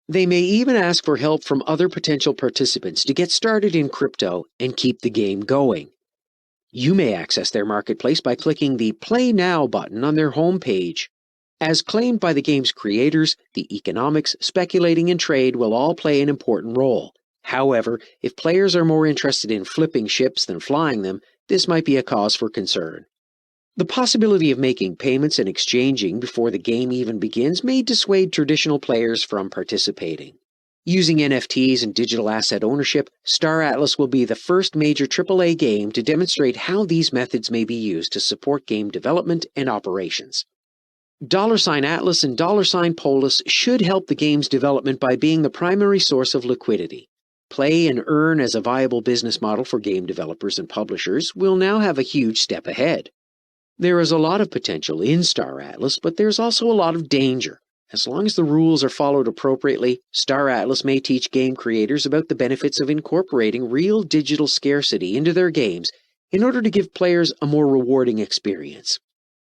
They may even ask for help from other potential participants to get started in crypto and keep the game going. You may access their marketplace by clicking the Play Now button on their homepage. As claimed by the game's creators, the economics, speculating, and trade will all play an important role. However, if players are more interested in flipping ships than flying them, this might be a cause for concern. The possibility of making payments and exchanging before the game even begins may dissuade traditional players from participating. Using NFTs and digital asset ownership, Star Atlas will be the first major AAA game to demonstrate how these methods may be used to support game development and operations. $Atlas and $Polis should help the game's development by being the primary source of liquidity. Play and earn as a viable business model for game developers and publishers will now have a huge step ahead. There is a lot of potential in Star Atlas, but there's also a lot of danger. As long as the rules are followed appropriately, Star Atlas may teach game creators about the benefits of incorporating real digital scarcity into their games in order to give players a more rewarding experience.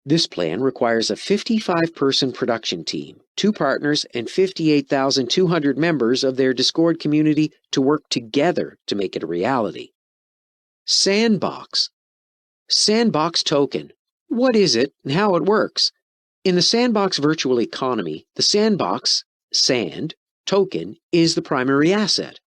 This plan requires a 55-person production team, 2 partners, and 58,200 members of their Discord community to work together to make it a reality. Sandbox. Sandbox token. What is it and how it works? In the Sandbox virtual economy, the Sandbox, Sand, token is the primary asset.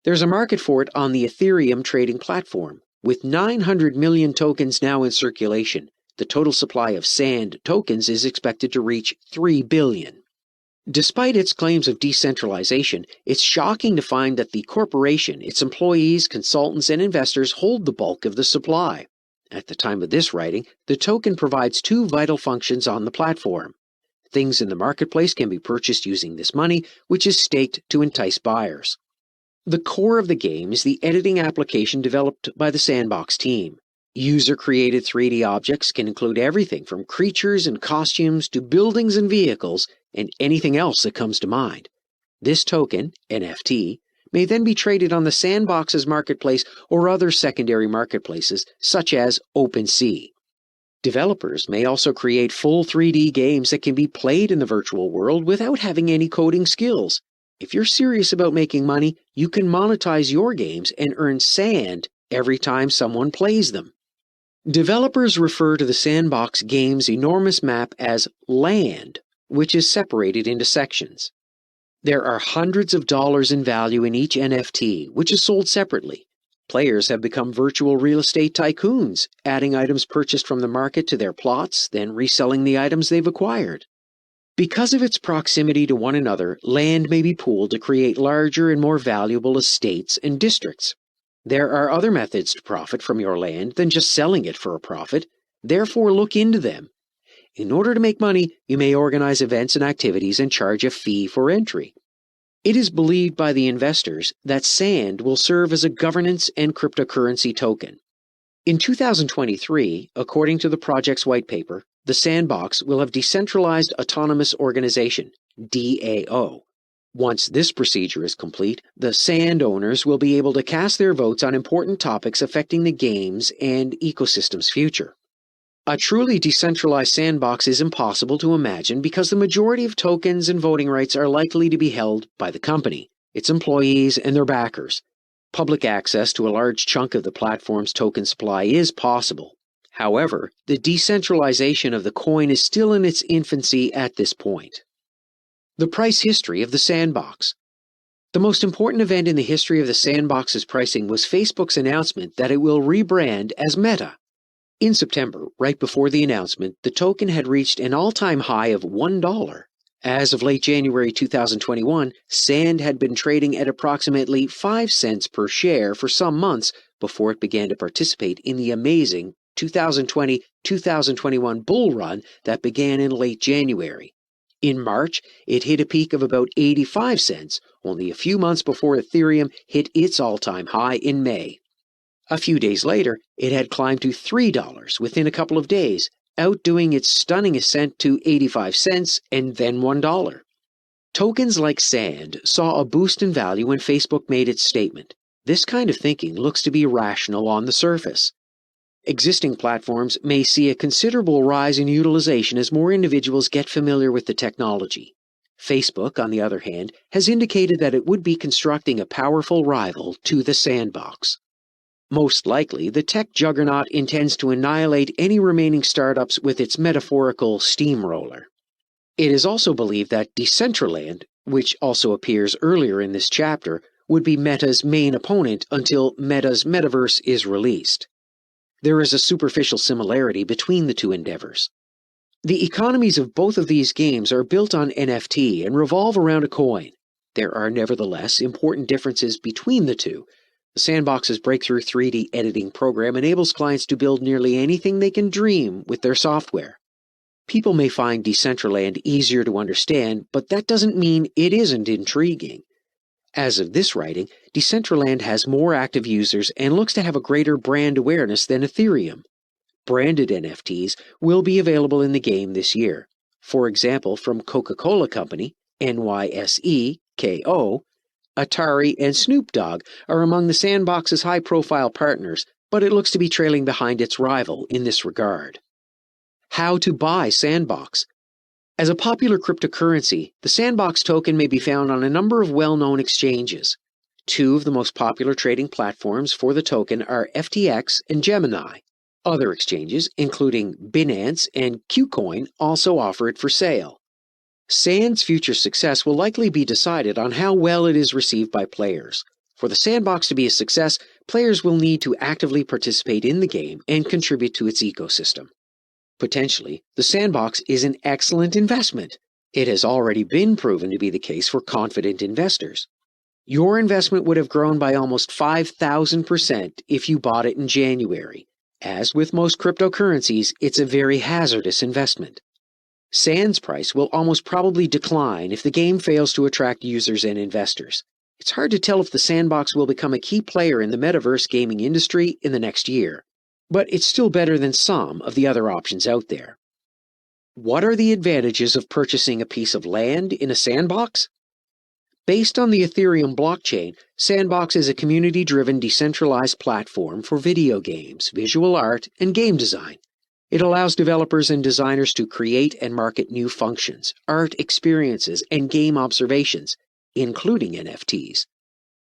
There's a market for it on the Ethereum trading platform. With 900 million tokens now in circulation, the total supply of Sand tokens is expected to reach 3 billion. Despite its claims of decentralization, it's shocking to find that the corporation, its employees, consultants, and investors hold the bulk of the supply. At the time of this writing, the token provides 2 vital functions on the platform. Things in the marketplace can be purchased using this money, which is staked to entice buyers. The core of the game is the editing application developed by the Sandbox team. User-created 3D objects can include everything from creatures and costumes to buildings and vehicles and anything else that comes to mind. This token, NFT, may then be traded on the Sandbox's marketplace or other secondary marketplaces, such as OpenSea. Developers may also create full 3D games that can be played in the virtual world without having any coding skills. If you're serious about making money, you can monetize your games and earn sand every time someone plays them. Developers refer to the Sandbox game's enormous map as land, which is separated into sections. There are hundreds of dollars in value in each NFT, which is sold separately. Players have become virtual real estate tycoons, adding items purchased from the market to their plots, then reselling the items they've acquired. Because of its proximity to one another, land may be pooled to create larger and more valuable estates and districts. There are other methods to profit from your land than just selling it for a profit, therefore look into them. In order to make money, you may organize events and activities and charge a fee for entry. It is believed by the investors that sand will serve as a governance and cryptocurrency token. In 2023, according to the project's white paper, the Sandbox will have Decentralized Autonomous Organization, DAO. Once this procedure is complete, the sand owners will be able to cast their votes on important topics affecting the game's and ecosystem's future. A truly decentralized sandbox is impossible to imagine because the majority of tokens and voting rights are likely to be held by the company, its employees, and their backers. Public access to a large chunk of the platform's token supply is possible. However, the decentralization of the coin is still in its infancy at this point. The price history of the Sandbox. The most important event in the history of the Sandbox's pricing was Facebook's announcement that it will rebrand as Meta. In September, right before the announcement, the token had reached an all-time high of $1. As of late January 2021, Sand had been trading at approximately 5 cents per share for some months before it began to participate in the amazing 2020-2021 bull run that began in late January. In March, it hit a peak of about 85 cents, only a few months before Ethereum hit its all-time high in May. A few days later, it had climbed to $3 within a couple of days, outdoing its stunning ascent to 85 cents and then $1. Tokens like Sand saw a boost in value when Facebook made its statement. This kind of thinking looks to be rational on the surface. Existing platforms may see a considerable rise in utilization as more individuals get familiar with the technology. Facebook, on the other hand, has indicated that it would be constructing a powerful rival to the Sandbox. Most likely, the tech juggernaut intends to annihilate any remaining startups with its metaphorical steamroller. It is also believed that Decentraland, which also appears earlier in this chapter, would be Meta's main opponent until Meta's Metaverse is released. There is a superficial similarity between the two endeavors. The economies of both of these games are built on NFT and revolve around a coin. There are nevertheless important differences between the two. The Sandbox's breakthrough 3D editing program enables clients to build nearly anything they can dream with their software. People may find Decentraland easier to understand, but that doesn't mean it isn't intriguing. As of this writing, Decentraland has more active users and looks to have a greater brand awareness than Ethereum. Branded NFTs will be available in the game this year. For example, from Coca-Cola Company, NYSE, Atari, and Snoop Dogg are among the Sandbox's high-profile partners, but it looks to be trailing behind its rival in this regard. How to buy Sandbox. As a popular cryptocurrency, the Sandbox token may be found on a number of well-known exchanges. Two of the most popular trading platforms for the token are FTX and Gemini. Other exchanges, including Binance and Qcoin, also offer it for sale. Sand's future success will likely be decided on how well it is received by players. For the Sandbox to be a success, players will need to actively participate in the game and contribute to its ecosystem. Potentially, the Sandbox is an excellent investment. It has already been proven to be the case for confident investors. Your investment would have grown by almost 5,000% if you bought it in January. As with most cryptocurrencies, it's a very hazardous investment. Sand's price will almost probably decline if the game fails to attract users and investors. It's hard to tell if the Sandbox will become a key player in the metaverse gaming industry in the next year. but it's still better than some of the other options out there. What are the advantages of purchasing a piece of land in a sandbox? Based on the Ethereum blockchain, Sandbox is a community-driven decentralized platform for video games, visual art, and game design. It allows developers and designers to create and market new functions, art experiences, and game observations, including NFTs.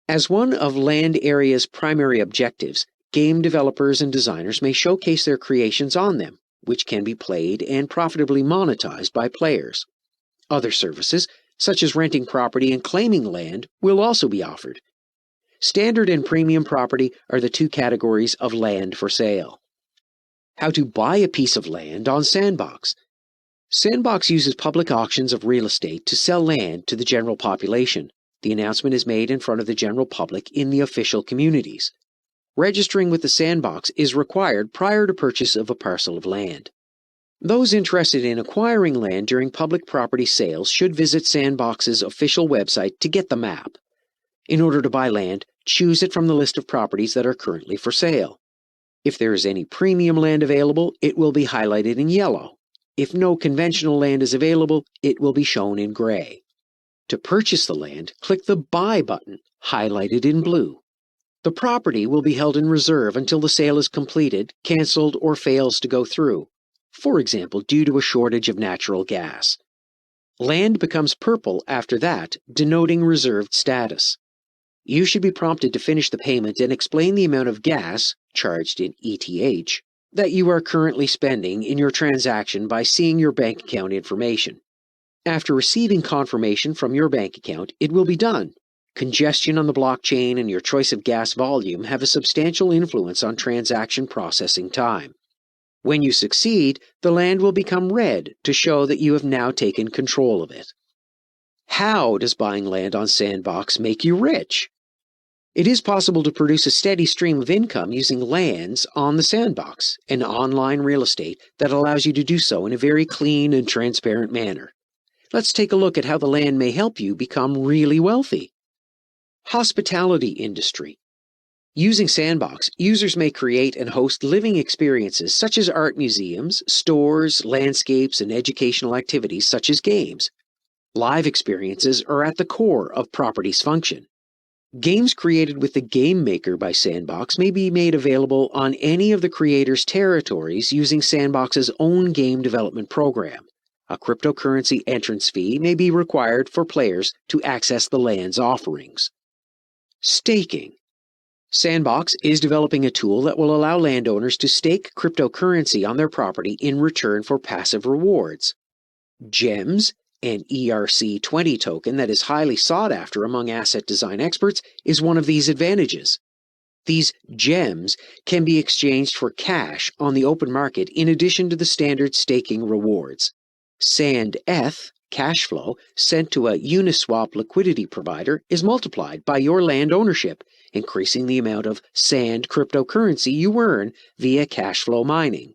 As one of Land Area's primary objectives, game developers and designers may showcase their creations on them, which can be played and profitably monetized by players. Other services, such as renting property and claiming land, will also be offered. Standard and premium property are the two categories of land for sale. How to buy a piece of land on Sandbox. Sandbox uses public auctions of real estate to sell land to the general population. The announcement is made in front of the general public in the official communities. Registering with the Sandbox is required prior to purchase of a parcel of land. Those interested in acquiring land during public property sales should visit Sandbox's official website to get the map. In order to buy land, choose it from the list of properties that are currently for sale. If there is any premium land available, it will be highlighted in yellow. If no conventional land is available, it will be shown in gray. To purchase the land, click the Buy button, highlighted in blue. The property will be held in reserve until the sale is completed, canceled, or fails to go through. For example, due to a shortage of natural gas. Land becomes purple after that, denoting reserved status. You should be prompted to finish the payment and explain the amount of gas, charged in ETH, that you are currently spending in your transaction by seeing your bank account information. After receiving confirmation from your bank account, it will be done. Congestion on the blockchain and your choice of gas volume have a substantial influence on transaction processing time. When you succeed, the land will become red to show that you have now taken control of it. How does buying land on Sandbox make you rich? It is possible to produce a steady stream of income using lands on the Sandbox, an online real estate that allows you to do so in a very clean and transparent manner. Let's take a look at how the land may help you become really wealthy. Hospitality industry. Using Sandbox, users may create and host living experiences such as art museums, stores, landscapes, and educational activities such as games. Live experiences are at the core of property's function. Games created with the Game Maker by Sandbox may be made available on any of the creator's territories using Sandbox's own game development program. A cryptocurrency entrance fee may be required for players to access the land's offerings. Staking. Sandbox is developing a tool that will allow landowners to stake cryptocurrency on their property in return for passive rewards. Gems, an ERC20 token that is highly sought after among asset design experts, is one of these advantages. These gems can be exchanged for cash on the open market in addition to the standard staking rewards. SandEth, cash flow, sent to a Uniswap liquidity provider, is multiplied by your land ownership, increasing the amount of sand cryptocurrency you earn via cash flow mining.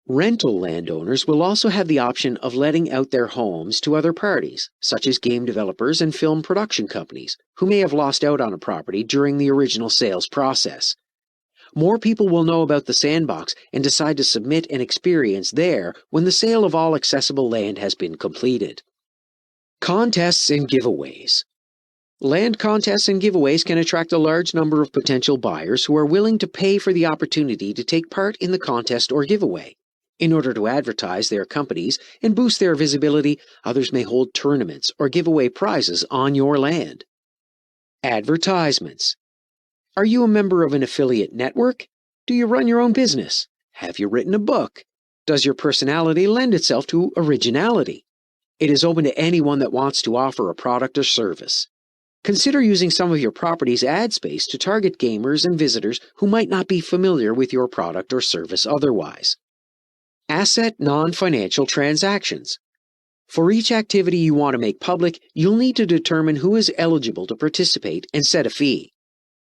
Rental landowners will also have the option of letting out their homes to other parties, such as game developers and film production companies, who may have lost out on a property during the original sales process. More people will know about the Sandbox and decide to submit an experience there when the sale of all accessible land has been completed. Contests and giveaways. Land contests and giveaways can attract a large number of potential buyers who are willing to pay for the opportunity to take part in the contest or giveaway. In order to advertise their companies and boost their visibility, others may hold tournaments or give away prizes on your land. Advertisements. Are you a member of an affiliate network? Do you run your own business? Have you written a book? Does your personality lend itself to originality? It is open to anyone that wants to offer a product or service. Consider using some of your property's ad space to target gamers and visitors who might not be familiar with your product or service otherwise. Asset non-financial transactions. For each activity you want to make public, you'll need to determine who is eligible to participate and set a fee.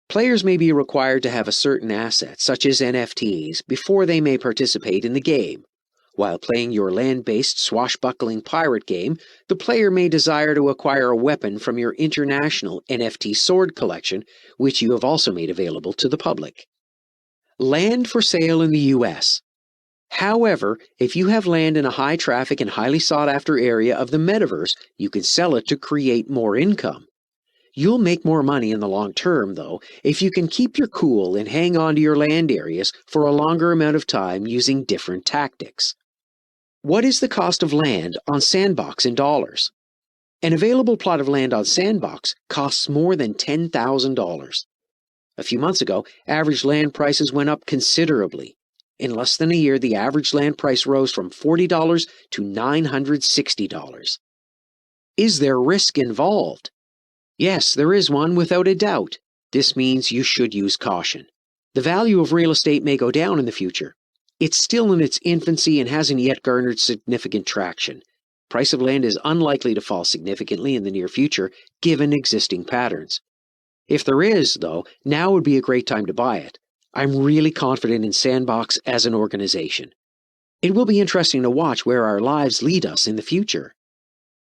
Players may be required to have a certain asset, such as NFTs, before they may participate in the game. While playing your land-based swashbuckling pirate game, the player may desire to acquire a weapon from your international NFT sword collection, which you have also made available to the public. Land for sale in the US. However, if you have land in a high traffic and highly sought after area of the metaverse, you can sell it to create more income. You'll make more money in the long term, though, if you can keep your cool and hang on to your land areas for a longer amount of time using different tactics. What is the cost of land on Sandbox in dollars? An available plot of land on Sandbox costs more than $10,000. A few months ago, average land prices went up considerably. In less than a year, the average land price rose from $40 to $960. Is there risk involved? Yes, there is one without a doubt. This means you should use caution. The value of real estate may go down in the future. It's still in its infancy and hasn't yet garnered significant traction. Price of land is unlikely to fall significantly in the near future, given existing patterns. If there is, though, now would be a great time to buy it. I'm really confident in Sandbox as an organization. It will be interesting to watch where our lives lead us in the future.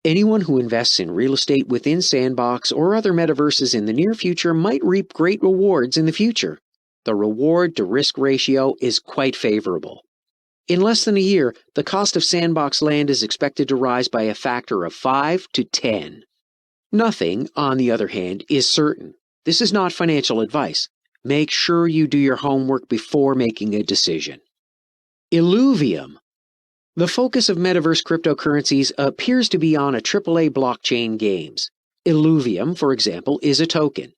Anyone who invests in real estate within Sandbox or other metaverses in the near future might reap great rewards in the future. The reward-to-risk ratio is quite favorable. In less than a year, the cost of Sandbox land is expected to rise by a factor of 5 to 10. Nothing, on the other hand, is certain. This is not financial advice. Make sure you do your homework before making a decision. Illuvium. The focus of metaverse cryptocurrencies appears to be on AAA blockchain games. Illuvium, for example, is a token.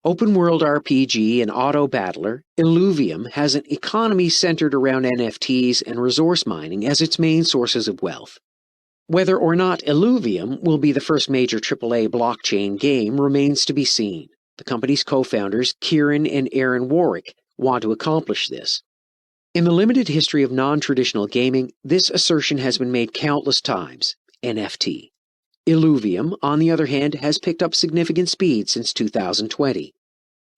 Open world RPG and auto battler, Illuvium has an economy centered around NFTs and resource mining as its main sources of wealth. Whether or not Illuvium will be the first major AAA blockchain game remains to be seen. The company's co-founders, Kieran and Aaron Warwick, want to accomplish this. In the limited history of non-traditional gaming, this assertion has been made countless times, NFT. Illuvium, on the other hand, has picked up significant speed since 2020.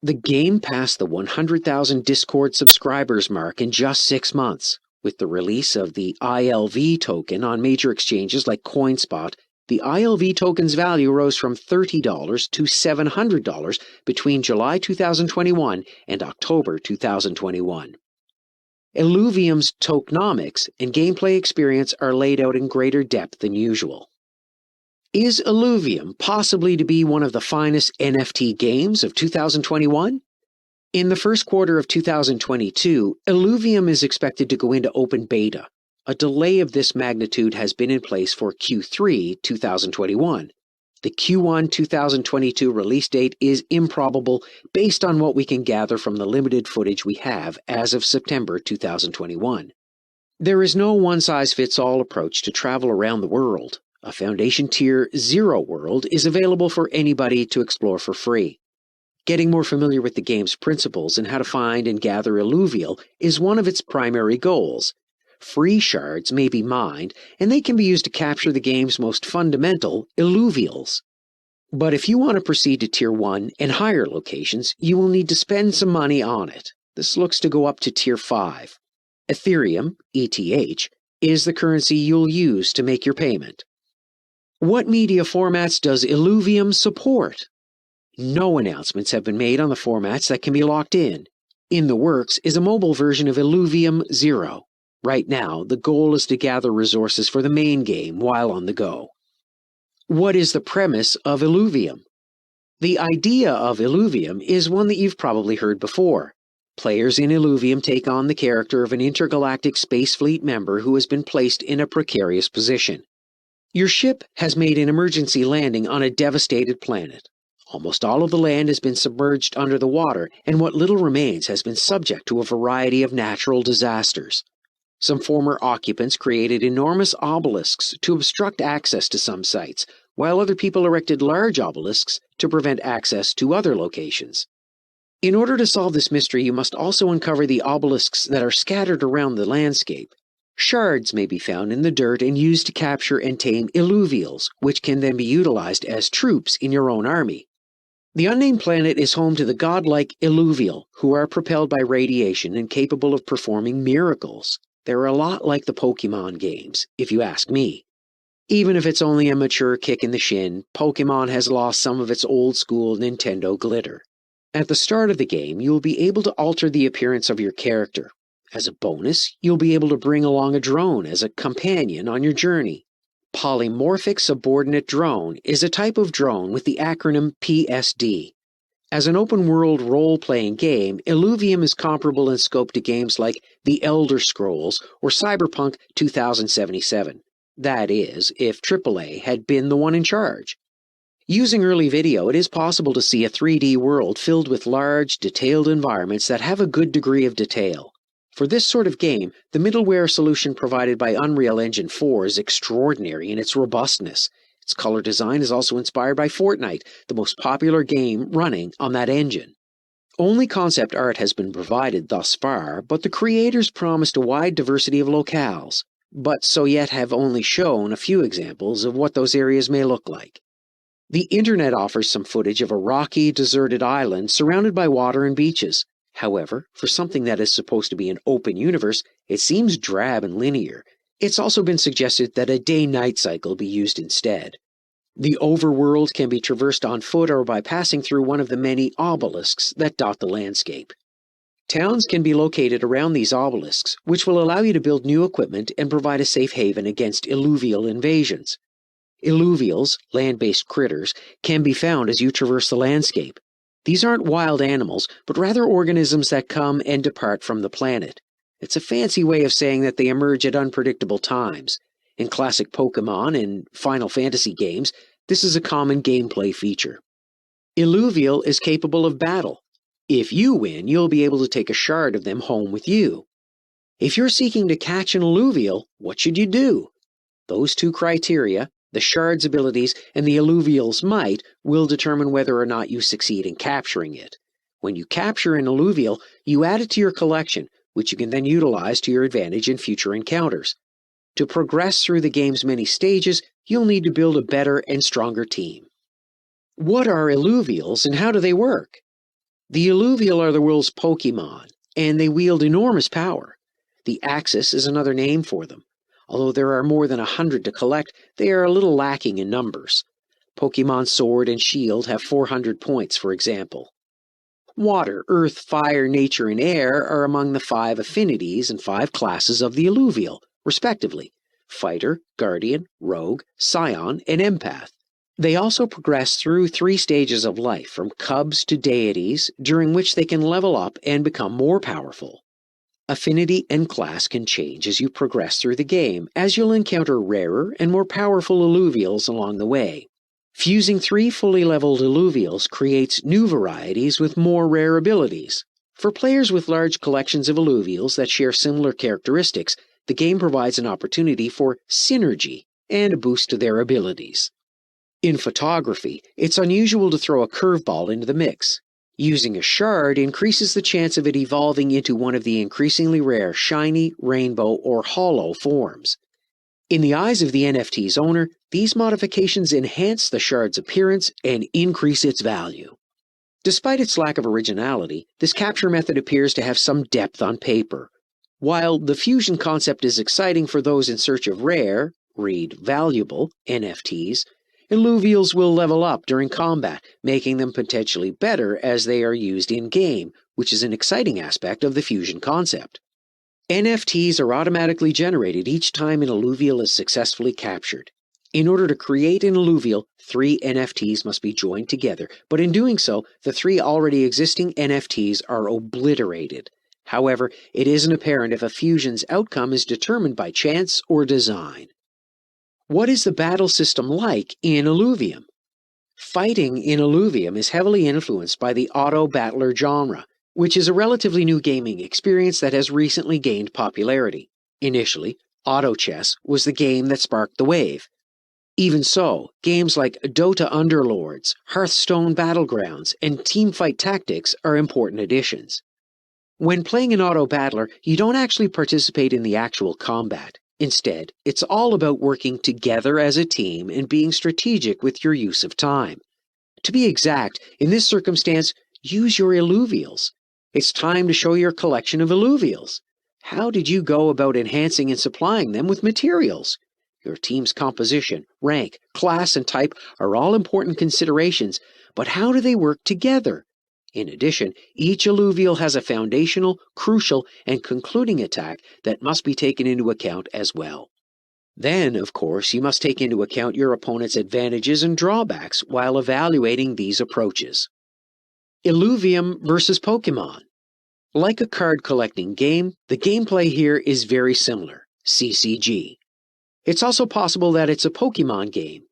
The game passed the 100,000 Discord subscribers mark in just 6 months. With the release of the ILV token on major exchanges like CoinSpot, the ILV token's value rose from $30 to $700 between July 2021 and October 2021. Illuvium's tokenomics and gameplay experience are laid out in greater depth than usual. Is Illuvium possibly to be one of the finest NFT games of 2021? In the first quarter of 2022, Illuvium is expected to go into open beta. A delay of this magnitude has been in place for Q3 2021. The Q1 2022 release date is improbable based on what we can gather from the limited footage we have as of September 2021. There is no one-size-fits-all approach to travel around the world. A Foundation Tier 0 world is available for anybody to explore for free. Getting more familiar with the game's principles and how to find and gather Illuvial is one of its primary goals. Free shards may be mined, and they can be used to capture the game's most fundamental Illuvials. But if you want to proceed to Tier 1 and higher locations, you will need to spend some money on it. This looks to go up to Tier 5. Ethereum, ETH, is the currency you'll use to make your payment. What media formats does Illuvium support? No announcements have been made on the formats that can be locked in. In the works is a mobile version of Illuvium 0. Right now, the goal is to gather resources for the main game while on the go. What is the premise of Illuvium? The idea of Illuvium is one that you've probably heard before. Players in Illuvium take on the character of an intergalactic space fleet member who has been placed in a precarious position. Your ship has made an emergency landing on a devastated planet. Almost all of the land has been submerged under the water, and what little remains has been subject to a variety of natural disasters. Some former occupants created enormous obelisks to obstruct access to some sites, while other people erected large obelisks to prevent access to other locations. In order to solve this mystery, you must also uncover the obelisks that are scattered around the landscape. Shards may be found in the dirt and used to capture and tame Illuvials, which can then be utilized as troops in your own army. The unnamed planet is home to the godlike Illuvial, who are propelled by radiation and capable of performing miracles. They're a lot like the Pokemon games, if you ask me. Even if it's only a mature kick in the shin, Pokemon has lost some of its old-school Nintendo glitter. At the start of the game, you'll be able to alter the appearance of your character. As a bonus, you'll be able to bring along a drone as a companion on your journey. Polymorphic Subordinate Drone is a type of drone with the acronym PSD. As an open-world role-playing game, Illuvium is comparable in scope to games like The Elder Scrolls or Cyberpunk 2077. That is, if AAA had been the one in charge. Using early video, it is possible to see a 3D world filled with large, detailed environments that have a good degree of detail. For this sort of game, the middleware solution provided by Unreal Engine 4 is extraordinary in its robustness. Its color design is also inspired by Fortnite, the most popular game running on that engine. Only concept art has been provided thus far, but the creators promised a wide diversity of locales, but so yet have only shown a few examples of what those areas may look like. The internet offers some footage of a rocky, deserted island surrounded by water and beaches. However, for something that is supposed to be an open universe, it seems drab and linear. It's also been suggested that a day-night cycle be used instead. The overworld can be traversed on foot or by passing through one of the many obelisks that dot the landscape. Towns can be located around these obelisks, which will allow you to build new equipment and provide a safe haven against illuvial invasions. Illuvials, land-based critters, can be found as you traverse the landscape. These aren't wild animals, but rather organisms that come and depart from the planet. It's a fancy way of saying that they emerge at unpredictable times. In classic Pokemon and Final Fantasy games, this is a common gameplay feature. Illuvial is capable of battle. If you win, you'll be able to take a shard of them home with you. If you're seeking to catch an illuvial, what should you do? Those two criteria, the shard's abilities and the illuvial's might, will determine whether or not you succeed in capturing it. When you capture an illuvial, you add it to your collection, which you can then utilize to your advantage in future encounters. To progress through the game's many stages, you'll need to build a better and stronger team. What are illuvials and how do they work? The illuvial are the world's Pokemon, and they wield enormous power. The Axis is another name for them. Although there are more than 100 to collect, they are a little lacking in numbers. Pokemon Sword and Shield have 400 points, for example. Water, Earth, Fire, Nature, and Air are among the 5 affinities and 5 classes of the illuvial, respectively: Fighter, Guardian, Rogue, Scion, and Empath. They also progress through 3 stages of life, from cubs to deities, during which they can level up and become more powerful. Affinity and class can change as you progress through the game, as you'll encounter rarer and more powerful illuvials along the way. Fusing 3 fully leveled illuvials creates new varieties with more rare abilities. For players with large collections of illuvials that share similar characteristics, the game provides an opportunity for synergy and a boost to their abilities. In photography, it's unusual to throw a curveball into the mix. Using a shard increases the chance of it evolving into one of the increasingly rare shiny, rainbow, or hollow forms. In the eyes of the NFT's owner, these modifications enhance the shard's appearance and increase its value. Despite its lack of originality, this capture method appears to have some depth on paper. While the fusion concept is exciting for those in search of rare, read valuable, NFTs, illuvials will level up during combat, making them potentially better as they are used in-game, which is an exciting aspect of the fusion concept. NFTs are automatically generated each time an illuvial is successfully captured. In order to create an illuvial, 3 NFTs must be joined together, but in doing so, the 3 already existing NFTs are obliterated. However, it isn't apparent if a fusion's outcome is determined by chance or design. What is the battle system like in Illuvium? Fighting in Illuvium is heavily influenced by the auto-battler genre, which is a relatively new gaming experience that has recently gained popularity. Initially, auto chess was the game that sparked the wave. Even so, games like Dota Underlords, Hearthstone Battlegrounds, and Teamfight Tactics are important additions. When playing an auto-battler, you don't actually participate in the actual combat. Instead, it's all about working together as a team and being strategic with your use of time. To be exact, in this circumstance, use your illuvials. It's time to show your collection of illuvials. How did you go about enhancing and supplying them with materials? Your team's composition, rank, class, and type are all important considerations, but how do they work together? In addition, each alluvial has a foundational, crucial, and concluding attack that must be taken into account as well. Then, of course, you must take into account your opponent's advantages and drawbacks while evaluating these approaches. Illuvium versus Pokemon. Like a card collecting game, the gameplay here is very similar, CCG. It's also possible that it's a Pokemon game.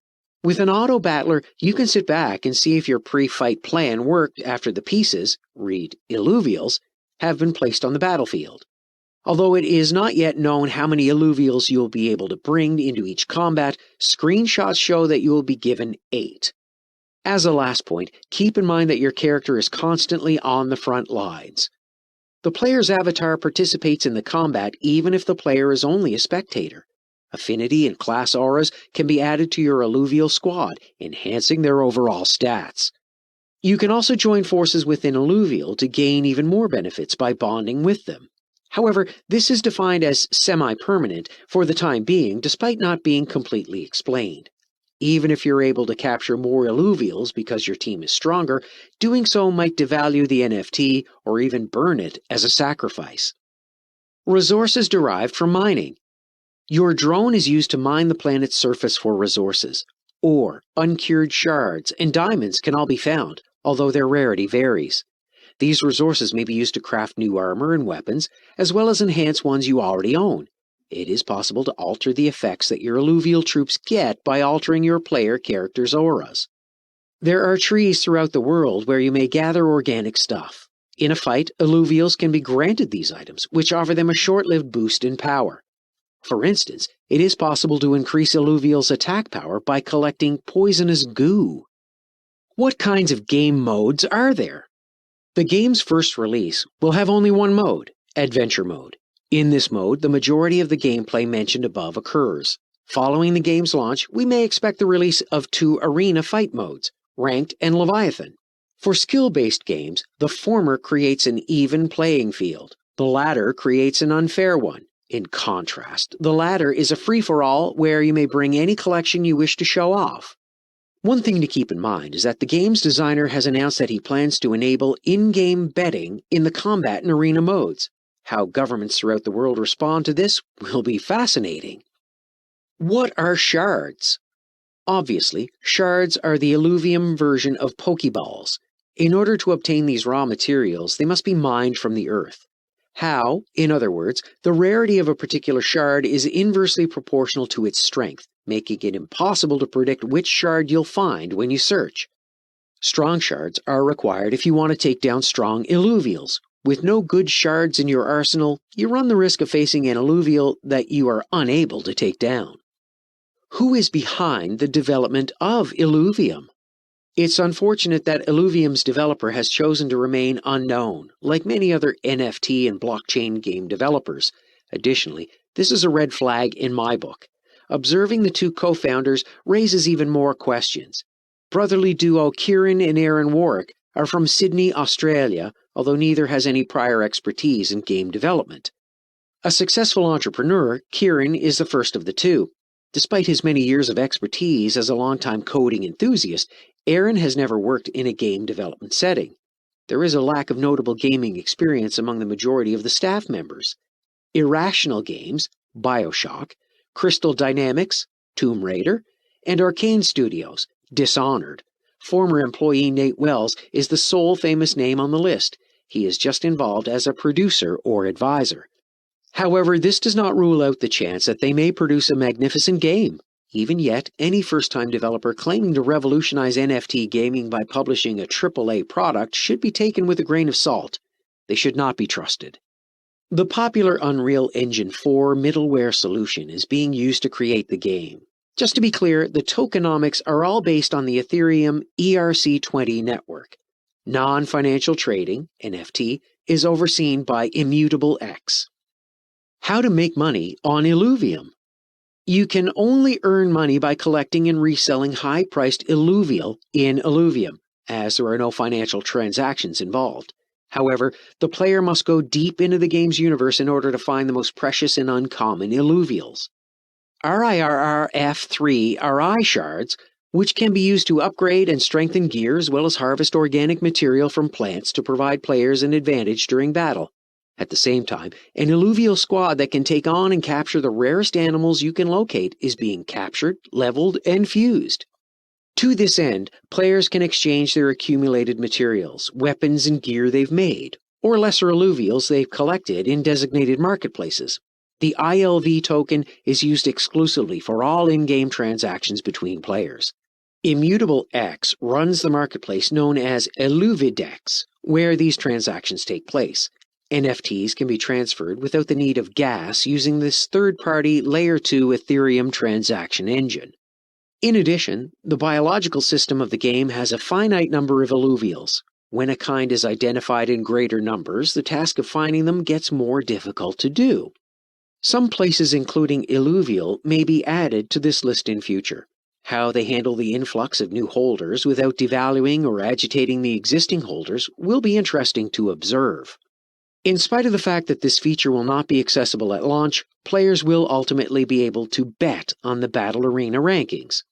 With an auto battler, you can sit back and see if your pre-fight plan worked after the pieces, read illuvials, have been placed on the battlefield. Although it is not yet known how many illuvials you will be able to bring into each combat, screenshots show that you will be given 8. As a last point, keep in mind that your character is constantly on the front lines. The player's avatar participates in the combat even if the player is only a spectator. Affinity and class auras can be added to your alluvial squad, enhancing their overall stats. You can also join forces with an alluvial to gain even more benefits by bonding with them. However, this is defined as semi-permanent for the time being, despite not being completely explained. Even if you're able to capture more alluvials because your team is stronger, doing so might devalue the NFT or even burn it as a sacrifice. Resources derived from mining. Your drone is used to mine the planet's surface for resources. Ore, uncured shards, and diamonds can all be found, although their rarity varies. These resources may be used to craft new armor and weapons, as well as enhance ones you already own. It is possible to alter the effects that your alluvial troops get by altering your player character's auras. There are trees throughout the world where you may gather organic stuff. In a fight, alluvials can be granted these items, which offer them a short-lived boost in power. For instance, it is possible to increase alluvial's attack power by collecting poisonous goo. What kinds of game modes are there? The game's first release will have only one mode, Adventure Mode. In this mode, the majority of the gameplay mentioned above occurs. Following the game's launch, we may expect the release of 2 arena fight modes, Ranked and Leviathan. For skill-based games, the former creates an even playing field. The latter creates an unfair one. In contrast, the latter is a free-for-all where you may bring any collection you wish to show off. One thing to keep in mind is that the game's designer has announced that he plans to enable in-game betting in the combat and arena modes. How governments throughout the world respond to this will be fascinating. What are shards? Obviously, shards are the alluvium version of Pokeballs. In order to obtain these raw materials, they must be mined from the earth. How, in other words, the rarity of a particular shard is inversely proportional to its strength, making it impossible to predict which shard you'll find when you search. Strong shards are required if you want to take down strong illuvials. With no good shards in your arsenal, you run the risk of facing an alluvial that you are unable to take down. Who is behind the development of Illuvium? It's unfortunate that Illuvium's developer has chosen to remain unknown, like many other NFT and blockchain game developers. Additionally, this is a red flag in my book. Observing the 2 co-founders raises even more questions. Brotherly duo Kieran and Aaron Warwick are from Sydney, Australia, although neither has any prior expertise in game development. A successful entrepreneur, Kieran is the first of the 2. Despite his many years of expertise as a longtime coding enthusiast, Aaron has never worked in a game development setting. There is a lack of notable gaming experience among the majority of the staff members. Irrational Games, BioShock, Crystal Dynamics, Tomb Raider, and Arcane Studios, Dishonored. Former employee Nate Wells is the sole famous name on the list. He is just involved as a producer or advisor. However, this does not rule out the chance that they may produce a magnificent game. Even yet, any first-time developer claiming to revolutionize NFT gaming by publishing a AAA product should be taken with a grain of salt. They should not be trusted. The popular Unreal Engine 4 middleware solution is being used to create the game. Just to be clear, the tokenomics are all based on the Ethereum ERC20 network. Non-financial trading, NFT, is overseen by Immutable X. How to make money on Illuvium? You can only earn money by collecting and reselling high-priced illuvial in Illuvium, as there are no financial transactions involved. However, the player must go deep into the game's universe in order to find the most precious and uncommon illuvials. RIRRF3 RI shards which can be used to upgrade and strengthen gear as well as harvest organic material from plants to provide players an advantage during battle. At the same time, an alluvial squad that can take on and capture the rarest animals you can locate is being captured, leveled, and fused. To this end, players can exchange their accumulated materials, weapons, and gear they've made, or lesser alluvials they've collected in designated marketplaces. The ILV token is used exclusively for all in-game transactions between players. Immutable X runs the marketplace known as Illuvidex, where these transactions take place. NFTs can be transferred without the need of gas using this third-party Layer 2 Ethereum transaction engine. In addition, the biological system of the game has a finite number of alluvials. When a kind is identified in greater numbers, the task of finding them gets more difficult to do. Some places including Illuvial may be added to this list in future. How they handle the influx of new holders without devaluing or agitating the existing holders will be interesting to observe. In spite of the fact that this feature will not be accessible at launch, players will ultimately be able to bet on the Battle Arena rankings.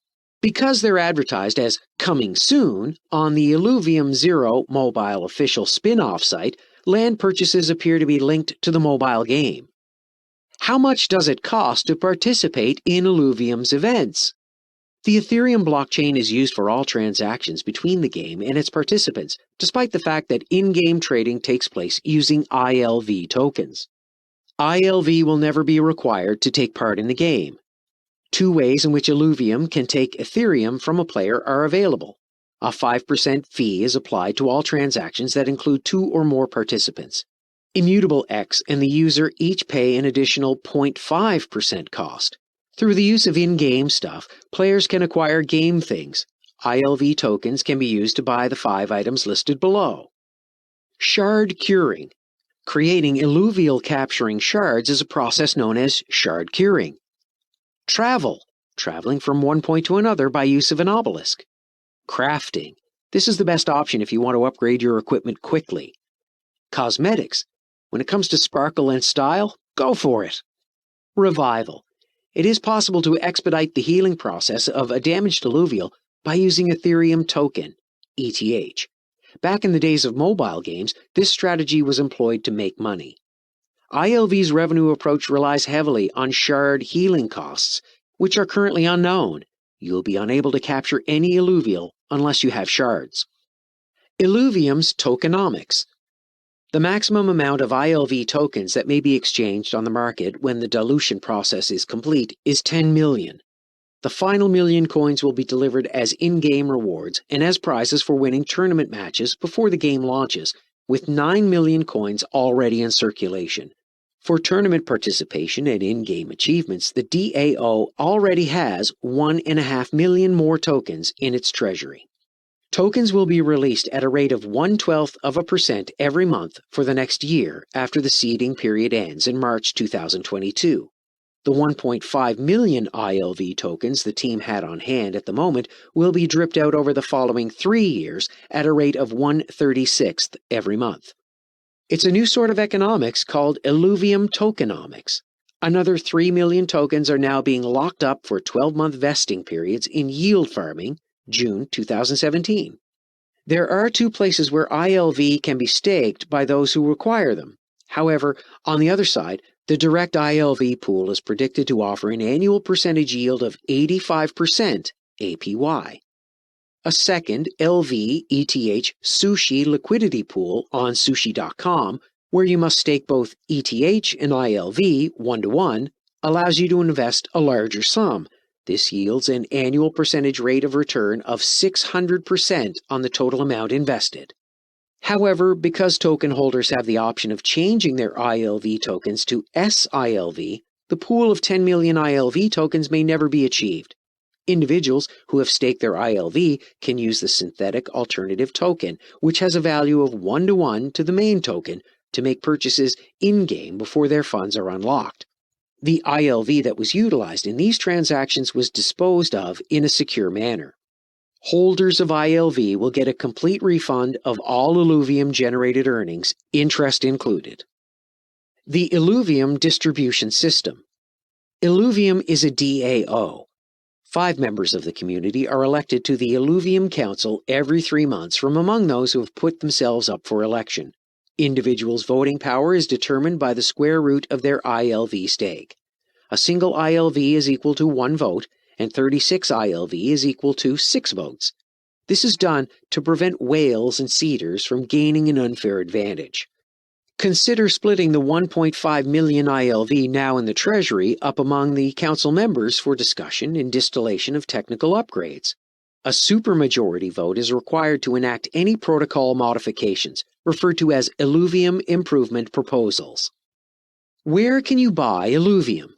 Because they're advertised as coming soon on the Illuvium Zero mobile official spin-off site, land purchases appear to be linked to the mobile game. How much does it cost to participate in Illuvium's events? The Ethereum blockchain is used for all transactions between the game and its participants, despite the fact that in-game trading takes place using ILV tokens. ILV will never be required to take part in the game. Two ways in which Illuvium can take Ethereum from a player are available. A 5% fee is applied to all transactions that include 2 or more participants. Immutable X and the user each pay an additional 0.5% cost. Through the use of in-game stuff, players can acquire game things. ILV tokens can be used to buy the 5 items listed below. Shard curing. Creating illuvial capturing shards is a process known as shard curing. Travel. Traveling from one point to another by use of an obelisk. Crafting. This is the best option if you want to upgrade your equipment quickly. Cosmetics. When it comes to sparkle and style, go for it. Revival. It is possible to expedite the healing process of a damaged alluvial by using Ethereum token, ETH. Back in the days of mobile games, this strategy was employed to make money. ILV's revenue approach relies heavily on shard healing costs, which are currently unknown. You'll be unable to capture any alluvial unless you have shards. Illuvium's tokenomics. The maximum amount of ILV tokens that may be exchanged on the market when the dilution process is complete is 10 million. The final million coins will be delivered as in-game rewards and as prizes for winning tournament matches before the game launches, with 9 million coins already in circulation. For tournament participation and in-game achievements, the DAO already has 1.5 million more tokens in its treasury. Tokens will be released at a rate of 0.125% every month for the next year after the seeding period ends in March 2022. The 1.5 million ILV tokens the team had on hand at the moment will be dripped out over the following 3 years at a rate of 1/36th every month. It's a new sort of economics called Illuvium tokenomics. Another 3 million tokens are now being locked up for 12-month vesting periods in yield farming, June 2017. There are 2 places where ILV can be staked by those who require them. However, on the other side, the direct ILV pool is predicted to offer an annual percentage yield of 85% APY. A second LV ETH Sushi liquidity pool on sushi.com, where you must stake both ETH and ILV 1-to-1, allows you to invest a larger sum. This yields an annual percentage rate of return of 600% on the total amount invested. However, because token holders have the option of changing their ILV tokens to SILV, the pool of 10 million ILV tokens may never be achieved. Individuals who have staked their ILV can use the synthetic alternative token, which has a value of 1-to-1 to the main token, to make purchases in-game before their funds are unlocked. The ILV that was utilized in these transactions was disposed of in a secure manner. Holders of ILV will get a complete refund of all Illuvium-generated earnings, interest included. The Illuvium Distribution System. Illuvium is a DAO. 5 members of the community are elected to the Illuvium Council every 3 months from among those who have put themselves up for election. Individuals' voting power is determined by the square root of their ILV stake. A single ILV is equal to 1 vote, and 36 ILV is equal to 6 votes. This is done to prevent whales and cedars from gaining an unfair advantage. Consider splitting the 1.5 million ILV now in the Treasury up among the Council members for discussion and distillation of technical upgrades. A supermajority vote is required to enact any protocol modifications, referred to as Illuvium Improvement Proposals. Where can you buy Illuvium?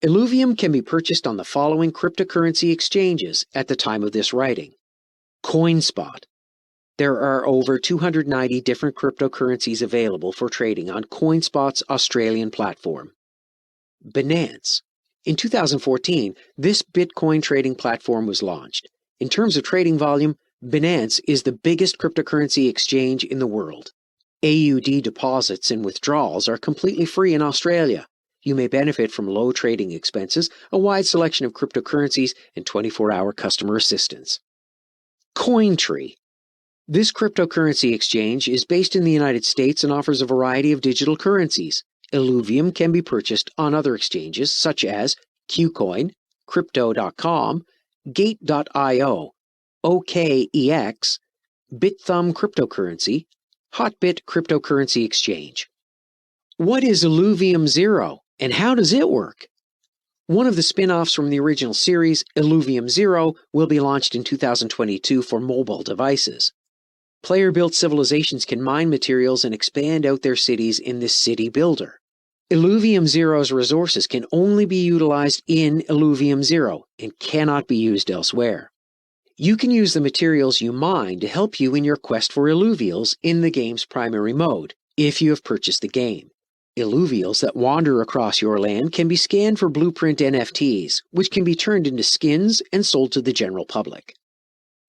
Illuvium can be purchased on the following cryptocurrency exchanges at the time of this writing. CoinSpot. There are over 290 different cryptocurrencies available for trading on CoinSpot's Australian platform. Binance. In 2014, this Bitcoin trading platform was launched. In terms of trading volume, Binance is the biggest cryptocurrency exchange in the world. AUD deposits and withdrawals are completely free in Australia. You may benefit from low trading expenses, a wide selection of cryptocurrencies, and 24-hour customer assistance. Cointree. This cryptocurrency exchange is based in the United States and offers a variety of digital currencies. Illuvium can be purchased on other exchanges such as Qcoin, Crypto.com, Gate.io, OKEX, BitThumb Cryptocurrency, Hotbit Cryptocurrency Exchange. What is Illuvium Zero, and how does it work? One of the spin-offs from the original series, Illuvium Zero, will be launched in 2022 for mobile devices. Player-built civilizations can mine materials and expand out their cities in this city builder. Illuvium Zero's resources can only be utilized in Illuvium Zero and cannot be used elsewhere. You can use the materials you mine to help you in your quest for illuvials in the game's primary mode, if you have purchased the game. Illuvials that wander across your land can be scanned for blueprint NFTs, which can be turned into skins and sold to the general public.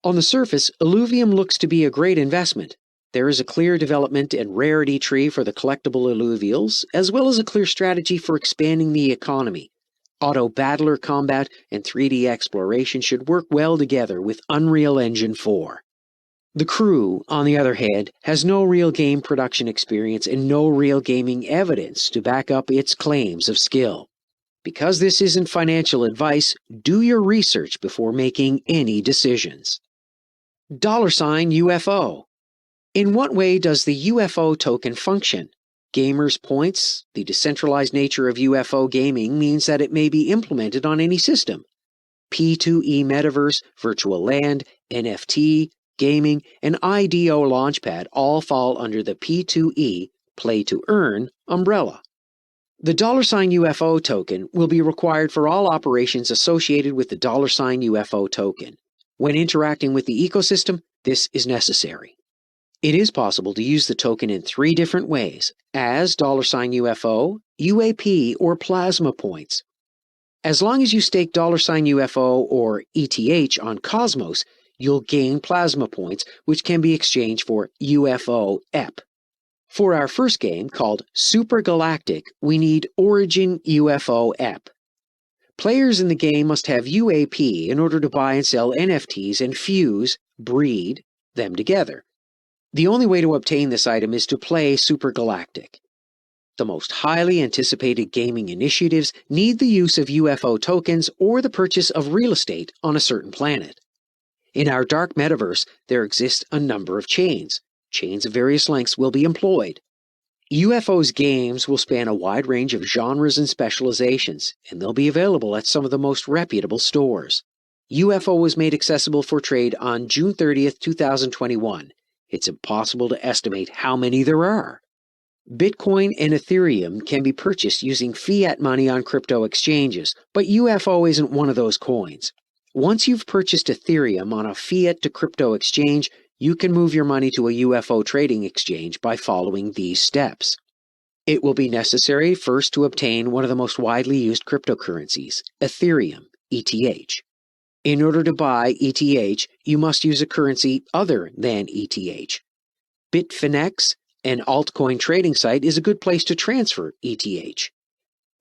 On the surface, Illuvium looks to be a great investment. There is a clear development and rarity tree for the collectible illuvials, as well as a clear strategy for expanding the economy. Auto-battler combat and 3D exploration should work well together with Unreal Engine 4. The crew, on the other hand, has no real game production experience and no real gaming evidence to back up its claims of skill. Because this isn't financial advice, do your research before making any decisions. $UFO. In what way does the UFO token function? Gamers' points. The decentralized nature of UFO gaming means that it may be implemented on any system. P2E Metaverse, Virtual Land, NFT, Gaming, and IDO Launchpad all fall under the P2E, Play to Earn, umbrella. The $UFO token will be required for all operations associated with the $UFO token. When interacting with the ecosystem, this is necessary. It is possible to use the token in 3 different ways, as $UFO, UAP, or plasma points. As long as you stake $UFO or ETH on Cosmos, you'll gain plasma points, which can be exchanged for UFO EP. For our first game, called Super Galactic, we need Origin UFO EP. Players in the game must have UAP in order to buy and sell NFTs and fuse, breed, them together. The only way to obtain this item is to play Super Galactic. The most highly anticipated gaming initiatives need the use of UFO tokens or the purchase of real estate on a certain planet. In our dark metaverse, there exist a number of chains. Chains of various lengths will be employed. UFO's games will span a wide range of genres and specializations, and they'll be available at some of the most reputable stores. UFO was made accessible for trade on June 30th, 2021. It's impossible to estimate how many there are. Bitcoin and Ethereum can be purchased using fiat money on crypto exchanges, but UFO isn't one of those coins. Once you've purchased Ethereum on a fiat to crypto exchange, you can move your money to a UFO trading exchange by following these steps. It will be necessary first to obtain one of the most widely used cryptocurrencies, Ethereum, ETH. In order to buy ETH, you must use a currency other than ETH. Bitfinex, an altcoin trading site, is a good place to transfer ETH.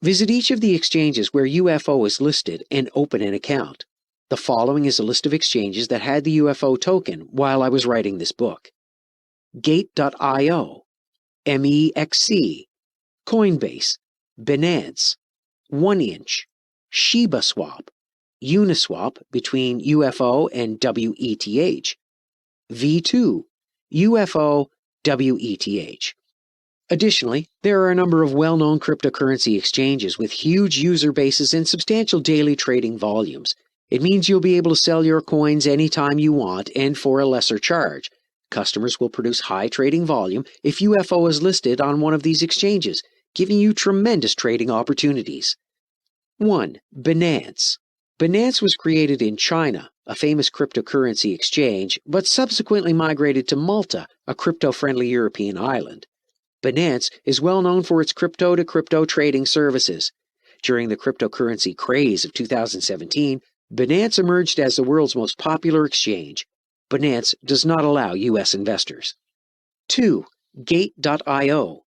Visit each of the exchanges where UFO is listed and open an account. The following is a list of exchanges that had the UFO token while I was writing this book. Gate.io, MEXC, Coinbase, Binance, 1inch, Shiba Swap, Uniswap between UFO and WETH, V2, UFO, WETH. Additionally, there are a number of well-known cryptocurrency exchanges with huge user bases and substantial daily trading volumes. It means you'll be able to sell your coins anytime you want and for a lesser charge. Customers will produce high trading volume if UFO is listed on one of these exchanges, giving you tremendous trading opportunities. 1. Binance. Binance was created in China, a famous cryptocurrency exchange, but subsequently migrated to Malta, a crypto-friendly European island. Binance is well known for its crypto-to-crypto trading services. During the cryptocurrency craze of 2017, Binance emerged as the world's most popular exchange. Binance does not allow U.S. investors. 2. Gate.io.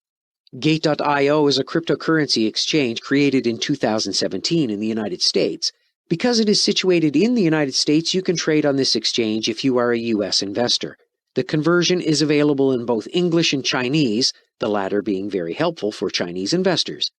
Gate.io is a cryptocurrency exchange created in 2017 in the United States. Because it is situated in the United States, you can trade on this exchange if you are a U.S. investor. The conversion is available in both English and Chinese, the latter being very helpful for Chinese investors.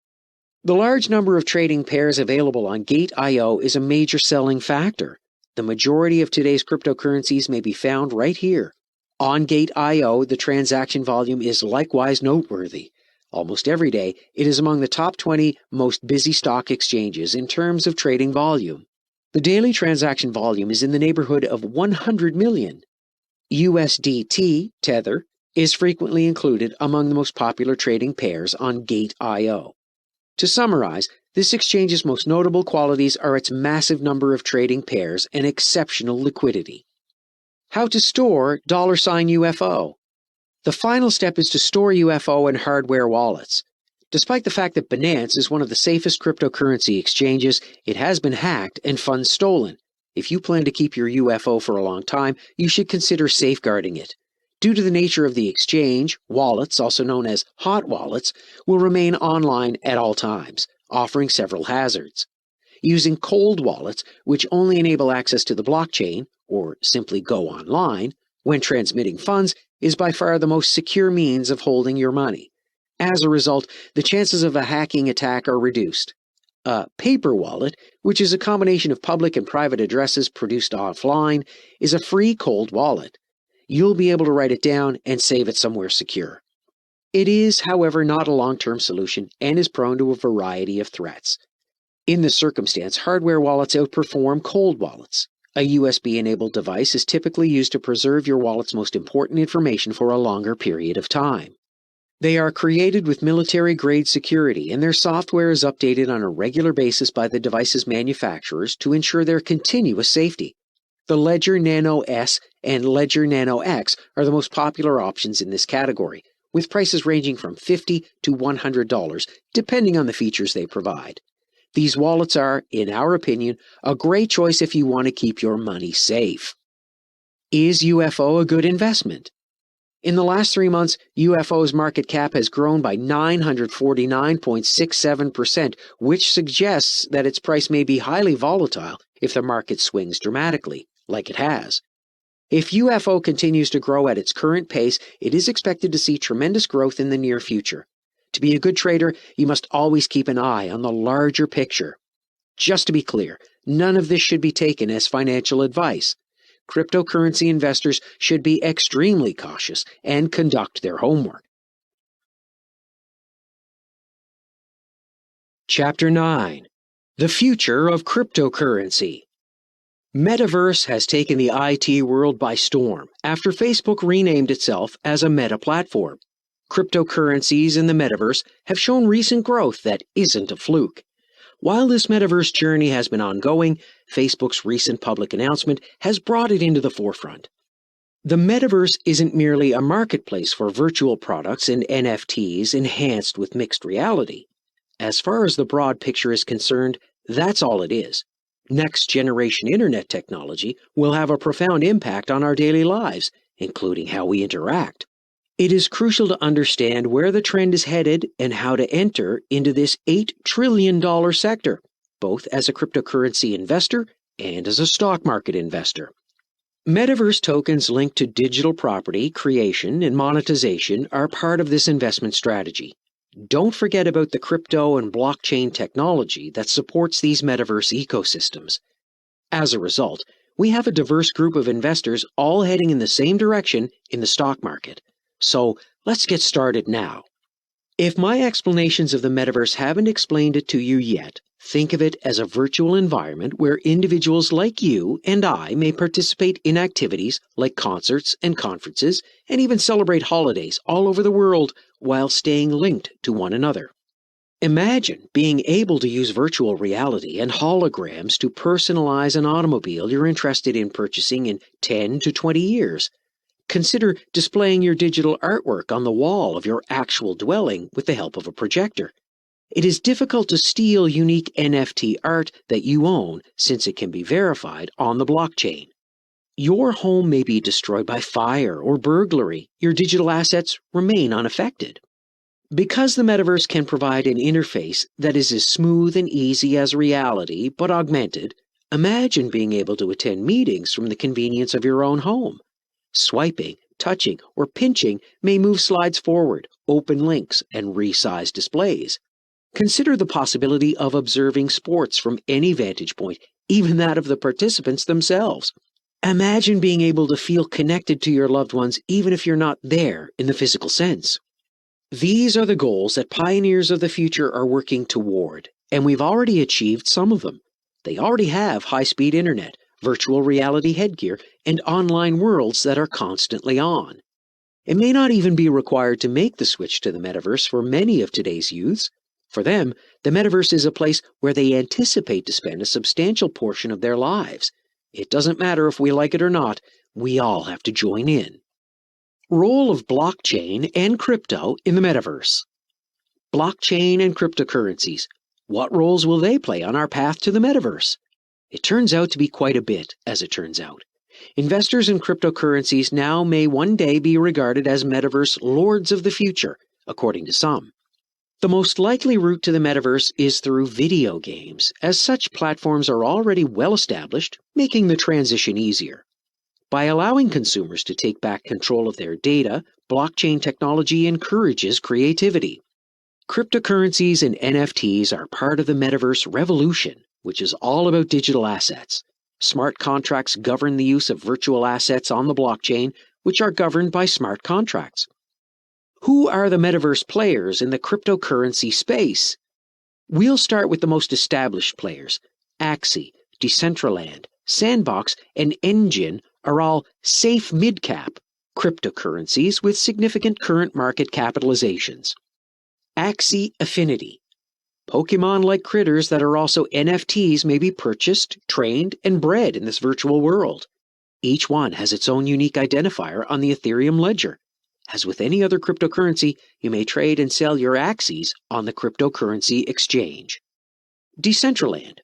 The large number of trading pairs available on Gate.io is a major selling factor. The majority of today's cryptocurrencies may be found right here. On Gate.io, the transaction volume is likewise noteworthy. Almost every day, it is among the top 20 most busy stock exchanges in terms of trading volume. The daily transaction volume is in the neighborhood of 100 million. USDT, Tether, is frequently included among the most popular trading pairs on Gate.io. To summarize, this exchange's most notable qualities are its massive number of trading pairs and exceptional liquidity. How to store $UFO. The final step is to store UFO in hardware wallets. Despite the fact that Binance is one of the safest cryptocurrency exchanges, it has been hacked and funds stolen. If you plan to keep your UFO for a long time, you should consider safeguarding it. Due to the nature of the exchange, wallets, also known as hot wallets, will remain online at all times, offering several hazards. Using cold wallets, which only enable access to the blockchain, or simply go online, when transmitting funds, is by far the most secure means of holding your money. As a result, the chances of a hacking attack are reduced. A paper wallet, which is a combination of public and private addresses produced offline, is a free cold wallet. You'll be able to write it down and save it somewhere secure. It is, however, not a long-term solution and is prone to a variety of threats. In this circumstance, hardware wallets outperform cold wallets. A USB-enabled device is typically used to preserve your wallet's most important information for a longer period of time. They are created with military-grade security, and their software is updated on a regular basis by the device's manufacturers to ensure their continuous safety. The Ledger Nano S and Ledger Nano X are the most popular options in this category, with prices ranging from $50 to $100, depending on the features they provide. These wallets are, in our opinion, a great choice if you want to keep your money safe. Is UFO a good investment? In the last 3 months, UFO's market cap has grown by 949.67%, which suggests that its price may be highly volatile if the market swings dramatically, like it has. If UFO continues to grow at its current pace, it is expected to see tremendous growth in the near future. To be a good trader, you must always keep an eye on the larger picture. Just to be clear, none of this should be taken as financial advice. Cryptocurrency investors should be extremely cautious and conduct their homework. Chapter 9. The Future of Cryptocurrency. Metaverse has taken the IT world by storm after Facebook renamed itself as a meta platform. Cryptocurrencies in the metaverse have shown recent growth that isn't a fluke. While this metaverse journey has been ongoing, Facebook's recent public announcement has brought it into the forefront. The metaverse isn't merely a marketplace for virtual products and NFTs enhanced with mixed reality. As far as the broad picture is concerned, that's all it is. Next-generation internet technology will have a profound impact on our daily lives, including how we interact. It is crucial to understand where the trend is headed and how to enter into this $8 trillion sector, both as a cryptocurrency investor and as a stock market investor. Metaverse tokens linked to digital property creation and monetization are part of this investment strategy. Don't forget about the crypto and blockchain technology that supports these metaverse ecosystems. As a result, we have a diverse group of investors all heading in the same direction in the stock market. So let's get started now. If my explanations of the metaverse haven't explained it to you yet, think of it as a virtual environment where individuals like you and I may participate in activities like concerts and conferences, and even celebrate holidays all over the world while staying linked to one another. Imagine being able to use virtual reality and holograms to personalize an automobile you're interested in purchasing in 10 to 20 years. Consider displaying your digital artwork on the wall of your actual dwelling with the help of a projector. It is difficult to steal unique NFT art that you own since it can be verified on the blockchain. Your home may be destroyed by fire or burglary. Your digital assets remain unaffected. Because the metaverse can provide an interface that is as smooth and easy as reality but augmented, imagine being able to attend meetings from the convenience of your own home. Swiping, touching, or pinching may move slides forward, open links, and resize displays. Consider the possibility of observing sports from any vantage point, even that of the participants themselves. Imagine being able to feel connected to your loved ones even if you're not there in the physical sense. These are the goals that pioneers of the future are working toward, and we've already achieved some of them. They already have high-speed internet, virtual reality headgear, and online worlds that are constantly on. It may not even be required to make the switch to the metaverse for many of today's youths. For them, the metaverse is a place where they anticipate to spend a substantial portion of their lives. It doesn't matter if we like it or not, we all have to join in. Role of blockchain and crypto in the metaverse. Blockchain and cryptocurrencies. What roles will they play on our path to the metaverse? It turns out to be quite a bit, as it turns out. Investors in cryptocurrencies now may one day be regarded as metaverse lords of the future, according to some. The most likely route to the metaverse is through video games, as such platforms are already well established, making the transition easier. By allowing consumers to take back control of their data, blockchain technology encourages creativity. Cryptocurrencies and NFTs are part of the metaverse revolution, which is all about digital assets. Smart contracts govern the use of virtual assets on the blockchain, which are governed by smart contracts. Who are the metaverse players in the cryptocurrency space? We'll start with the most established players. Axie, Decentraland, Sandbox, and Engine are all safe mid-cap cryptocurrencies with significant current market capitalizations. Axie Affinity. Pokemon-like critters that are also NFTs may be purchased, trained, and bred in this virtual world. Each one has its own unique identifier on the Ethereum ledger. As with any other cryptocurrency, you may trade and sell your Axies on the cryptocurrency exchange. Decentraland.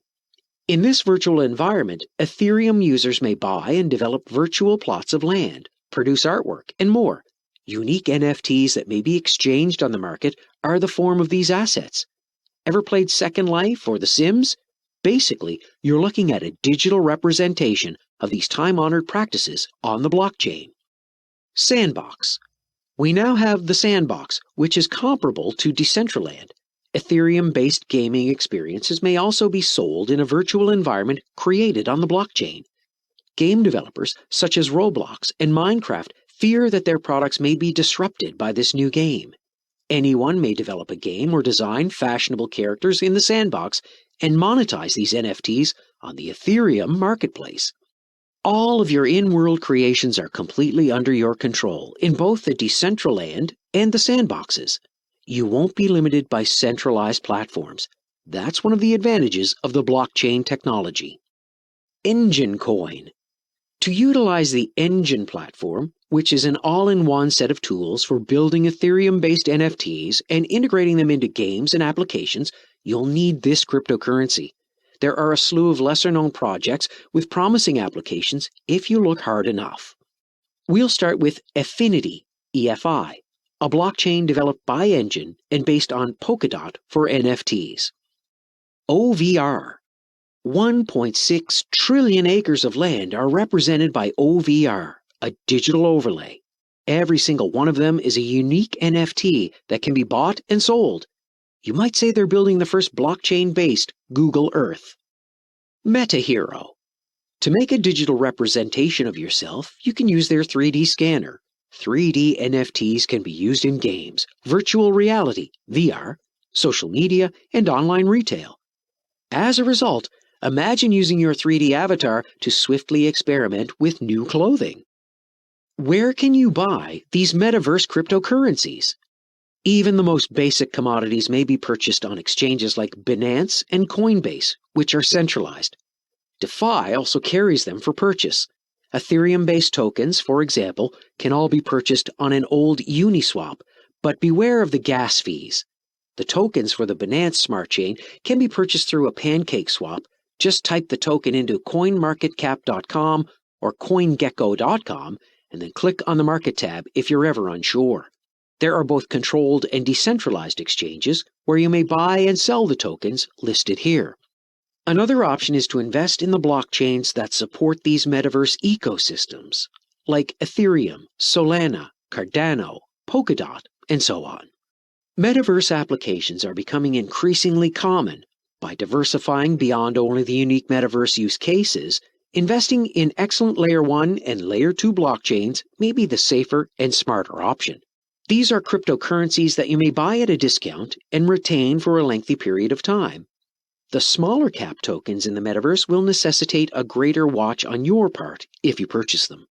In this virtual environment, Ethereum users may buy and develop virtual plots of land, produce artwork, and more. Unique NFTs that may be exchanged on the market are the form of these assets. Ever played Second Life or The Sims? Basically, you're looking at a digital representation of these time-honored practices on the blockchain. Sandbox. We now have the Sandbox, which is comparable to Decentraland. Ethereum-based gaming experiences may also be sold in a virtual environment created on the blockchain. Game developers, such as Roblox and Minecraft, fear that their products may be disrupted by this new game. Anyone may develop a game or design fashionable characters in the Sandbox and monetize these NFTs on the Ethereum marketplace. All of your in-world creations are completely under your control in both the Decentraland and the Sandboxes. You won't be limited by centralized platforms. That's one of the advantages of the blockchain technology. Engine Coin. To utilize the Engine platform, which is an all-in-one set of tools for building Ethereum-based NFTs and integrating them into games and applications, you'll need this cryptocurrency. There are a slew of lesser-known projects with promising applications if you look hard enough. We'll start with Affinity, EFI, a blockchain developed by Engine and based on Polkadot for NFTs. OVR. 1.6 trillion acres of land are represented by OVR, a digital overlay. Every single one of them is a unique NFT that can be bought and sold. You might say they're building the first blockchain-based Google Earth. MetaHero. To make a digital representation of yourself, you can use their 3D scanner. 3D NFTs can be used in games, virtual reality, VR, social media, and online retail. As a result, imagine using your 3D avatar to swiftly experiment with new clothing. Where can you buy these metaverse cryptocurrencies? Even the most basic commodities may be purchased on exchanges like Binance and Coinbase, which are centralized. DeFi also carries them for purchase. Ethereum-based tokens, for example, can all be purchased on an old Uniswap, but beware of the gas fees. The tokens for the Binance Smart Chain can be purchased through a pancake swap. Just type the token into coinmarketcap.com or coingecko.com and then click on the Market tab if you're ever unsure. There are both controlled and decentralized exchanges where you may buy and sell the tokens listed here. Another option is to invest in the blockchains that support these metaverse ecosystems, like Ethereum, Solana, Cardano, Polkadot, and so on. Metaverse applications are becoming increasingly common. By diversifying beyond only the unique metaverse use cases, investing in excellent Layer 1 and Layer 2 blockchains may be the safer and smarter option. These are cryptocurrencies that you may buy at a discount and retain for a lengthy period of time. The smaller cap tokens in the metaverse will necessitate a greater watch on your part if you purchase them.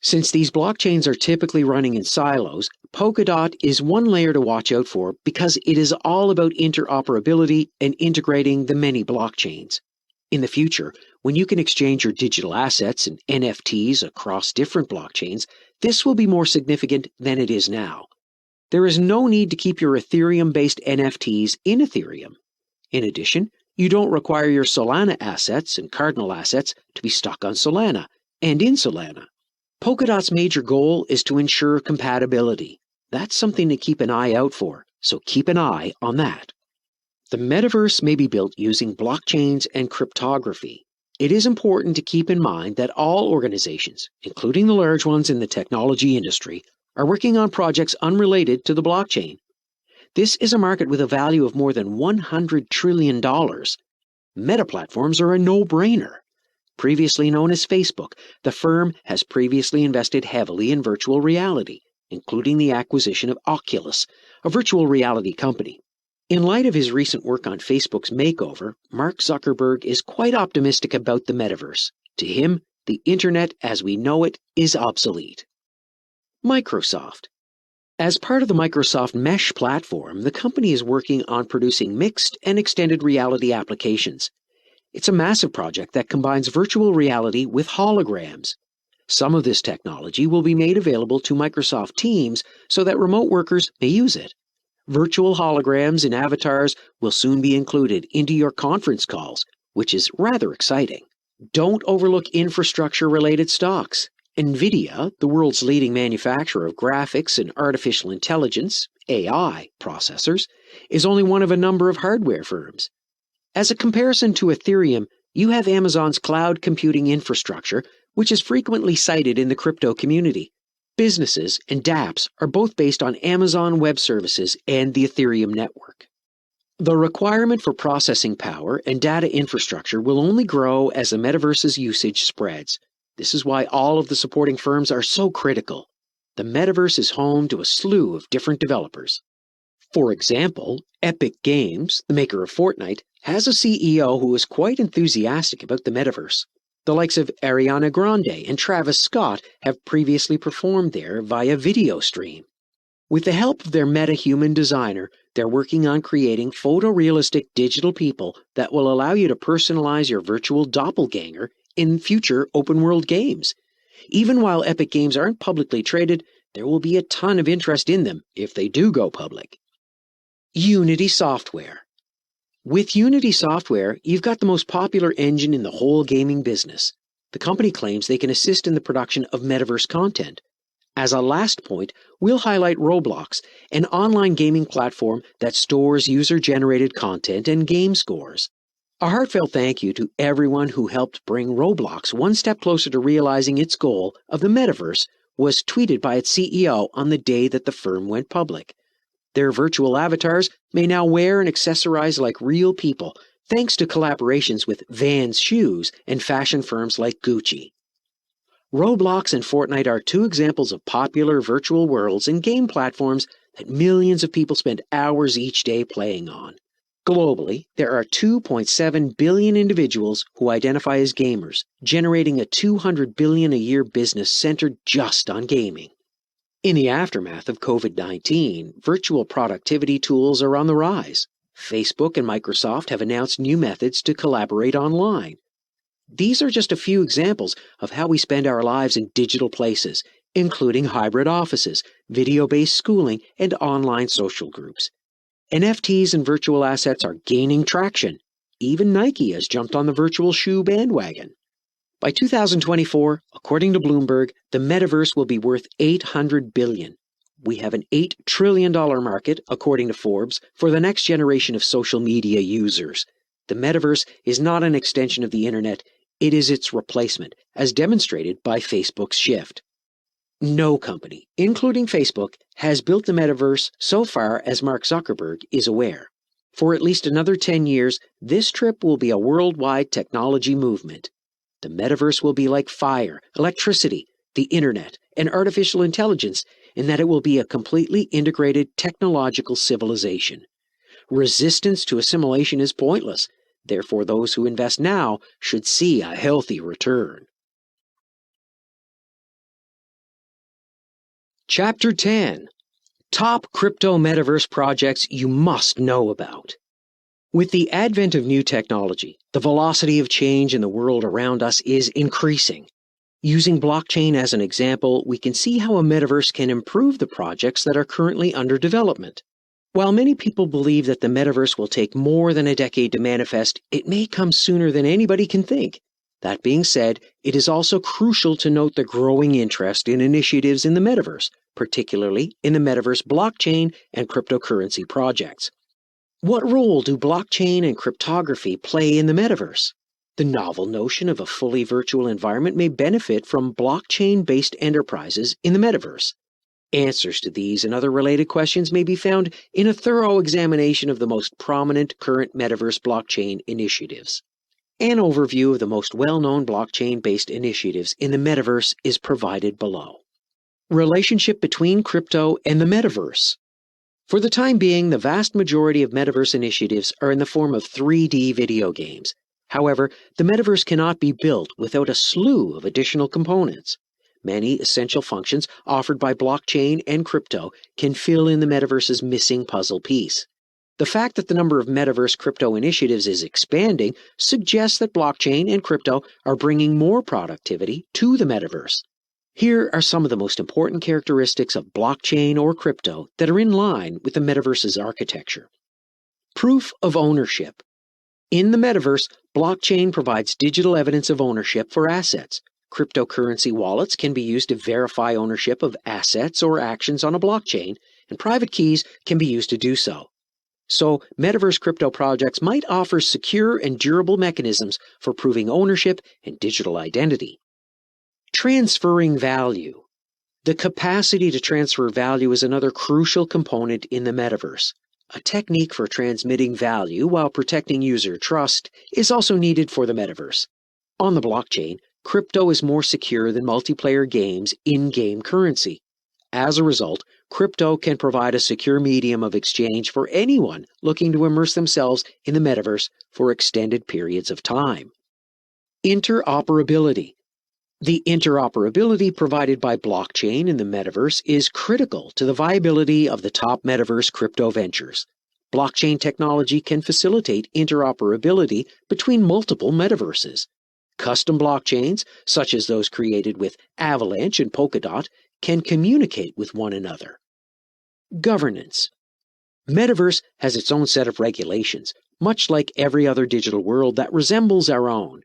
Since these blockchains are typically running in silos, Polkadot is one layer to watch out for because it is all about interoperability and integrating the many blockchains. In the future, when you can exchange your digital assets and NFTs across different blockchains, this will be more significant than it is now. There is no need to keep your Ethereum-based NFTs in Ethereum. In addition, you don't require your Solana assets and Cardinal assets to be stuck on Solana and in Solana. Polkadot's major goal is to ensure compatibility. That's something to keep an eye out for, so keep an eye on that. The metaverse may be built using blockchains and cryptography. It is important to keep in mind that all organizations, including the large ones in the technology industry, are working on projects unrelated to the blockchain. This is a market with a value of more than $100 trillion. Meta platforms are a no-brainer. Previously known as Facebook, the firm has previously invested heavily in virtual reality, including the acquisition of Oculus, a virtual reality company. In light of his recent work on Facebook's makeover, Mark Zuckerberg is quite optimistic about the metaverse. To him, the internet as we know it is obsolete. Microsoft. As part of the Microsoft Mesh platform, the company is working on producing mixed and extended reality applications. It's a massive project that combines virtual reality with holograms. Some of this technology will be made available to Microsoft Teams so that remote workers may use it. Virtual holograms and avatars will soon be included into your conference calls, which is rather exciting. Don't overlook infrastructure-related stocks. NVIDIA, the world's leading manufacturer of graphics and artificial intelligence, AI, processors, is only one of a number of hardware firms. As a comparison to Ethereum, you have Amazon's cloud computing infrastructure, which is frequently cited in the crypto community. Businesses and dApps are both based on Amazon Web Services and the Ethereum network. The requirement for processing power and data infrastructure will only grow as the metaverse's usage spreads. This is why all of the supporting firms are so critical. The metaverse is home to a slew of different developers. For example, Epic Games, the maker of Fortnite, has a CEO who is quite enthusiastic about the metaverse. The likes of Ariana Grande and Travis Scott have previously performed there via video stream. With the help of their meta-human designer, they're working on creating photorealistic digital people that will allow you to personalize your virtual doppelganger in future open-world games. Even while Epic Games aren't publicly traded, there will be a ton of interest in them if they do go public. Unity Software. With Unity Software, you've got the most popular engine in the whole gaming business. The company claims they can assist in the production of metaverse content. As a last point, we'll highlight Roblox, an online gaming platform that stores user-generated content and game scores. A heartfelt thank you to everyone who helped bring Roblox one step closer to realizing its goal of the metaverse was tweeted by its CEO on the day that the firm went public. Their virtual avatars may now wear and accessorize like real people, thanks to collaborations with Vans shoes and fashion firms like Gucci. Roblox and Fortnite are two examples of popular virtual worlds and game platforms that millions of people spend hours each day playing on. Globally, there are 2.7 billion individuals who identify as gamers, generating a $200 billion a year business centered just on gaming. In the aftermath of COVID-19, virtual productivity tools are on the rise. Facebook and Microsoft have announced new methods to collaborate online. These are just a few examples of how we spend our lives in digital places, including hybrid offices, video-based schooling, and online social groups. NFTs and virtual assets are gaining traction. Even Nike has jumped on the virtual shoe bandwagon. By 2024, according to Bloomberg, the metaverse will be worth $800 billion. We have an $8 trillion market, according to Forbes, for the next generation of social media users. The metaverse is not an extension of the internet, it is its replacement, as demonstrated by Facebook's shift. No company, including Facebook, has built the metaverse so far as Mark Zuckerberg is aware. For at least another 10 years, this trip will be a worldwide technology movement. The metaverse will be like fire, electricity, the internet, and artificial intelligence in that it will be a completely integrated technological civilization. Resistance to assimilation is pointless. Therefore, those who invest now should see a healthy return. Chapter 10. Top Crypto Metaverse Projects You Must Know About. With the advent of new technology, the velocity of change in the world around us is increasing. Using blockchain as an example, we can see how a metaverse can improve the projects that are currently under development. While many people believe that the metaverse will take more than a decade to manifest, it may come sooner than anybody can think. That being said, it is also crucial to note the growing interest in initiatives in the metaverse, particularly in the metaverse blockchain and cryptocurrency projects. What role do blockchain and cryptography play in the metaverse? The novel notion of a fully virtual environment may benefit from blockchain-based enterprises in the metaverse. Answers to these and other related questions may be found in a thorough examination of the most prominent current metaverse blockchain initiatives. An overview of the most well-known blockchain-based initiatives in the metaverse is provided below. Relationship between crypto and the metaverse. For the time being, the vast majority of metaverse initiatives are in the form of 3D video games. However, the metaverse cannot be built without a slew of additional components. Many essential functions offered by blockchain and crypto can fill in the metaverse's missing puzzle piece. The fact that the number of metaverse crypto initiatives is expanding suggests that blockchain and crypto are bringing more productivity to the metaverse. Here are some of the most important characteristics of blockchain or crypto that are in line with the metaverse's architecture. Proof of ownership. In the metaverse, blockchain provides digital evidence of ownership for assets. Cryptocurrency wallets can be used to verify ownership of assets or actions on a blockchain, and private keys can be used to do so. So, metaverse crypto projects might offer secure and durable mechanisms for proving ownership and digital identity. Transferring value. The capacity to transfer value is another crucial component in the metaverse. A technique for transmitting value while protecting user trust is also needed for the metaverse. On the blockchain, crypto is more secure than multiplayer games' in-game currency. As a result, crypto can provide a secure medium of exchange for anyone looking to immerse themselves in the metaverse for extended periods of time. Interoperability. The interoperability provided by blockchain in the metaverse is critical to the viability of the top metaverse crypto ventures. Blockchain technology can facilitate interoperability between multiple metaverses. Custom blockchains, such as those created with Avalanche and Polkadot, can communicate with one another. Governance. Metaverse has its own set of regulations, much like every other digital world that resembles our own.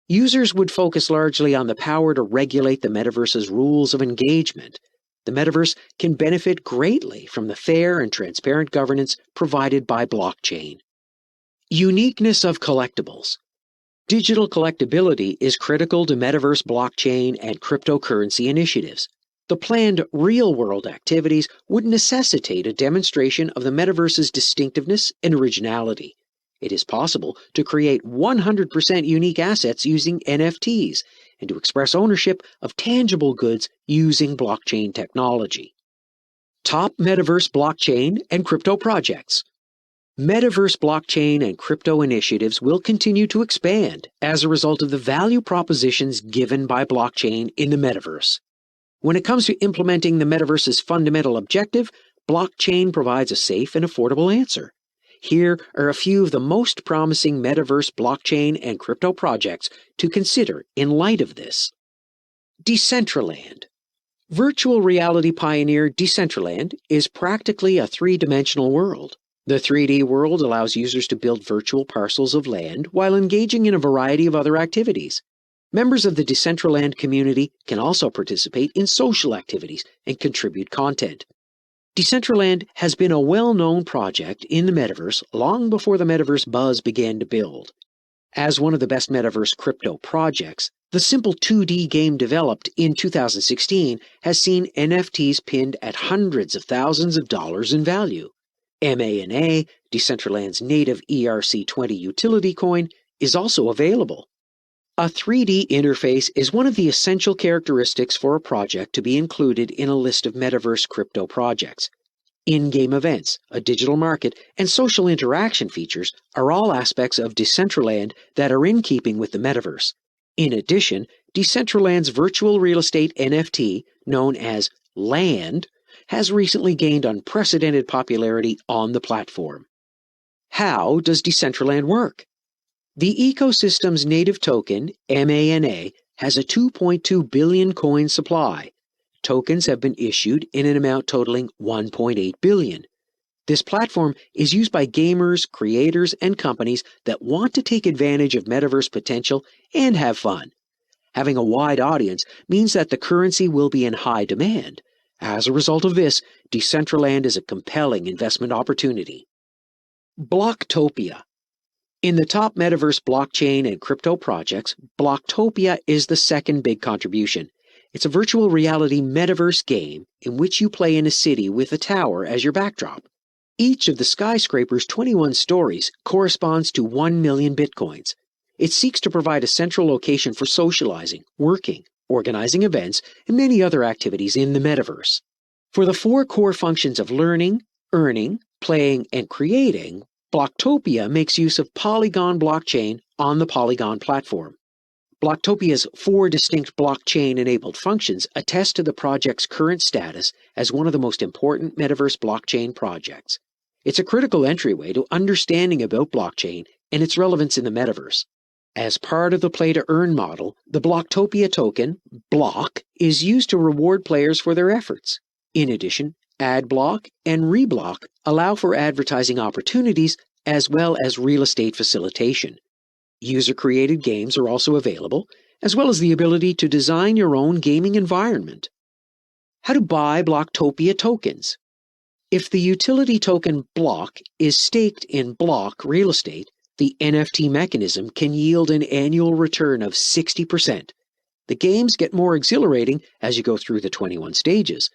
Users would focus largely on the power to regulate the metaverse's rules of engagement. The metaverse can benefit greatly from the fair and transparent governance provided by blockchain. Uniqueness of collectibles. Digital collectability is critical to metaverse blockchain and cryptocurrency initiatives. The planned real-world activities would necessitate a demonstration of the metaverse's distinctiveness and originality. It is possible to create 100% unique assets using NFTs and to express ownership of tangible goods using blockchain technology. Top metaverse blockchain and crypto projects. Metaverse blockchain and crypto initiatives will continue to expand as a result of the value propositions given by blockchain in the metaverse. When it comes to implementing the metaverse's fundamental objective, blockchain provides a safe and affordable answer. Here are a few of the most promising metaverse blockchain and crypto projects to consider in light of this. Decentraland. Virtual reality pioneer Decentraland is practically a three-dimensional world. The 3D world allows users to build virtual parcels of land while engaging in a variety of other activities. Members of the Decentraland community can also participate in social activities and contribute content. Decentraland has been a well-known project in the metaverse long before the metaverse buzz began to build. As one of the best metaverse crypto projects, the simple 2D game developed in 2016 has seen NFTs pinned at hundreds of thousands of dollars in value. MANA, Decentraland's native ERC20 utility coin, is also available. A 3D interface is one of the essential characteristics for a project to be included in a list of metaverse crypto projects. In-game events, a digital market, and social interaction features are all aspects of Decentraland that are in keeping with the metaverse. In addition, Decentraland's virtual real estate NFT, known as Land, has recently gained unprecedented popularity on the platform. How does Decentraland work? The ecosystem's native token, MANA, has a 2.2 billion coin supply. Tokens have been issued in an amount totaling 1.8 billion. This platform is used by gamers, creators, and companies that want to take advantage of metaverse potential and have fun. Having a wide audience means that the currency will be in high demand. As a result of this, Decentraland is a compelling investment opportunity. Blocktopia. In the top metaverse blockchain and crypto projects, Blocktopia is the second big contribution. It's a virtual reality metaverse game in which you play in a city with a tower as your backdrop. Each of the skyscraper's 21 stories corresponds to 1 million bitcoins. It seeks to provide a central location for socializing, working, organizing events, and many other activities in the metaverse. For the four core functions of learning, earning, playing, and creating, Blocktopia makes use of Polygon blockchain on the Polygon platform. Blocktopia's four distinct blockchain-enabled functions attest to the project's current status as one of the most important metaverse blockchain projects. It's a critical entryway to understanding about blockchain and its relevance in the metaverse. As part of the play-to-earn model, the Blocktopia token, Block, is used to reward players for their efforts. In addition, AdBlock and Reblock allow for advertising opportunities as well as real estate facilitation. User-created games are also available, as well as the ability to design your own gaming environment. How to buy Blocktopia tokens. If the utility token Block is staked in Block real estate, the NFT mechanism can yield an annual return of 60%. The games get more exhilarating as you go through the 21 stages.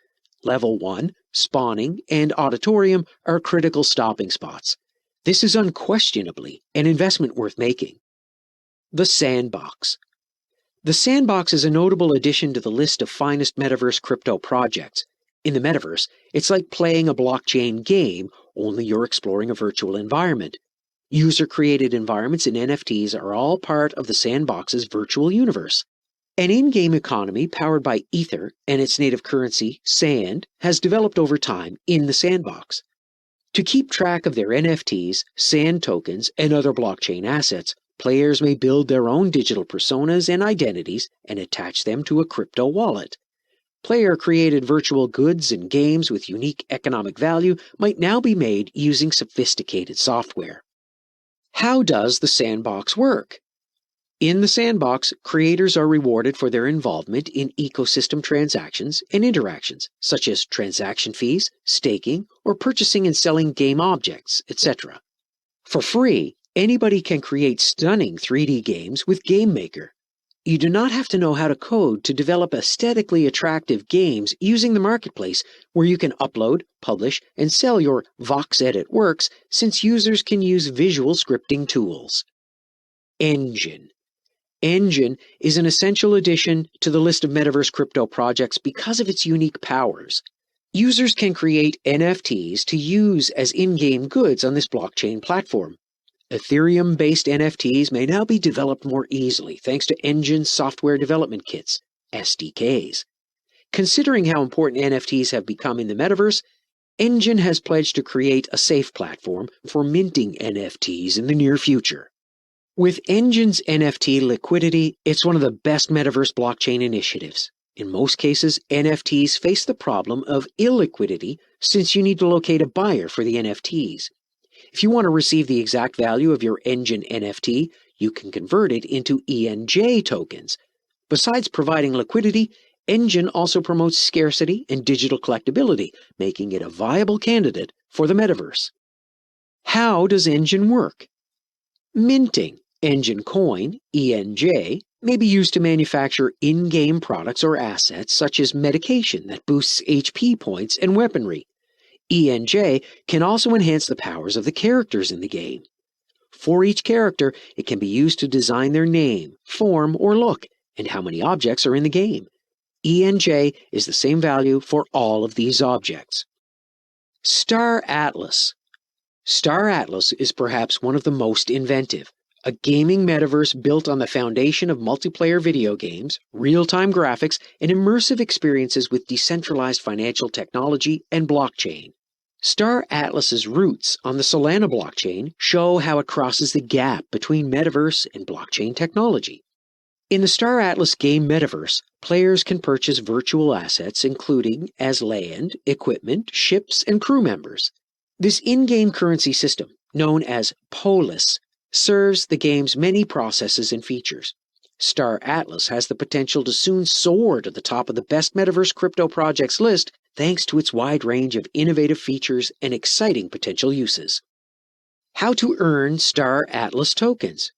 Level 1, spawning, and auditorium are critical stopping spots. This is unquestionably an investment worth making. The Sandbox. The Sandbox is a notable addition to the list of finest metaverse crypto projects. In the metaverse, it's like playing a blockchain game, only you're exploring a virtual environment. User-created environments and NFTs are all part of the Sandbox's virtual universe. An in-game economy powered by Ether and its native currency, Sand, has developed over time in the Sandbox. To keep track of their NFTs, Sand tokens, and other blockchain assets, players may build their own digital personas and identities and attach them to a crypto wallet. Player-created virtual goods and games with unique economic value might now be made using sophisticated software. How does the Sandbox work? In the Sandbox, creators are rewarded for their involvement in ecosystem transactions and interactions, such as transaction fees, staking, or purchasing and selling game objects, etc. For free, Anybody can create stunning 3D games with GameMaker. You do not have to know how to code to develop aesthetically attractive games using the marketplace, where you can upload, publish, and sell your VoxEdit works, since users can use visual scripting tools. Engine. Engine is an essential addition to the list of Metaverse crypto projects because of its unique powers. Users can create NFTs to use as in-game goods on this blockchain platform. Ethereum-based NFTs may now be developed more easily thanks to Engine's software development kits, SDKs. Considering how important NFTs have become in the metaverse, Engine has pledged to create a safe platform for minting NFTs in the near future. With Engine's NFT liquidity, it's one of the best metaverse blockchain initiatives. In most cases, NFTs face the problem of illiquidity since you need to locate a buyer for the NFTs. If you want to receive the exact value of your Engine NFT, you can convert it into ENJ tokens. Besides providing liquidity, Engine also promotes scarcity and digital collectability, making it a viable candidate for the metaverse. How does Engine work? Minting, Engine Coin, ENJ, may be used to manufacture in-game products or assets such as medication that boosts HP points and weaponry. ENJ can also enhance the powers of the characters in the game. For each character, it can be used to design their name, form, or look, and how many objects are in the game. ENJ is the same value for all of these objects. Star Atlas. Star Atlas is perhaps one of the most inventive. A gaming metaverse built on the foundation of multiplayer video games, real-time graphics, and immersive experiences with decentralized financial technology and blockchain. Star Atlas's roots on the Solana blockchain show how it crosses the gap between metaverse and blockchain technology. In the Star Atlas game metaverse, players can purchase virtual assets including as land, equipment, ships, and crew members. This in-game currency system, known as Polis, serves the game's many processes and features. Star Atlas has the potential to soon soar to the top of the best metaverse crypto projects list thanks to its wide range of innovative features and exciting potential uses. How to earn Star Atlas tokens.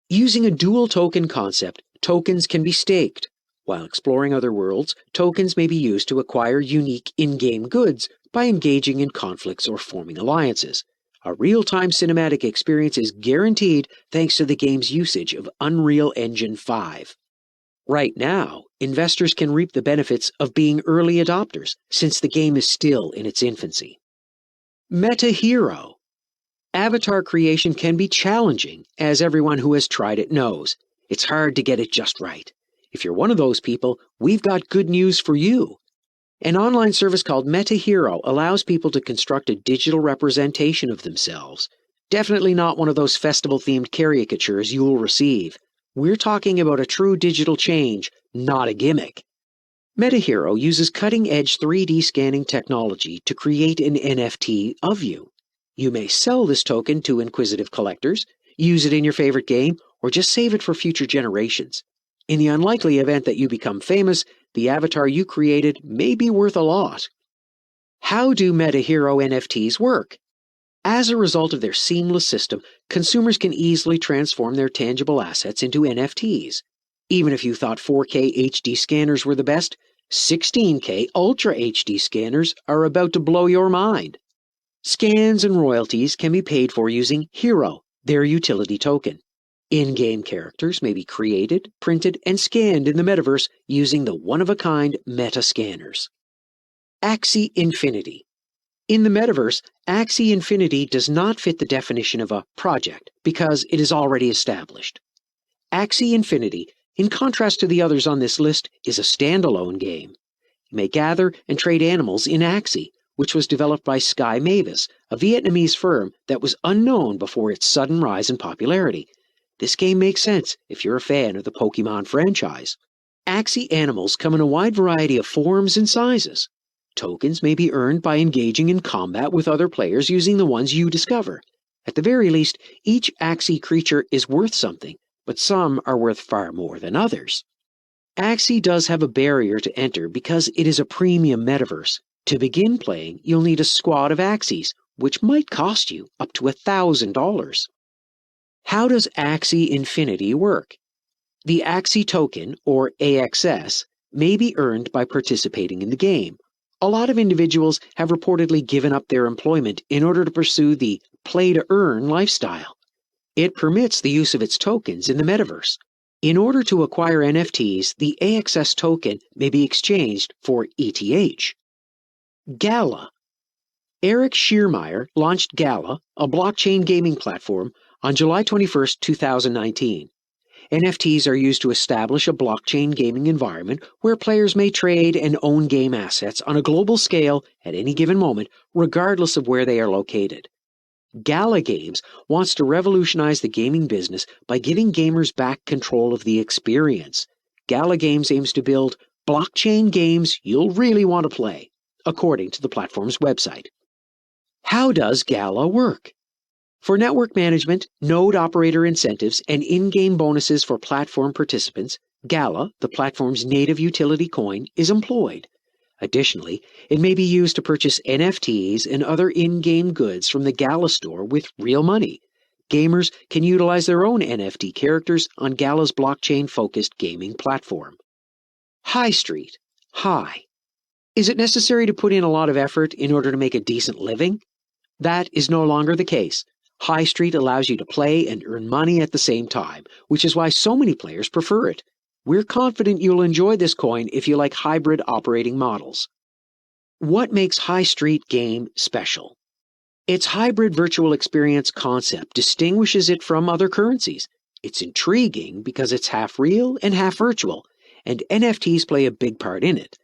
Using a dual token concept, tokens can be staked. While exploring other worlds, tokens may be used to acquire unique in-game goods by engaging in conflicts or forming alliances. A real-time cinematic experience is guaranteed thanks to the game's usage of Unreal Engine 5. Right now, investors can reap the benefits of being early adopters, since the game is still in its infancy. Meta Hero. Avatar creation can be challenging, as everyone who has tried it knows. It's hard to get it just right. If you're one of those people, we've got good news for you. An online service called Meta Hero allows people to construct a digital representation of themselves. Definitely not one of those festival-themed caricatures you'll receive. We're talking about a true digital change, not a gimmick. Meta Hero uses cutting-edge 3D scanning technology to create an NFT of you. You may sell this token to inquisitive collectors, use it in your favorite game, or just save it for future generations. In the unlikely event that you become famous, the avatar you created may be worth a lot. How do Meta Hero NFTs work? As a result of their seamless system, consumers can easily transform their tangible assets into NFTs. Even if you thought 4K HD scanners were the best, 16K Ultra HD scanners are about to blow your mind. Scans and royalties can be paid for using Hero, their utility token. In-game characters may be created, printed, and scanned in the metaverse using the one-of-a-kind meta scanners. Axie Infinity. In the metaverse, Axie Infinity does not fit the definition of a project because it is already established. Axie Infinity, in contrast to the others on this list, is a standalone game. You may gather and trade animals in Axie, which was developed by Sky Mavis, a Vietnamese firm that was unknown before its sudden rise in popularity. This game makes sense if you're a fan of the Pokemon franchise. Axie animals come in a wide variety of forms and sizes. Tokens may be earned by engaging in combat with other players using the ones you discover. At the very least, each Axie creature is worth something, but some are worth far more than others. Axie does have a barrier to enter because it is a premium metaverse. To begin playing, you'll need a squad of Axies, which might cost you up to $1,000. How does Axie Infinity work? The Axie token, or AXS, may be earned by participating in the game. A lot of individuals have reportedly given up their employment in order to pursue the play-to-earn lifestyle. It permits the use of its tokens in the metaverse. In order to acquire NFTs, the AXS token may be exchanged for ETH. Gala. Eric Schiermeier launched Gala, a blockchain gaming platform, on July 21, 2019. NFTs are used to establish a blockchain gaming environment where players may trade and own game assets on a global scale at any given moment, regardless of where they are located. Gala Games wants to revolutionize the gaming business by giving gamers back control of the experience. Gala Games aims to build blockchain games you'll really want to play, according to the platform's website. How does Gala work? For network management, node operator incentives, and in-game bonuses for platform participants, Gala, the platform's native utility coin, is employed. Additionally, it may be used to purchase NFTs and other in-game goods from the Gala store with real money. Gamers can utilize their own NFT characters on Gala's blockchain-focused gaming platform. High Street. High. Is it necessary to put in a lot of effort in order to make a decent living? That is no longer the case. High Street allows you to play and earn money at the same time, which is why so many players prefer it. We're confident you'll enjoy this coin if you like hybrid operating models. What makes High Street Game special? Its hybrid virtual experience concept distinguishes it from other currencies. It's intriguing because it's half real and half virtual, and NFTs play a big part in it.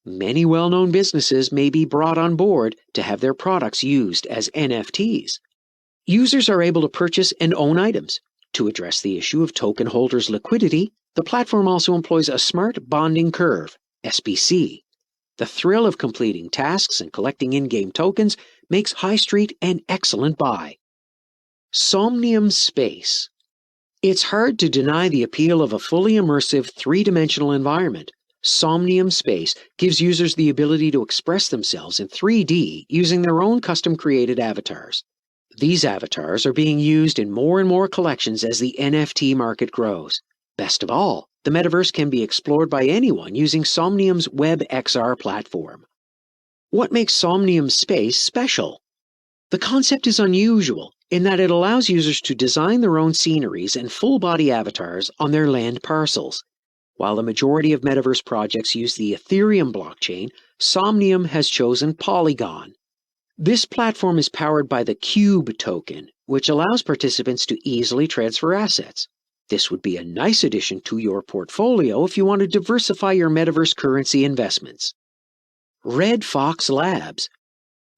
Many well-known businesses may be brought on board to have their products used as NFTs. Users are able to purchase and own items. To address the issue of token holders' liquidity, the platform also employs a smart bonding curve, SBC. The thrill of completing tasks and collecting in-game tokens makes High Street an excellent buy. Somnium Space. It's hard to deny the appeal of a fully immersive three-dimensional environment. Somnium Space gives users the ability to express themselves in 3D using their own custom-created avatars. These avatars are being used in more and more collections as the NFT market grows. Best of all, the metaverse can be explored by anyone using Somnium's WebXR platform. What makes Somnium Space special? The concept is unusual in that it allows users to design their own sceneries and full-body avatars on their land parcels. While the majority of metaverse projects use the Ethereum blockchain, Somnium has chosen Polygon. This platform is powered by the Cube token, which allows participants to easily transfer assets. This would be a nice addition to your portfolio if you want to diversify your metaverse currency investments. Red Fox Labs.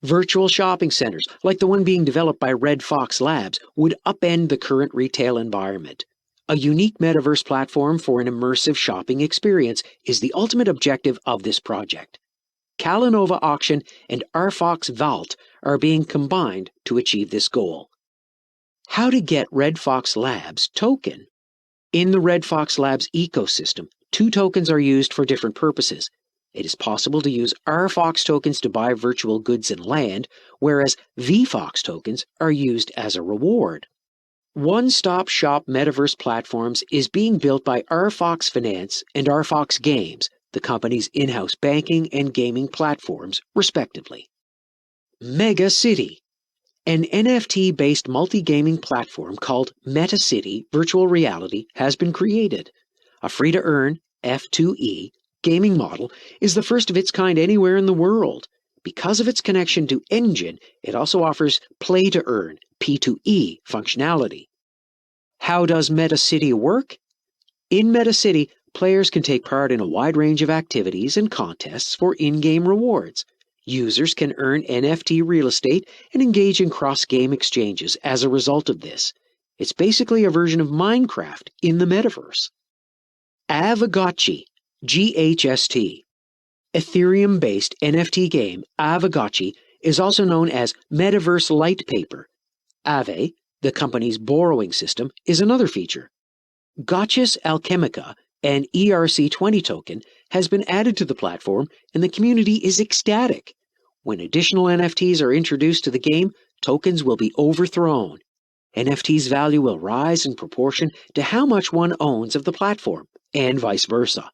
Virtual shopping centers, like the one being developed by Red Fox Labs, would upend the current retail environment. A unique metaverse platform for an immersive shopping experience is the ultimate objective of this project. Calanova Auction and RFox Vault are being combined to achieve this goal. How to get Red Fox Labs token? In the Red Fox Labs ecosystem, two tokens are used for different purposes. It is possible to use RFox tokens to buy virtual goods and land, whereas VFox tokens are used as a reward. One-stop shop metaverse platforms is being built by RFox Finance and RFox Games, the company's in-house banking and gaming platforms, respectively. Mega City. An NFT-based multi-gaming platform called Meta City Virtual Reality has been created. A free-to-earn, F2E, gaming model is the first of its kind anywhere in the world. Because of its connection to Engine, it also offers play-to-earn, P2E, functionality. How does Meta City work? In Meta City, players can take part in a wide range of activities and contests for in-game rewards. Users can earn NFT real estate and engage in cross-game exchanges as a result of this. It's basically a version of Minecraft in the metaverse. Aavegotchi, GHST. Ethereum-based NFT game Aavegotchi is also known as Metaverse Light Paper. Aave, the company's borrowing system, is another feature. Gotchis Alchemica, an ERC20 token, has been added to the platform, and the community is ecstatic. When additional NFTs are introduced to the game, tokens will be overthrown. NFT's value will rise in proportion to how much one owns of the platform, and vice versa.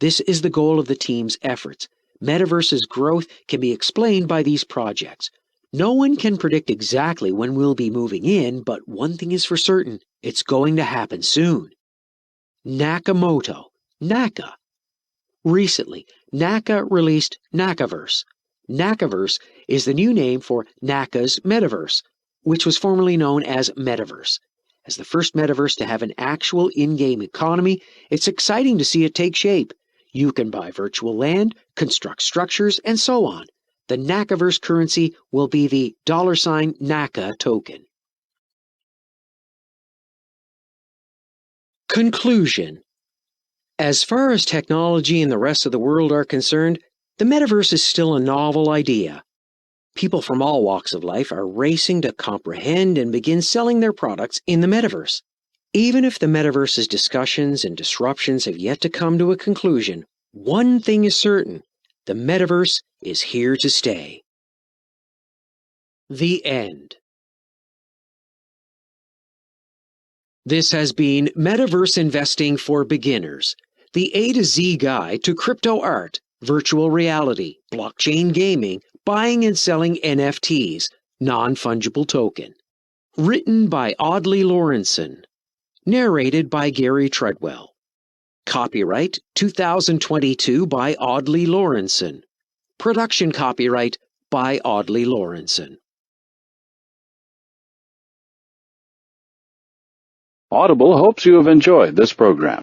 This is the goal of the team's efforts. Metaverse's growth can be explained by these projects. No one can predict exactly when we'll be moving in, but one thing is for certain, it's going to happen soon. Nakamoto, Naka. Recently, Naka released Nakaverse. Nakaverse is the new name for Naka's Metaverse, which was formerly known as Metaverse. As the first metaverse to have an actual in-game economy, it's exciting to see it take shape. You can buy virtual land, construct structures, and so on. The Nakaverse currency will be the $Naka token. Conclusion. As far as technology and the rest of the world are concerned, the metaverse is still a novel idea. People from all walks of life are racing to comprehend and begin selling their products in the metaverse. Even if the metaverse's discussions and disruptions have yet to come to a conclusion, one thing is certain: the metaverse is here to stay. The end. This has been Metaverse Investing for Beginners, the A to Z guide to crypto art, virtual reality, blockchain gaming, buying and selling NFTs, non-fungible token. Written by Audley Lawrenson. Narrated by Gary Treadwell. Copyright 2022 by Audley Lawrenson. Production copyright by Audley Lawrenson. Audible hopes you have enjoyed this program.